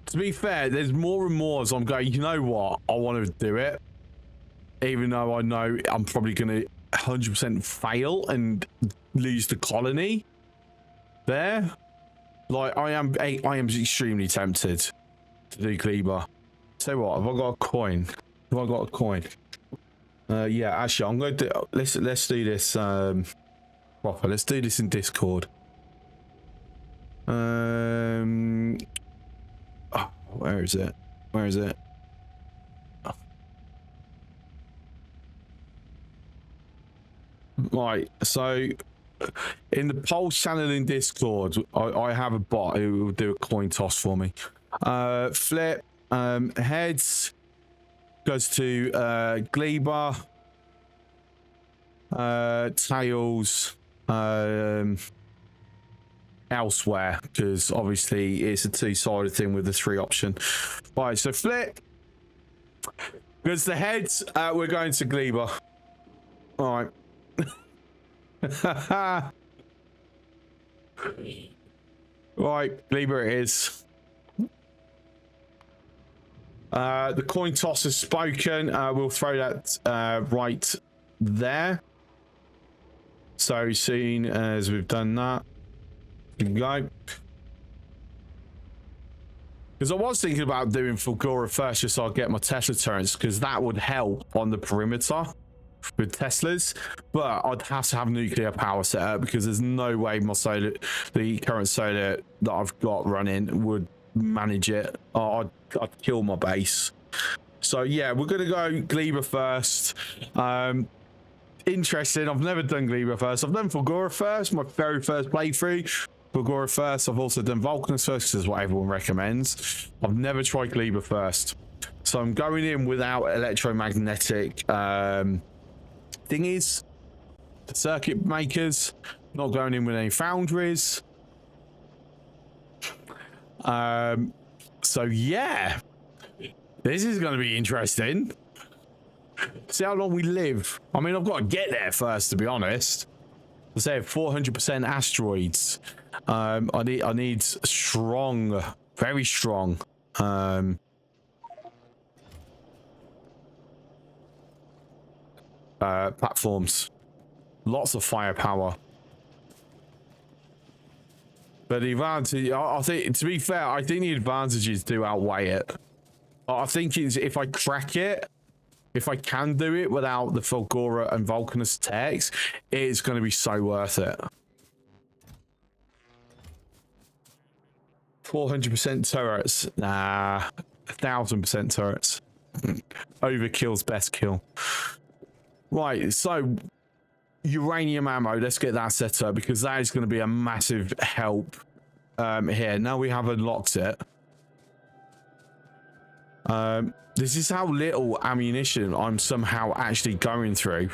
To be fair, there's more and more as I'm going, you know what, I want to do it. Even though I know I'm probably going to 100% fail and lose the colony there. Like, I am extremely tempted to do Gleeber. So what, have I got a coin? Have I got a coin? Yeah, actually, I'm going to do, let's do this proper. Let's do this in Discord. Oh, where is it? Where is it? Oh. Right, so in the Pulse channel in Discord, I have a bot who will do a coin toss for me. Flip, heads goes to Gleeber, tails, elsewhere, because obviously it's a two-sided thing with the 3 option. Right, so flip. Because the heads, we're going to Gleba. All right. Right, Gleba it is. The coin toss has spoken. We'll throw that right there. So soon as we've done that, we go. Because I was thinking about doing Fulgora first, just so I'll get my Tesla turrets, because that would help on the perimeter with Teslas. But I'd have to have nuclear power set up, because there's no way my solar, the current solar that I've got running, would manage it. I'd kill my base. So yeah, we're gonna go Gleba first. Interesting. I've never done Gleba first. I've done Fulgora first, my very first playthrough. Fulgora first. I've also done Vulcanus first, because is what everyone recommends. I've never tried Gleba first, so I'm going in without electromagnetic thingies, circuit makers. Not going in with any foundries. So yeah, this is going to be interesting. See how long we live. I mean, I've got to get there first, to be honest. I say 400% asteroids. I need strong, very strong platforms. Lots of firepower. But the advantage, I think, to be fair, I think the advantages do outweigh it. I think it's, if I crack it, if I can do it without the Fulgora and Vulcanus techs, it's going to be so worth it. 400% turrets. Nah, 1000% turrets. Overkill's best kill. Right, so uranium ammo, let's get that set up, because that is going to be a massive help here. Now we have unlocked it. This is how little ammunition I'm somehow actually going through.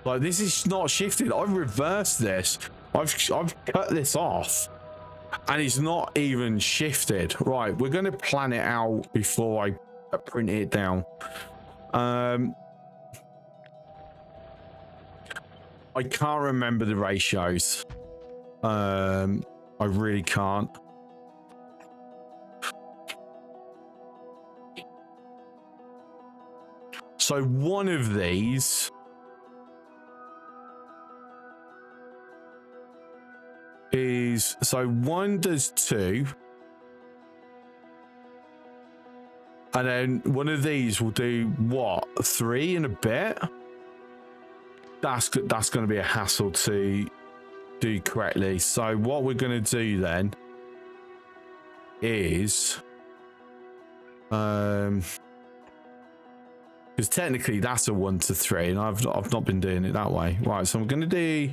Like, this is not shifted. I've reversed this. I've cut this off, and it's not even shifted. Right, we're going to plan it out before I print it down. I can't remember the ratios. I really can't. So one of these is, so one does 2, and then one of these will do what, 3 and a bit. That's going to be a hassle to do correctly. So what we're going to do then is because technically that's a 1 to 3, and I've not been doing it that way. Right, so I'm going to do,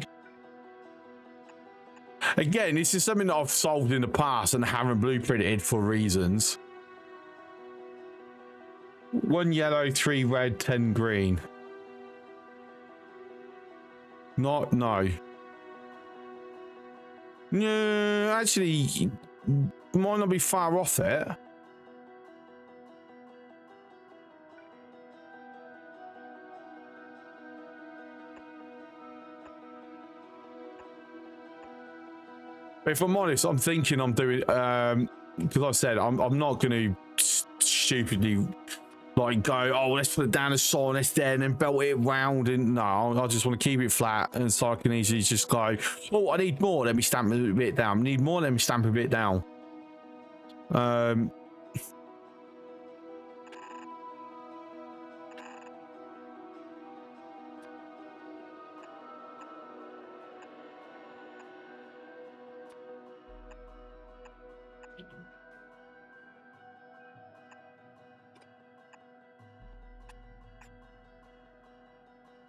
again, this is something that I've solved in the past and haven't blueprinted for reasons. 1 yellow, 3 red, 10 green. No. No, actually, might not be far off it. If I'm honest, I'm thinking I'm doing, because I said I'm not going to stupidly like go, oh, let's put it down as solid there and then belt it round, and no, I just want to keep it flat, and so I can easily just go, oh, I need more, let me stamp a bit down. I need more, let me stamp a bit down.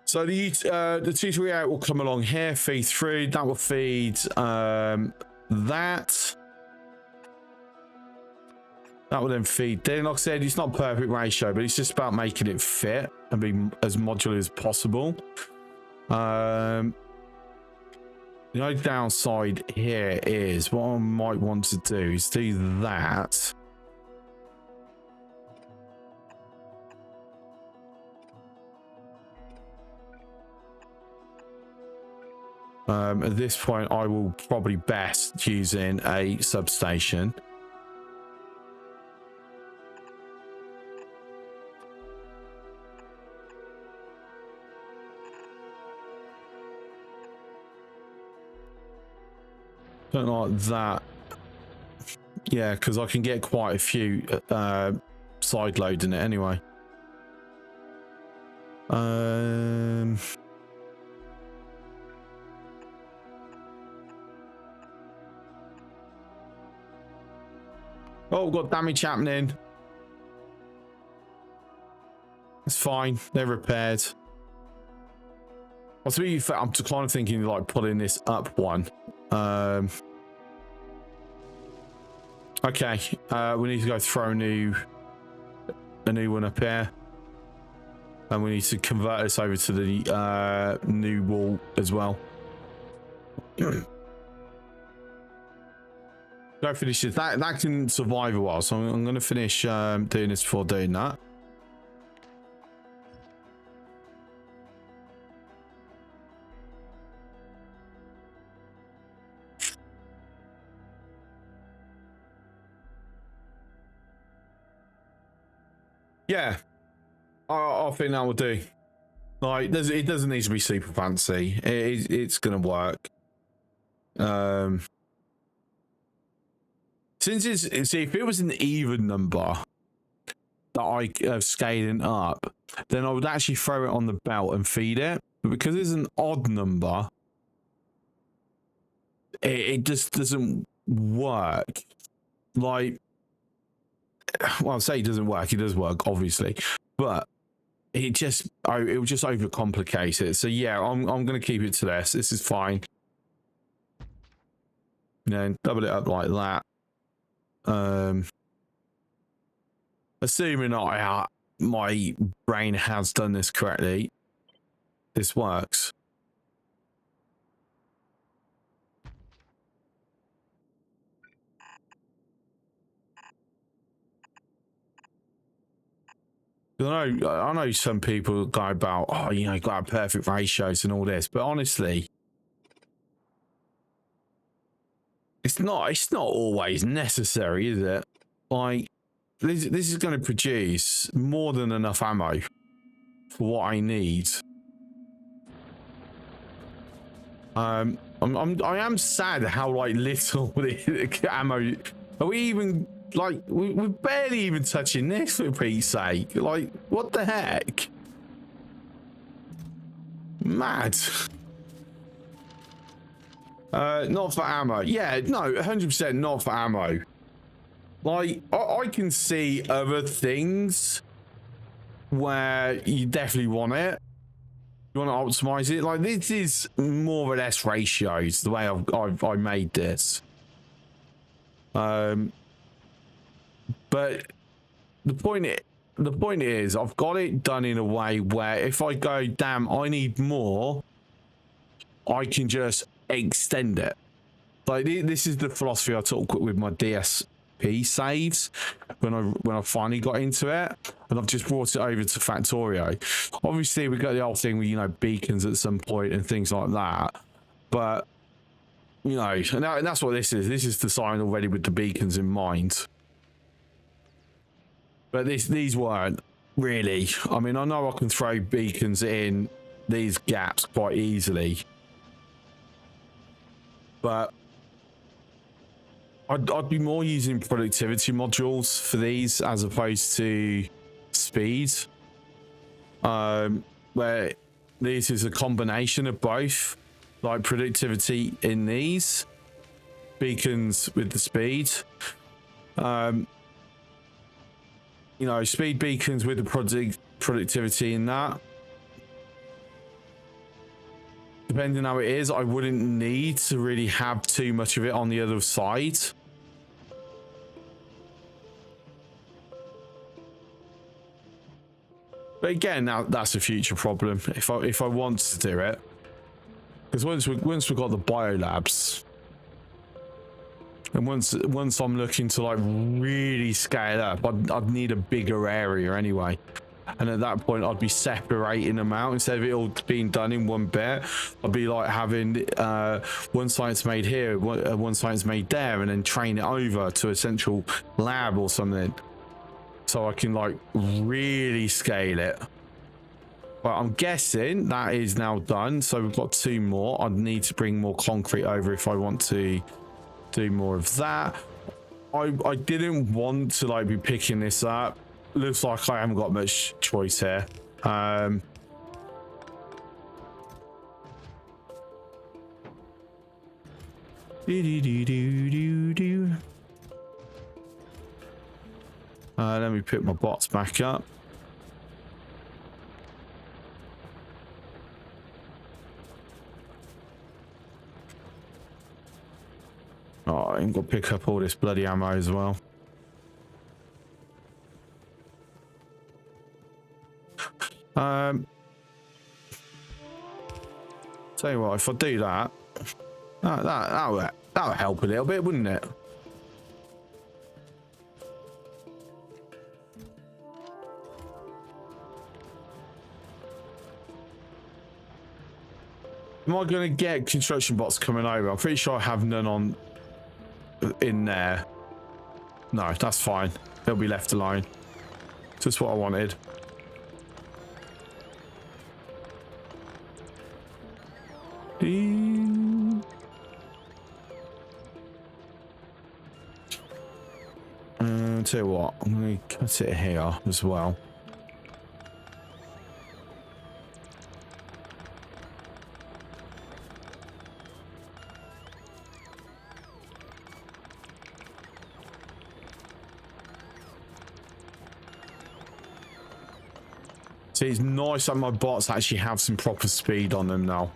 So the 238 will come along here, feed through. That will feed that. That will then feed. Then, like I said, it's not perfect ratio, but it's just about making it fit and be as modular as possible. The only downside here is what I might want to do is do that. At this point, I will probably best using a substation. Don't like that. Yeah, because I can get quite a few side loading it anyway. Oh, got damage happening. It's fine. They're repaired. I'm just kind of thinking like pulling this up one. Okay. We need to go throw a new one up here. And we need to convert this over to the new wall as well. Go finish this. That can survive a while, so I'm going to finish doing this before doing that. Yeah, I think that will do. Like, it doesn't need to be super fancy. It's going to work. Since see, if it was an even number that I scaling up, then I would actually throw it on the belt and feed it. But because it's an odd number, it just doesn't work. Like, well, I'll say it doesn't work. It does work, obviously, but it will just overcomplicate it. So yeah, I'm going to keep it to this. This is fine. Then double it up like that. Assuming my brain has done this correctly, this works. I know some people go about, oh, you know, got perfect ratios and all this, but honestly, it's not always necessary, is it? Like, this is going to produce more than enough ammo for what I need. I am sad how like little the ammo. Are we even like we're barely even touching this, for Pete's sake? Like, what the heck? Mad. Not for ammo. Yeah, no, 100% not for ammo. Like, I can see other things where you definitely want it. You want to optimize it. Like, this is more or less ratios, the way I made this. But the point is, I've got it done in a way where if I go, damn, I need more, I can just extend it. Like, this is the philosophy I took with my DSP saves when I finally got into it, and I've just brought it over to Factorio. Obviously, we got the whole thing with, you know, beacons at some point and things like that, but you know, and that's what this is. This is designed already with the beacons in mind. But these weren't really. I mean, I know I can throw beacons in these gaps quite easily, but I'd be more using productivity modules for these as opposed to speed, where this is a combination of both, like productivity in these beacons with the speed, you know, speed beacons with the productivity in that. Depending how it is, I wouldn't need to really have too much of it on the other side. But again, now that's a future problem if I want to do it. Because once we've got the biolabs, and once I'm looking to like really scale up, I'd need a bigger area anyway. And at that point, I'd be separating them out instead of it all being done in one bit. I'd be like having one science made here, one science made there, and then train it over to a central lab or something, so I can like really scale it. Well, I'm guessing that is now done. So we've got 2 more. I'd need to bring more concrete over if I want to do more of that. I didn't want to like be picking this up. Looks like I haven't got much choice here. Let me pick my bots back up. Oh, I'm gonna pick up all this bloody ammo as well. Tell you what, if I do that, that'll help a little bit, wouldn't it? Am I going to get construction bots coming over? I'm pretty sure I have none on in there. No, that's fine. They'll be left alone. Just what I wanted. Tell you what, I'm going to cut it here as well. See, it's nice that my bots actually have some proper speed on them now.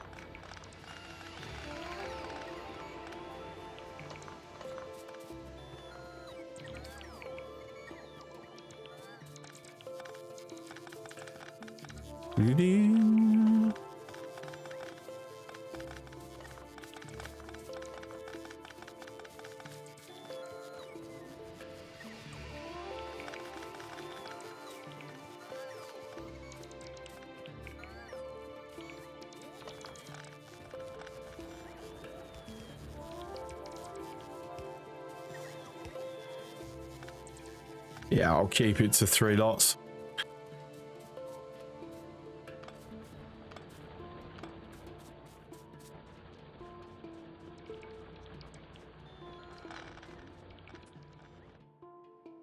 Yeah, I'll keep it to 3 lots.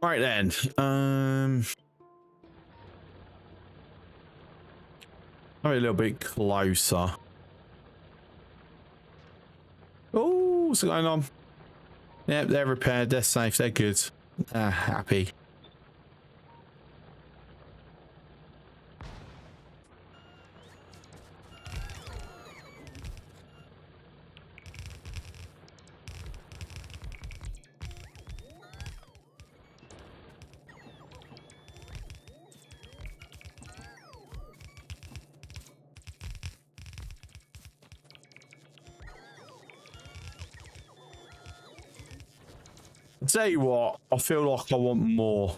Right then, I'm a little bit closer. Oh, what's going on? Yep, they're repaired, they're safe, they're good. Happy. Tell you what, I feel like I want more.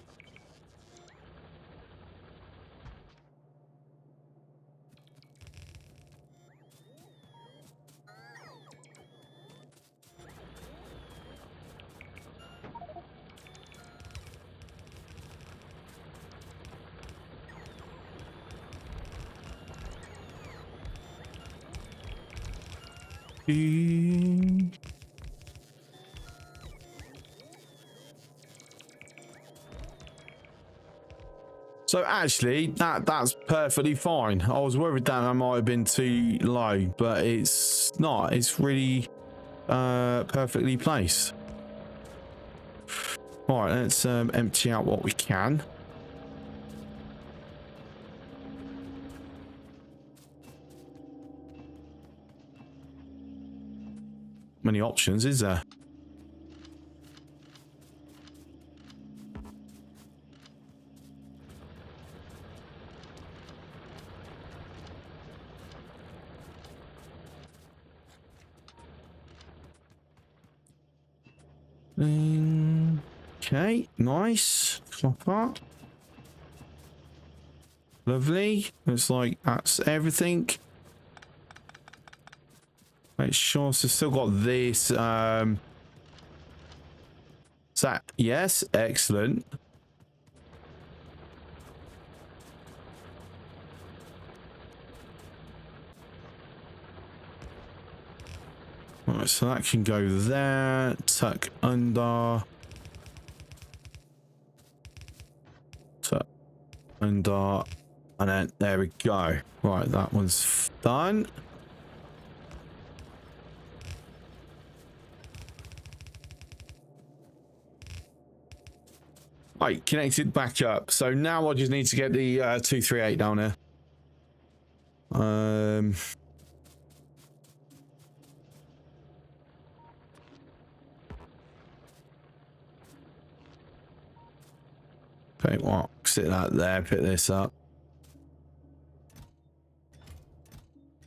So actually, that's perfectly fine. I was worried that I might have been too low, but it's not. It's really perfectly placed. All right, let's empty out what we can. Many options, is there? Okay, nice. Copper. Lovely. Looks like that's everything. Make sure. So still got this. Is that yes? Excellent. Right, so that can go there. Tuck under. Tuck under. And then there we go. Right, that one's done. Right, connected back up. So now I just need to get the 238 down here. Okay, well, sit that there, pick this up.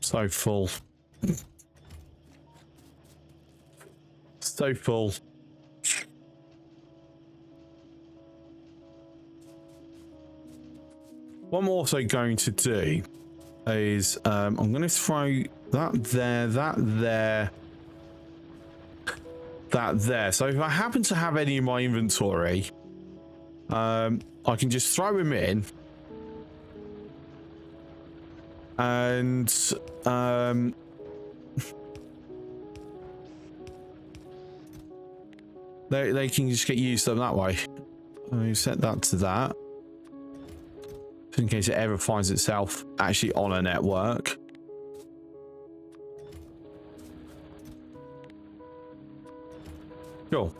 So full. So full. What I'm also going to do is I'm going to throw that there, that there, that there. So if I happen to have any in my inventory, I can just throw him in. And they can just get used up that way. I set that to that. In case it ever finds itself actually on a network. Cool.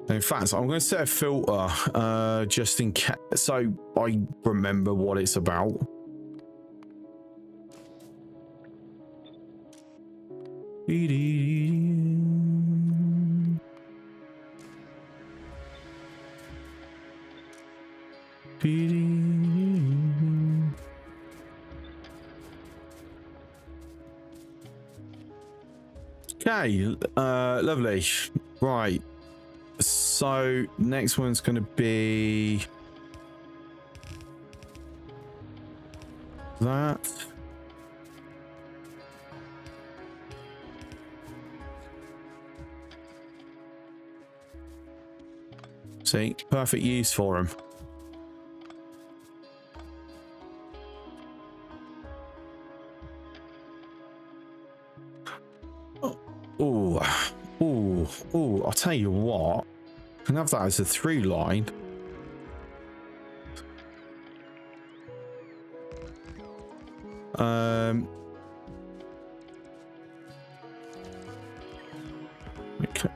In fact, I'm going to set a filter just in case, so I remember what it's about. Okay, lovely. Right. So next one's going to be that. See, perfect use for him. Oh, I'll tell you what. I can have that as a through line. Okay.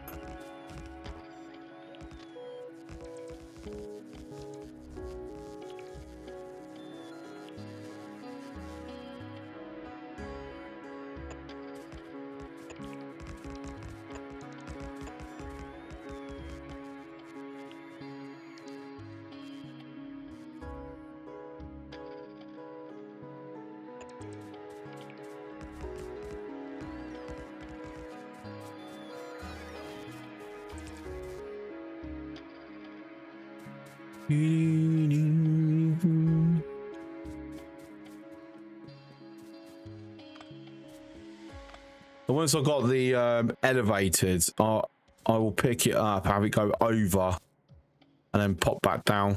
Once I've got the elevated, I will pick it up, have it go over, and then pop back down.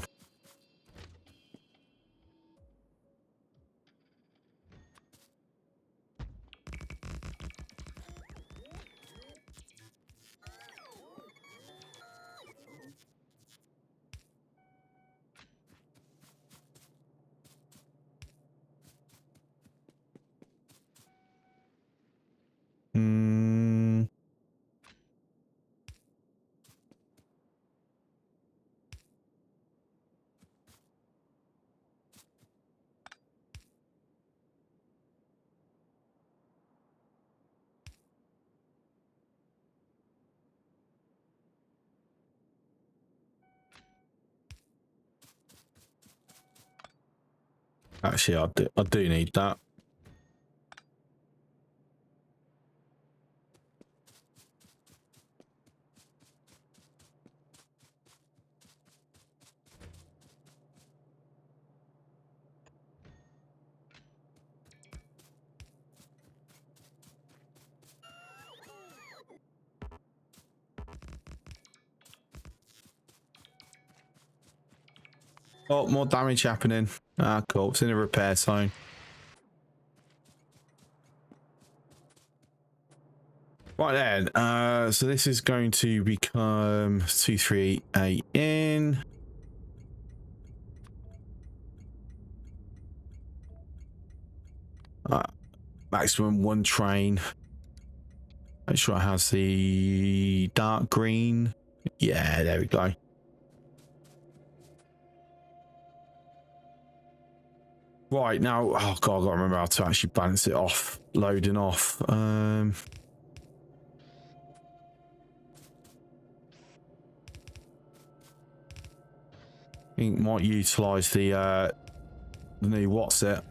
Actually, I do need that. Oh, more damage happening. Ah, cool. It's in a repair zone. Right then, so this is going to become 2388 in. Maximum one train. Make sure it has the dark green. Yeah, there we go. Right now, oh god, I gotta remember how to actually balance it off, loading off. I think might utilize the new what's it.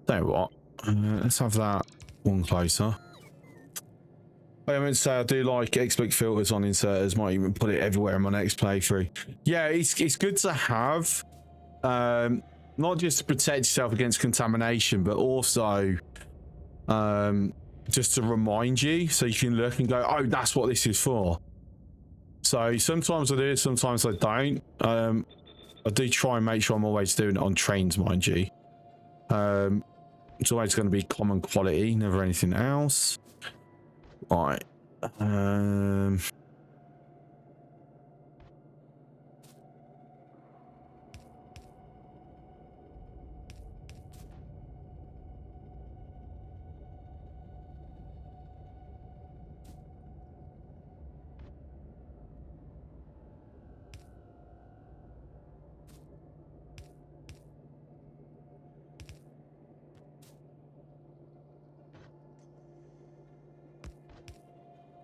Tell you what, let's have that one closer. I meant to say I do like expect filters on inserters. Might even put it everywhere in my next playthrough. Yeah, it's good to have, not just to protect yourself against contamination, but also just to remind you, so you can look and go, oh, that's what this is for. So sometimes I do, sometimes I don't. I do try and make sure I'm always doing it on trains, mind you. It's always going to be common quality, never anything else. Right.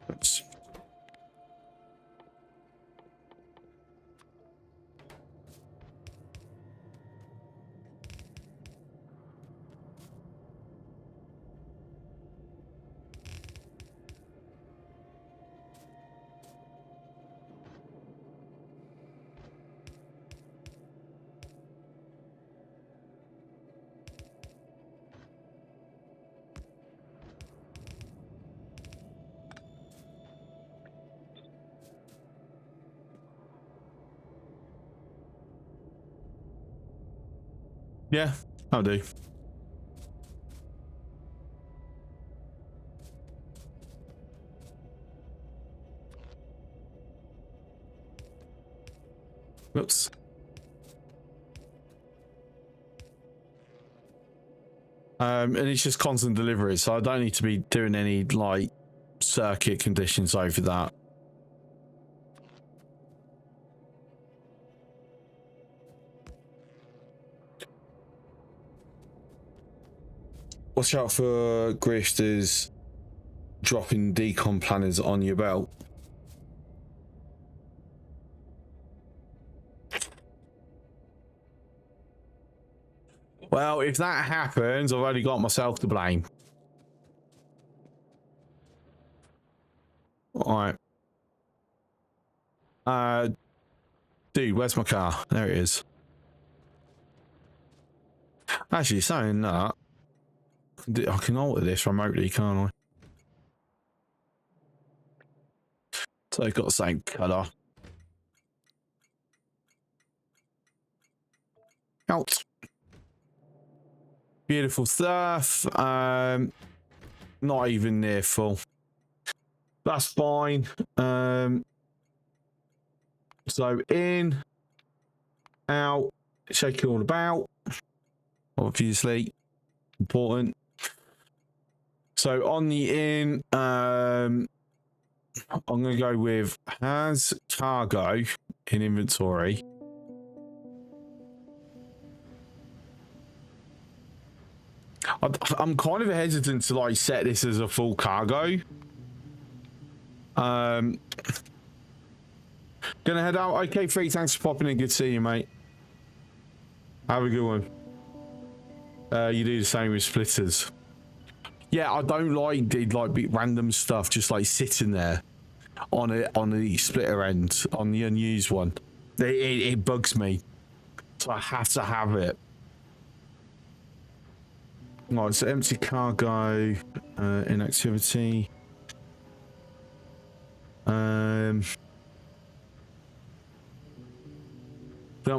Let's yeah, I'll do. Whoops. And it's just constant delivery, so I don't need to be doing any like circuit conditions over that. Watch out for grifters dropping decon planners on your belt. Well, if that happens, I've only got myself to blame. All right. Dude, where's my car? There it is. Actually, saying that, I can alter this remotely, can't I? So I've got the same colour. Out. Beautiful stuff. Not even near full. That's fine. So in, out, shake it all about. Obviously, important. So on the in, I'm going to go with has cargo in inventory. I'm kind of hesitant to like set this as a full cargo. Gonna head out. Okay, Free, thanks for popping in. Good to see you, mate. Have a good one. You do the same with splitters. Yeah, I don't like big random stuff just like sitting there on it on the splitter end on the unused one. It bugs me, so I have to have it. Right, so empty cargo, inactivity. I'm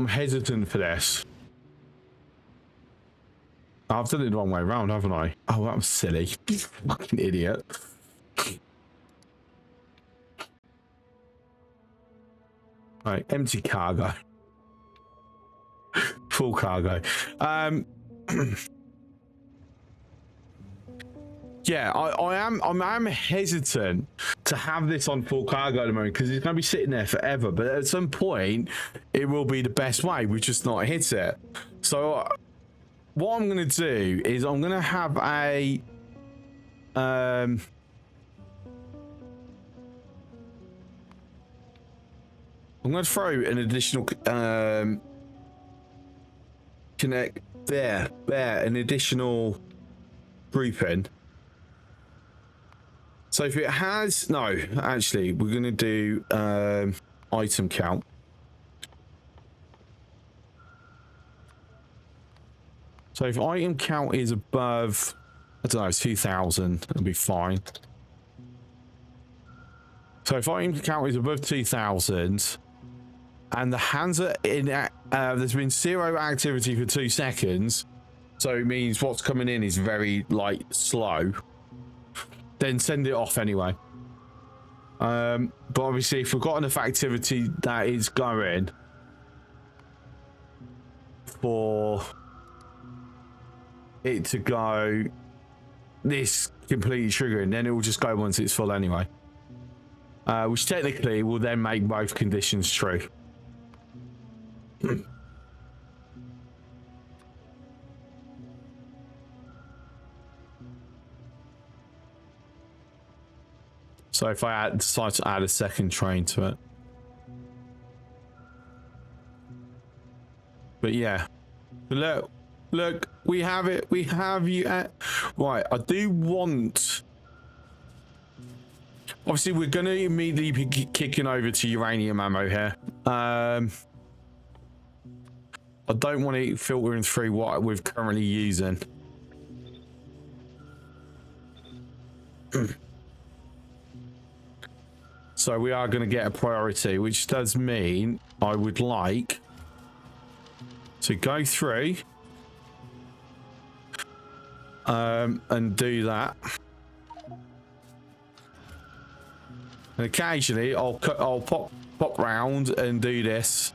hesitant for this. I've done it the wrong way around, haven't I? Oh, that was silly. Fucking idiot. Right, empty cargo. Full cargo. Yeah, I'm hesitant to have this on full cargo at the moment because it's going to be sitting there forever. But at some point, it will be the best way. We've just not hit it. So what I'm going to do is I'm going to have a I'm going to throw an additional connect there, an additional grouping. So if it has, no, actually, we're going to do item count. So if item count is above, I don't know, 2,000, it'll be fine. So if item count is above 2,000 and the hands are in, there's been 0 activity for 2 seconds, so it means what's coming in is very, like, slow. Then send it off anyway. But obviously, if we've got enough activity that is going for it to go this completely triggering, then it will just go once it's full anyway. Which technically will then make both conditions true. So if I decide to add a second train to it. But yeah. Look, we have it. We have you at... Right, I do want... Obviously, we're going to immediately be kicking over to uranium ammo here. I don't want it filtering through what we're currently using. So we are going to get a priority, which does mean I would like to go through and do that. And occasionally I'll pop round and do this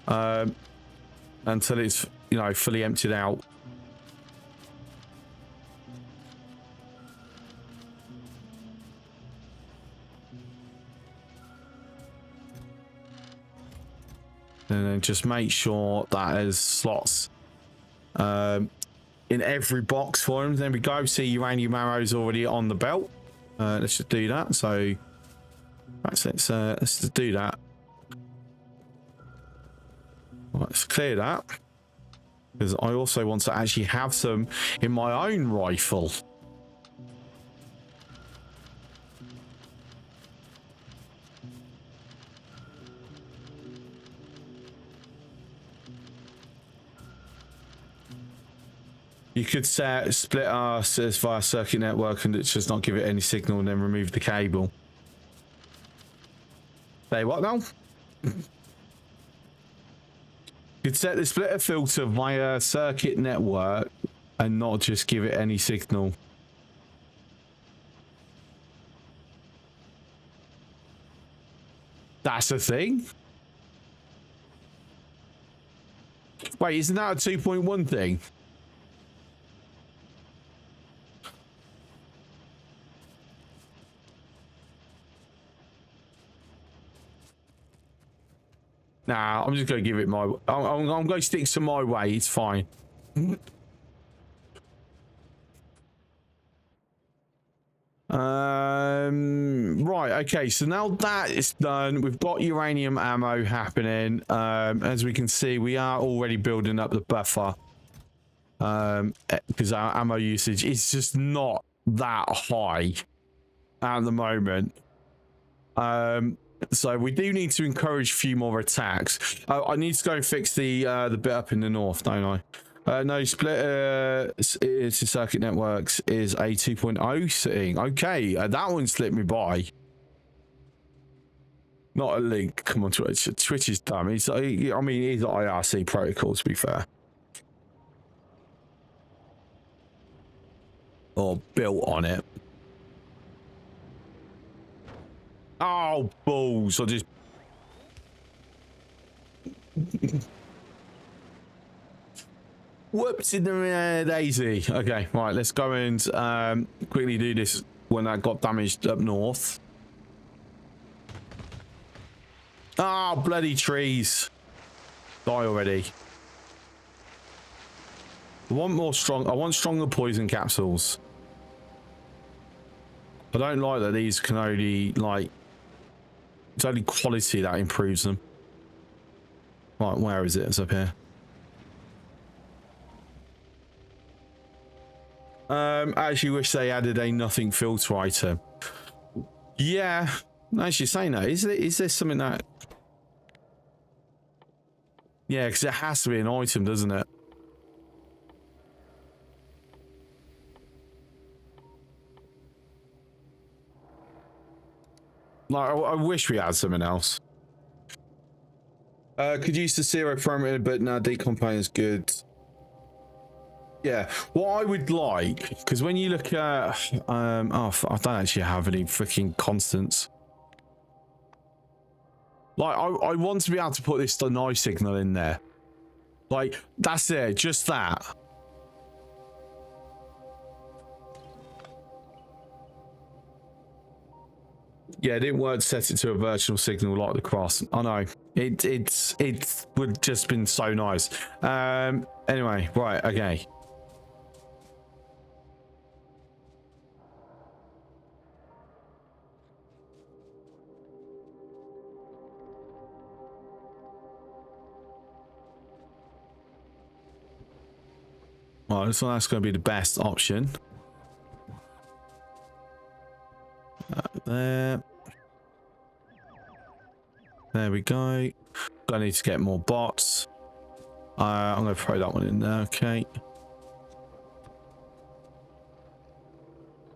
until it's, you know, fully emptied out. And then just make sure that there's slots in every box for them. Then we go. See, uranium arrows already on the belt. Let's just do that. So let's just do that. Let's clear that, because I also want to actually have some in my own rifle. You could split our via circuit network and just not give it any signal and then remove the cable. Say what now? You'd set the splitter filter via circuit network and not just give it any signal. That's a thing? Wait, isn't that a 2.1 thing? Nah, I'm just going to give it my... I'm going to stick to my way. It's fine. Right, okay. So now that is done, we've got uranium ammo happening. As we can see, we are already building up the buffer. Because our ammo usage is just not that high at the moment. So we do need to encourage a few more attacks. I need to go and fix the bit up in the north, don't No, split it's circuit networks is a 2.0 setting. Okay, that one slipped me by. Not a link. Come on, Twitch. Twitch is dumb. He's, I mean, he's IRC protocol, to be fair. Or built on it. Oh, balls. I just... Whoops in the daisy. Okay, right, let's go and quickly do this when that got damaged up north. Ah, oh, bloody trees. Die already. I want stronger poison capsules. I don't like that these can only, like, it's only quality that improves them. Right, where is it? It's up here. I actually wish they added a nothing filter item. Yeah, actually saying that, is there something that... Yeah, because it has to be an item, doesn't it? Like, I wish we had something else. Could use the zero parameter, but no, decompose is good. Yeah, what I would like, because when you look at, I don't actually have any freaking constants. Like, I want to be able to put this deny signal in there. Like, that's it, just that. Yeah, it didn't work to set it to a virtual signal like the cross. I know. It would just been so nice. Anyway, right, okay. Well, so that's going to be the best option. There we go. I need to get more bots. I'm going to throw that one in there. Okay.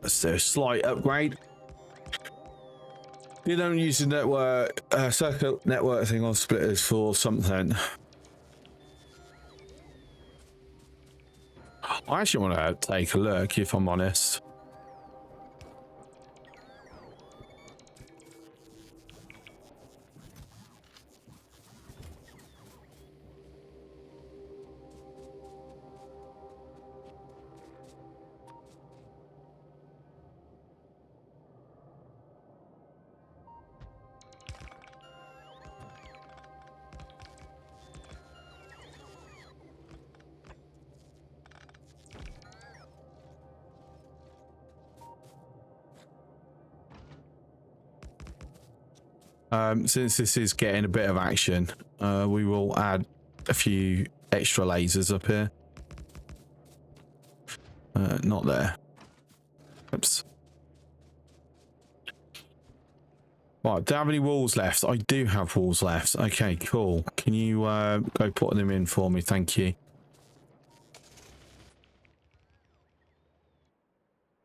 Let's do a slight upgrade. You don't use the network, circuit network thing on splitters for something. I actually want to take a look, if I'm honest. Since this is getting a bit of action, we will add a few extra lasers up here. Not there. Oops. Right, do I have any walls left? I do have walls left. Okay, cool. Can you go put them in for me? Thank you.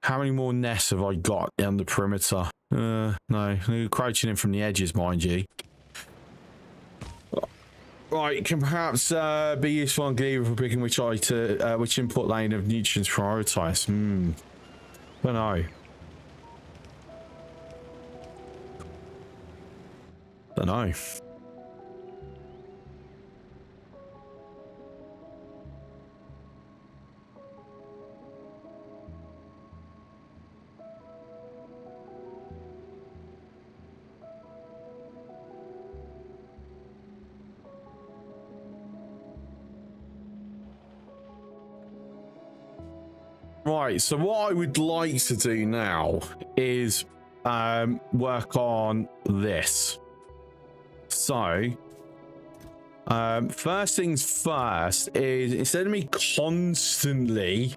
How many more nests have I got on the perimeter? No, they're crouching in from the edges, mind you. Right, can perhaps be useful on Gleaver for picking which which input lane of nutrients prioritize. Don't know. Don't know. Right, so what I would like to do now is work on this. So, first things first is instead of me constantly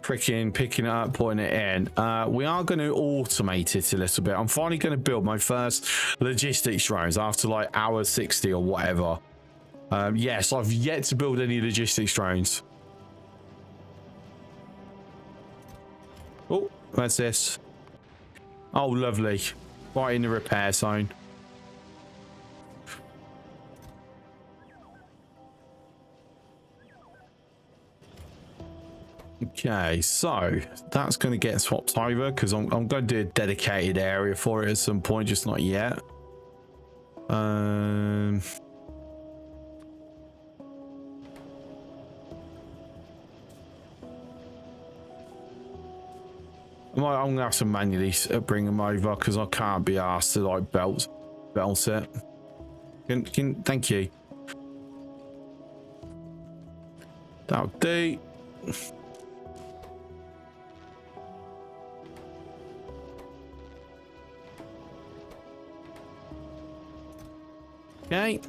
freaking picking it up, putting it in, we are going to automate it a little bit. I'm finally going to build my first logistics drones after like hour 60 or whatever. Yes, I've yet to build any logistics drones. Oh, what's this? Oh, lovely. Right in the repair zone. Okay, so that's going to get swapped over because I'm going to do a dedicated area for it at some point, just not yet. I'm going to have to manually bring them over because I can't be asked to like belt it. Thank you. That'll do. Okay.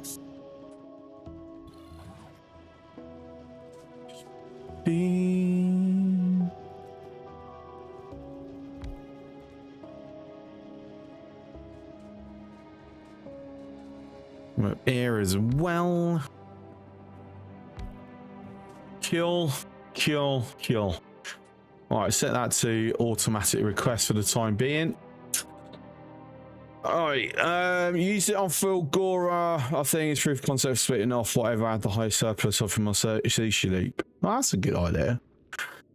Ding. Up here as well. Kill. All right, set that to automatic request for the time being. All right, use it on Fulgora. I think it's proof of concept splitting off whatever I had the high surplus of from my sushi loop. Well, that's a good idea.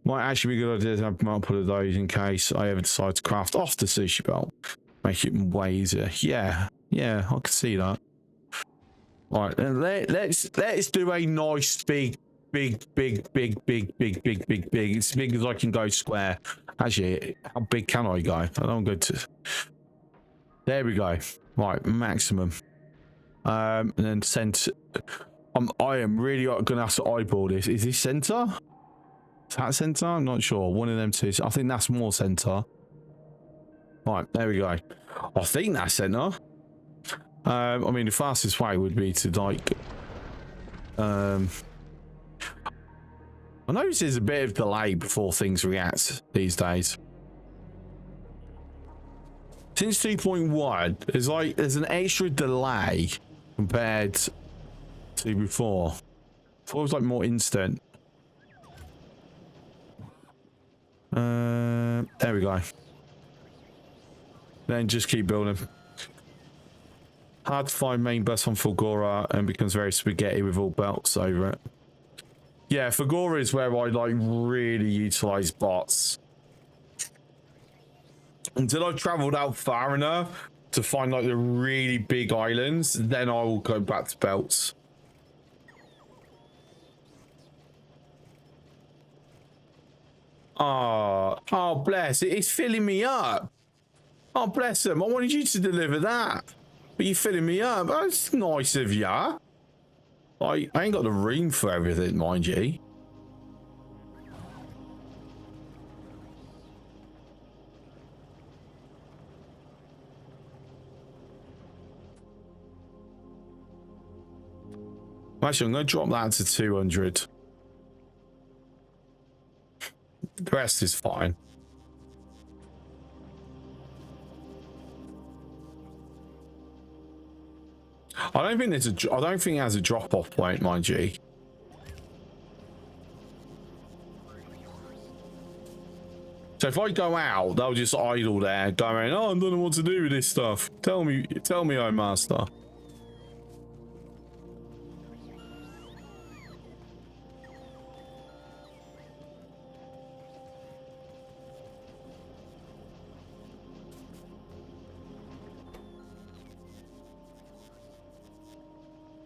Might actually be a good idea to have multiple of those in case I ever decide to craft off the sushi belt. Make it way easier. Yeah, I can see that. All right, then let's do a nice big. It's as big as I can go square. Actually, how big can I go? I don't go to. There we go. Right, maximum. And then center. I am really gonna have to eyeball this. Is this center? Is that center? I'm not sure. One of them two. I think that's more center. Right, there we go. I think that's center. I mean, the fastest way would be to like. I notice there's a bit of delay before things react these days. Since 2.1, there's an extra delay compared to before. Before it was like more instant. There we go. Then just keep building. Hard to find main bus on Fulgora and becomes very spaghetti with all belts over it. Yeah, Fulgora is where I like really utilize bots. Until I've traveled out far enough to find like the really big islands, then I will go back to belts. Oh, bless it. It's filling me up. Oh, bless them. I wanted you to deliver that, but you're filling me up. That's nice of ya. I ain't got the room for everything, mind you. Actually, I'm going to drop that to 200. The rest is fine. I don't think it has a drop-off point, mind you. So if I go out, they'll just idle there, going, "Oh, I don't know what to do with this stuff. Tell me, oh master."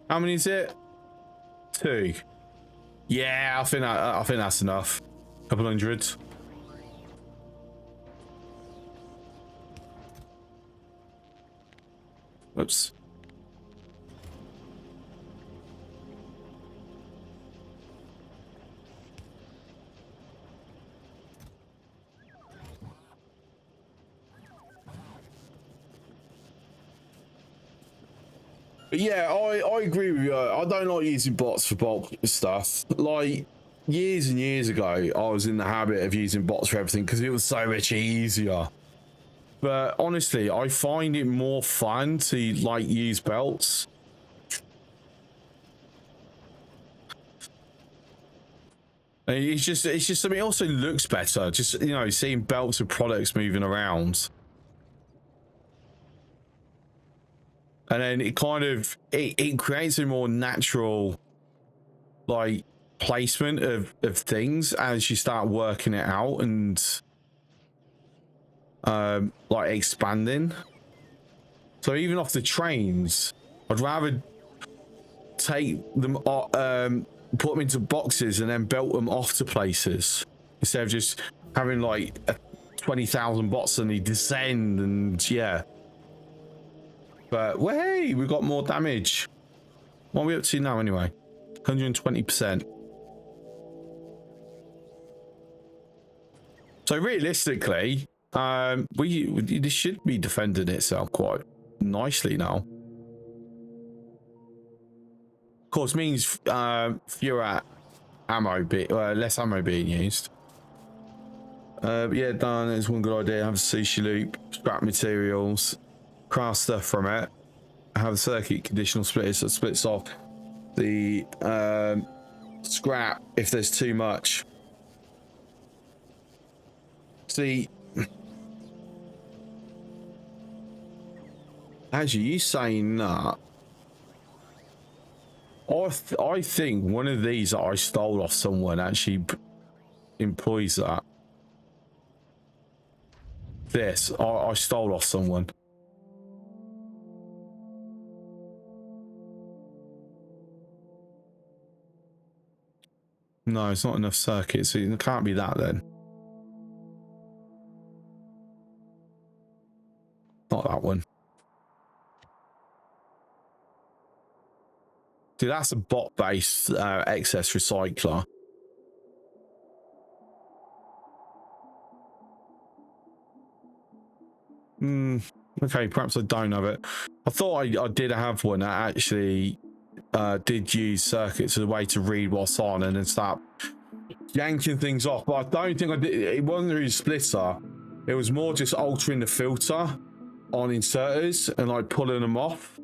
How many is it? 2. Yeah, I think that's enough. Couple hundred. Oops. But yeah, I agree with you. I don't like using bots for bulk stuff. Like years and years ago, I was in the habit of using bots for everything because it was so much easier. But honestly, I find it more fun to like use belts. And it's just something. It also looks better. Just, you know, seeing belts of products moving around. And then it kind of, it creates a more natural, like, placement of things as you start working it out and, like, expanding. So even off the trains, I'd rather take them, put them into boxes and then belt them off to places instead of just having like 20,000 bots and they descend and yeah. But well, hey, we got more damage. What are we up to now anyway? 120%. So realistically, this should be defending itself quite nicely now. Of course, means fewer ammo, less ammo being used. Yeah, done. It's one good idea. Have a sushi loop, scrap materials, craft stuff from it. Have a circuit conditional splitters that splits off the scrap if there's too much. See, actually, you saying that, I think one of these that I stole off someone actually employs that. This, I stole off someone. No, it's not enough circuits, so it can't be that then. Not that one. Dude, that's a bot-based excess recycler. Okay, perhaps I don't have it. I thought I did have one that actually did use circuits as a way to read what's on and then start yanking things off, but I don't think I did. It wasn't really a splitter. It was more just altering the filter on inserters and like pulling them off.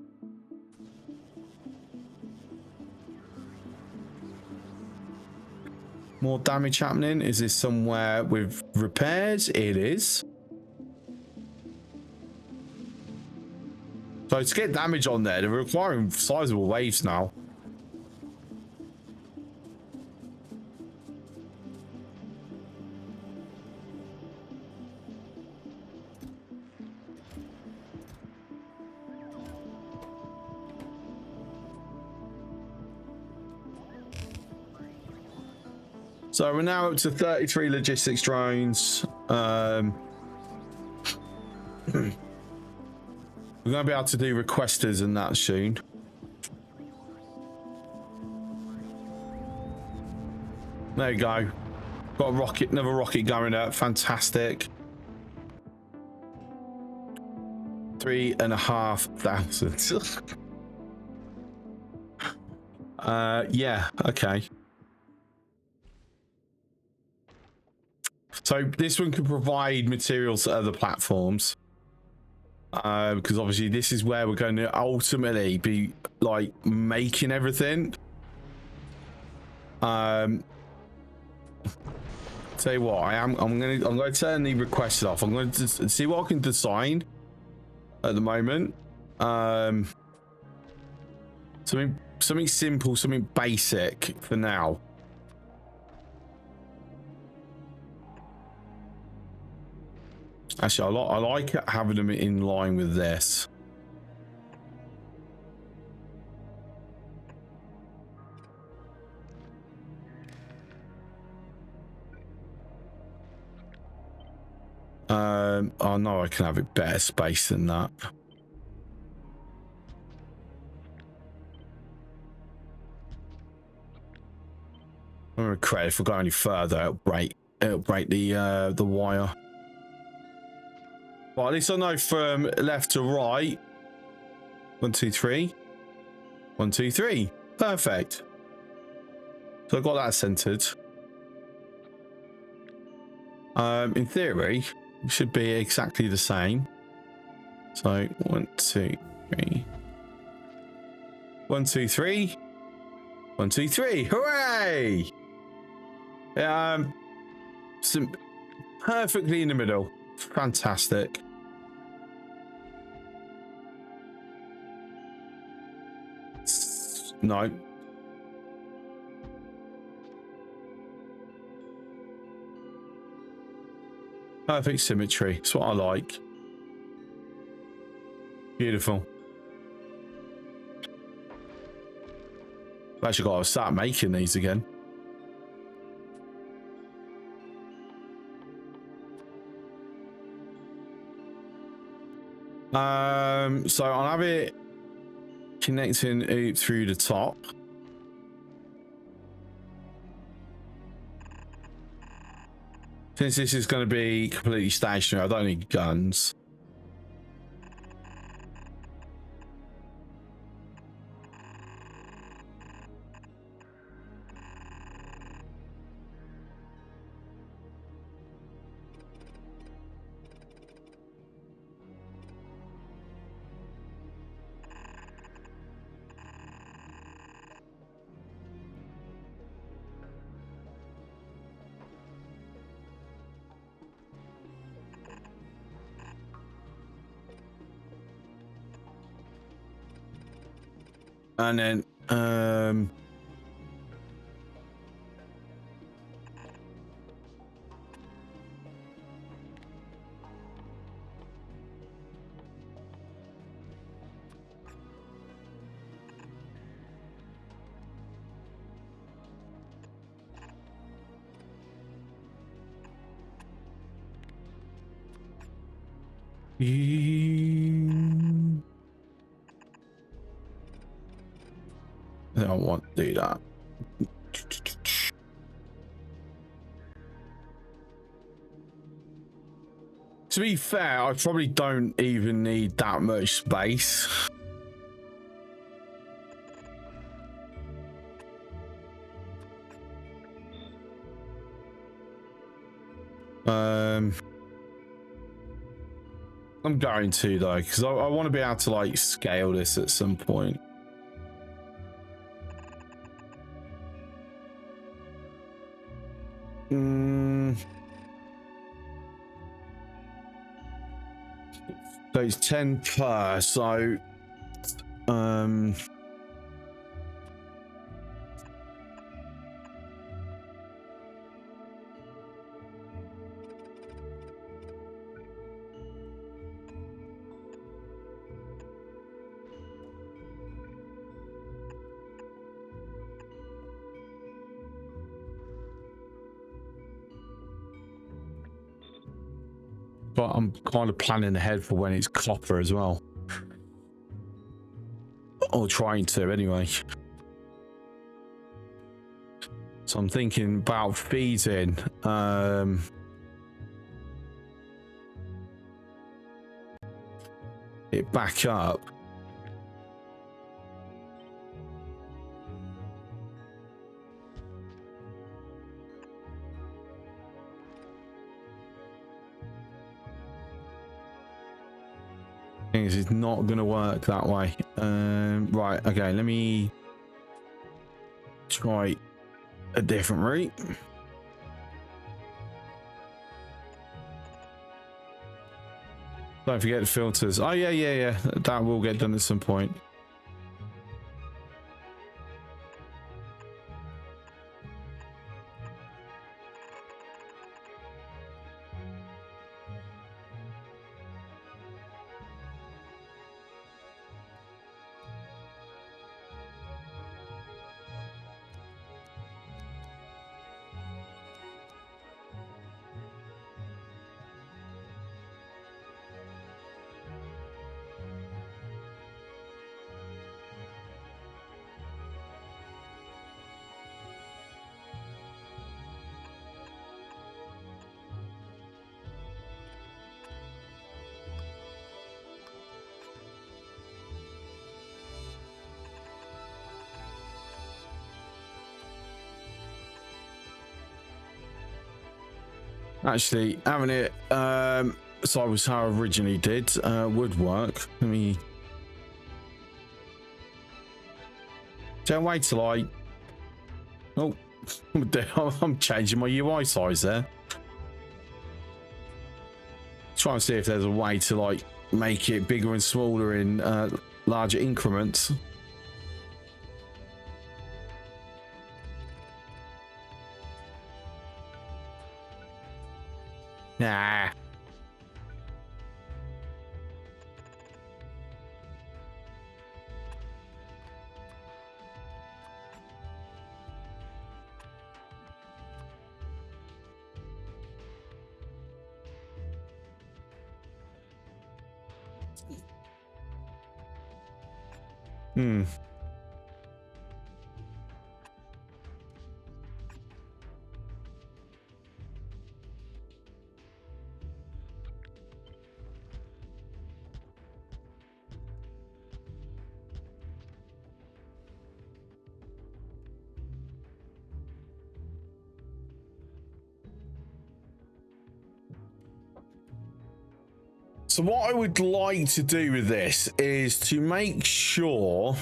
More damage happening. Is this somewhere with repairs? It is. So to get damage on there, they're requiring sizable waves now. So we're now up to 33 logistics drones. We're going to be able to do requesters and that soon. There you go. Got a rocket, another rocket going up. Fantastic. 3,500. Yeah, okay. So this one can provide materials to other platforms. Because obviously this is where we're going to ultimately be like making everything. Tell you what, I'm going to turn the requested off. I'm going to see what I can design at the moment. Something simple, something basic for now. Actually, I like having them in line with this. Oh no, I can have it better space than that. I'm gonna create, if we go any further, it'll break the wire. Well, at least I know from left to right. 1, 2, 3. 1, 2, 3. Perfect. So I got that centered. In theory, it should be exactly the same. So 1, 2, 3. 1, 2, 3. 1, 2, 3. Hooray! Some perfectly in the middle. Fantastic. No. Perfect symmetry. That's what I like. Beautiful. I've actually got to start making these again. So I'll have it connecting it through the top. Since this is going to be completely stationary, I don't need guns. And then I don't want to do that. To be fair, I probably don't even need that much space. I'm going to though, because I want to be able to like scale this at some point. So it's 10 per, so but I'm kind of planning ahead for when it's copper as well. Or trying to anyway. So I'm thinking about feeding it back up. Things is not going to work that way. Right, okay, let me try a different route. Don't forget the filters. Oh yeah, that will get done at some point. Actually, having it so I was how I originally did would work. Let me don't wait till I I'm changing my UI size there. Trying to see if there's a way to like make it bigger and smaller in larger increments. Nah. Hmm. So what I would like to do with this is to make sure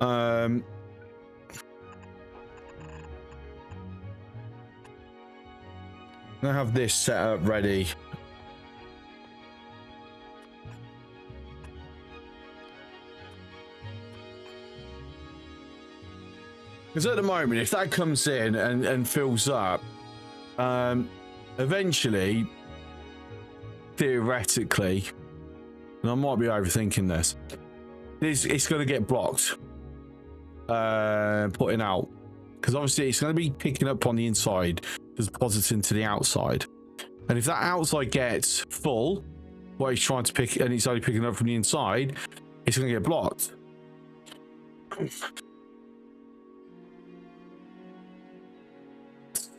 I have this set up ready. Because at the moment, if that comes in and fills up, eventually, theoretically, and I might be overthinking this, it's going to get blocked, putting out. Because obviously it's going to be picking up on the inside, depositing to the outside. And if that outside gets full, what he's trying to pick, and it's only picking up from the inside, it's going to get blocked.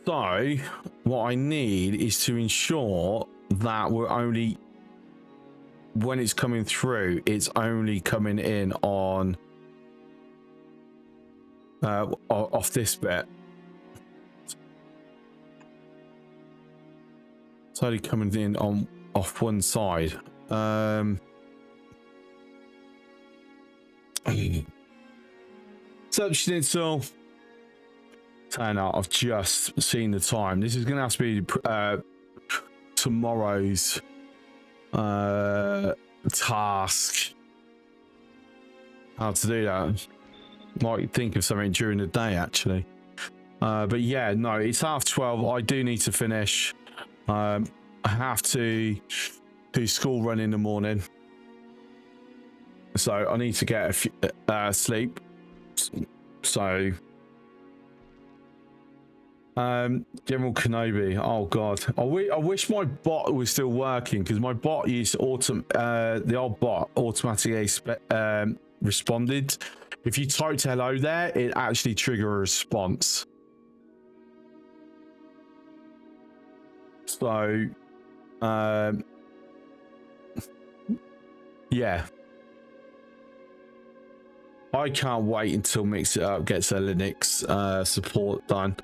So what I need is to ensure that we're only, when it's coming through, it's only coming in on off this bit. It's only coming in on off one side. Searching it, so turn out I've just seen the time. This is gonna have to be tomorrow's task. How to do that. Might think of something during the day actually. But yeah, no, it's 12:30. I do need to finish. I have to do school run in the morning, so I need to get a few, sleep. So General Kenobi, oh god, I wish my bot was still working, because my bot used the old bot automatically responded. If you typed hello there, it actually triggered a response. So yeah, I can't wait until Mix It Up gets their Linux support done.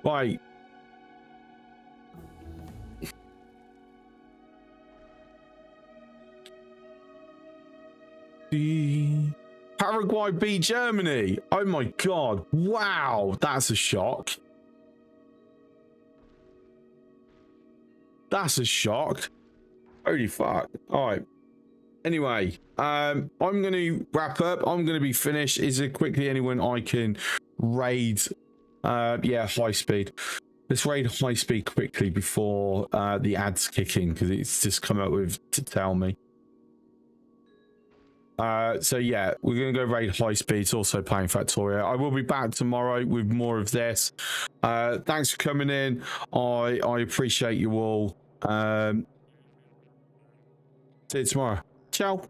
Right. Paraguay beat Germany. Oh my god. Wow, that's a shock. That's a shock. Holy fuck. All right. Anyway, I'm going to wrap up. I'm going to be finished. Is it quickly anyone I can raid? Yeah, high speed. Let's raid high speed quickly before the ads kick in, because it's just come up with to tell me. So yeah, we're gonna go raid high speed. It's also playing Factorio. I will be back tomorrow with more of this. Thanks for coming in. I appreciate you all. See you tomorrow. Ciao.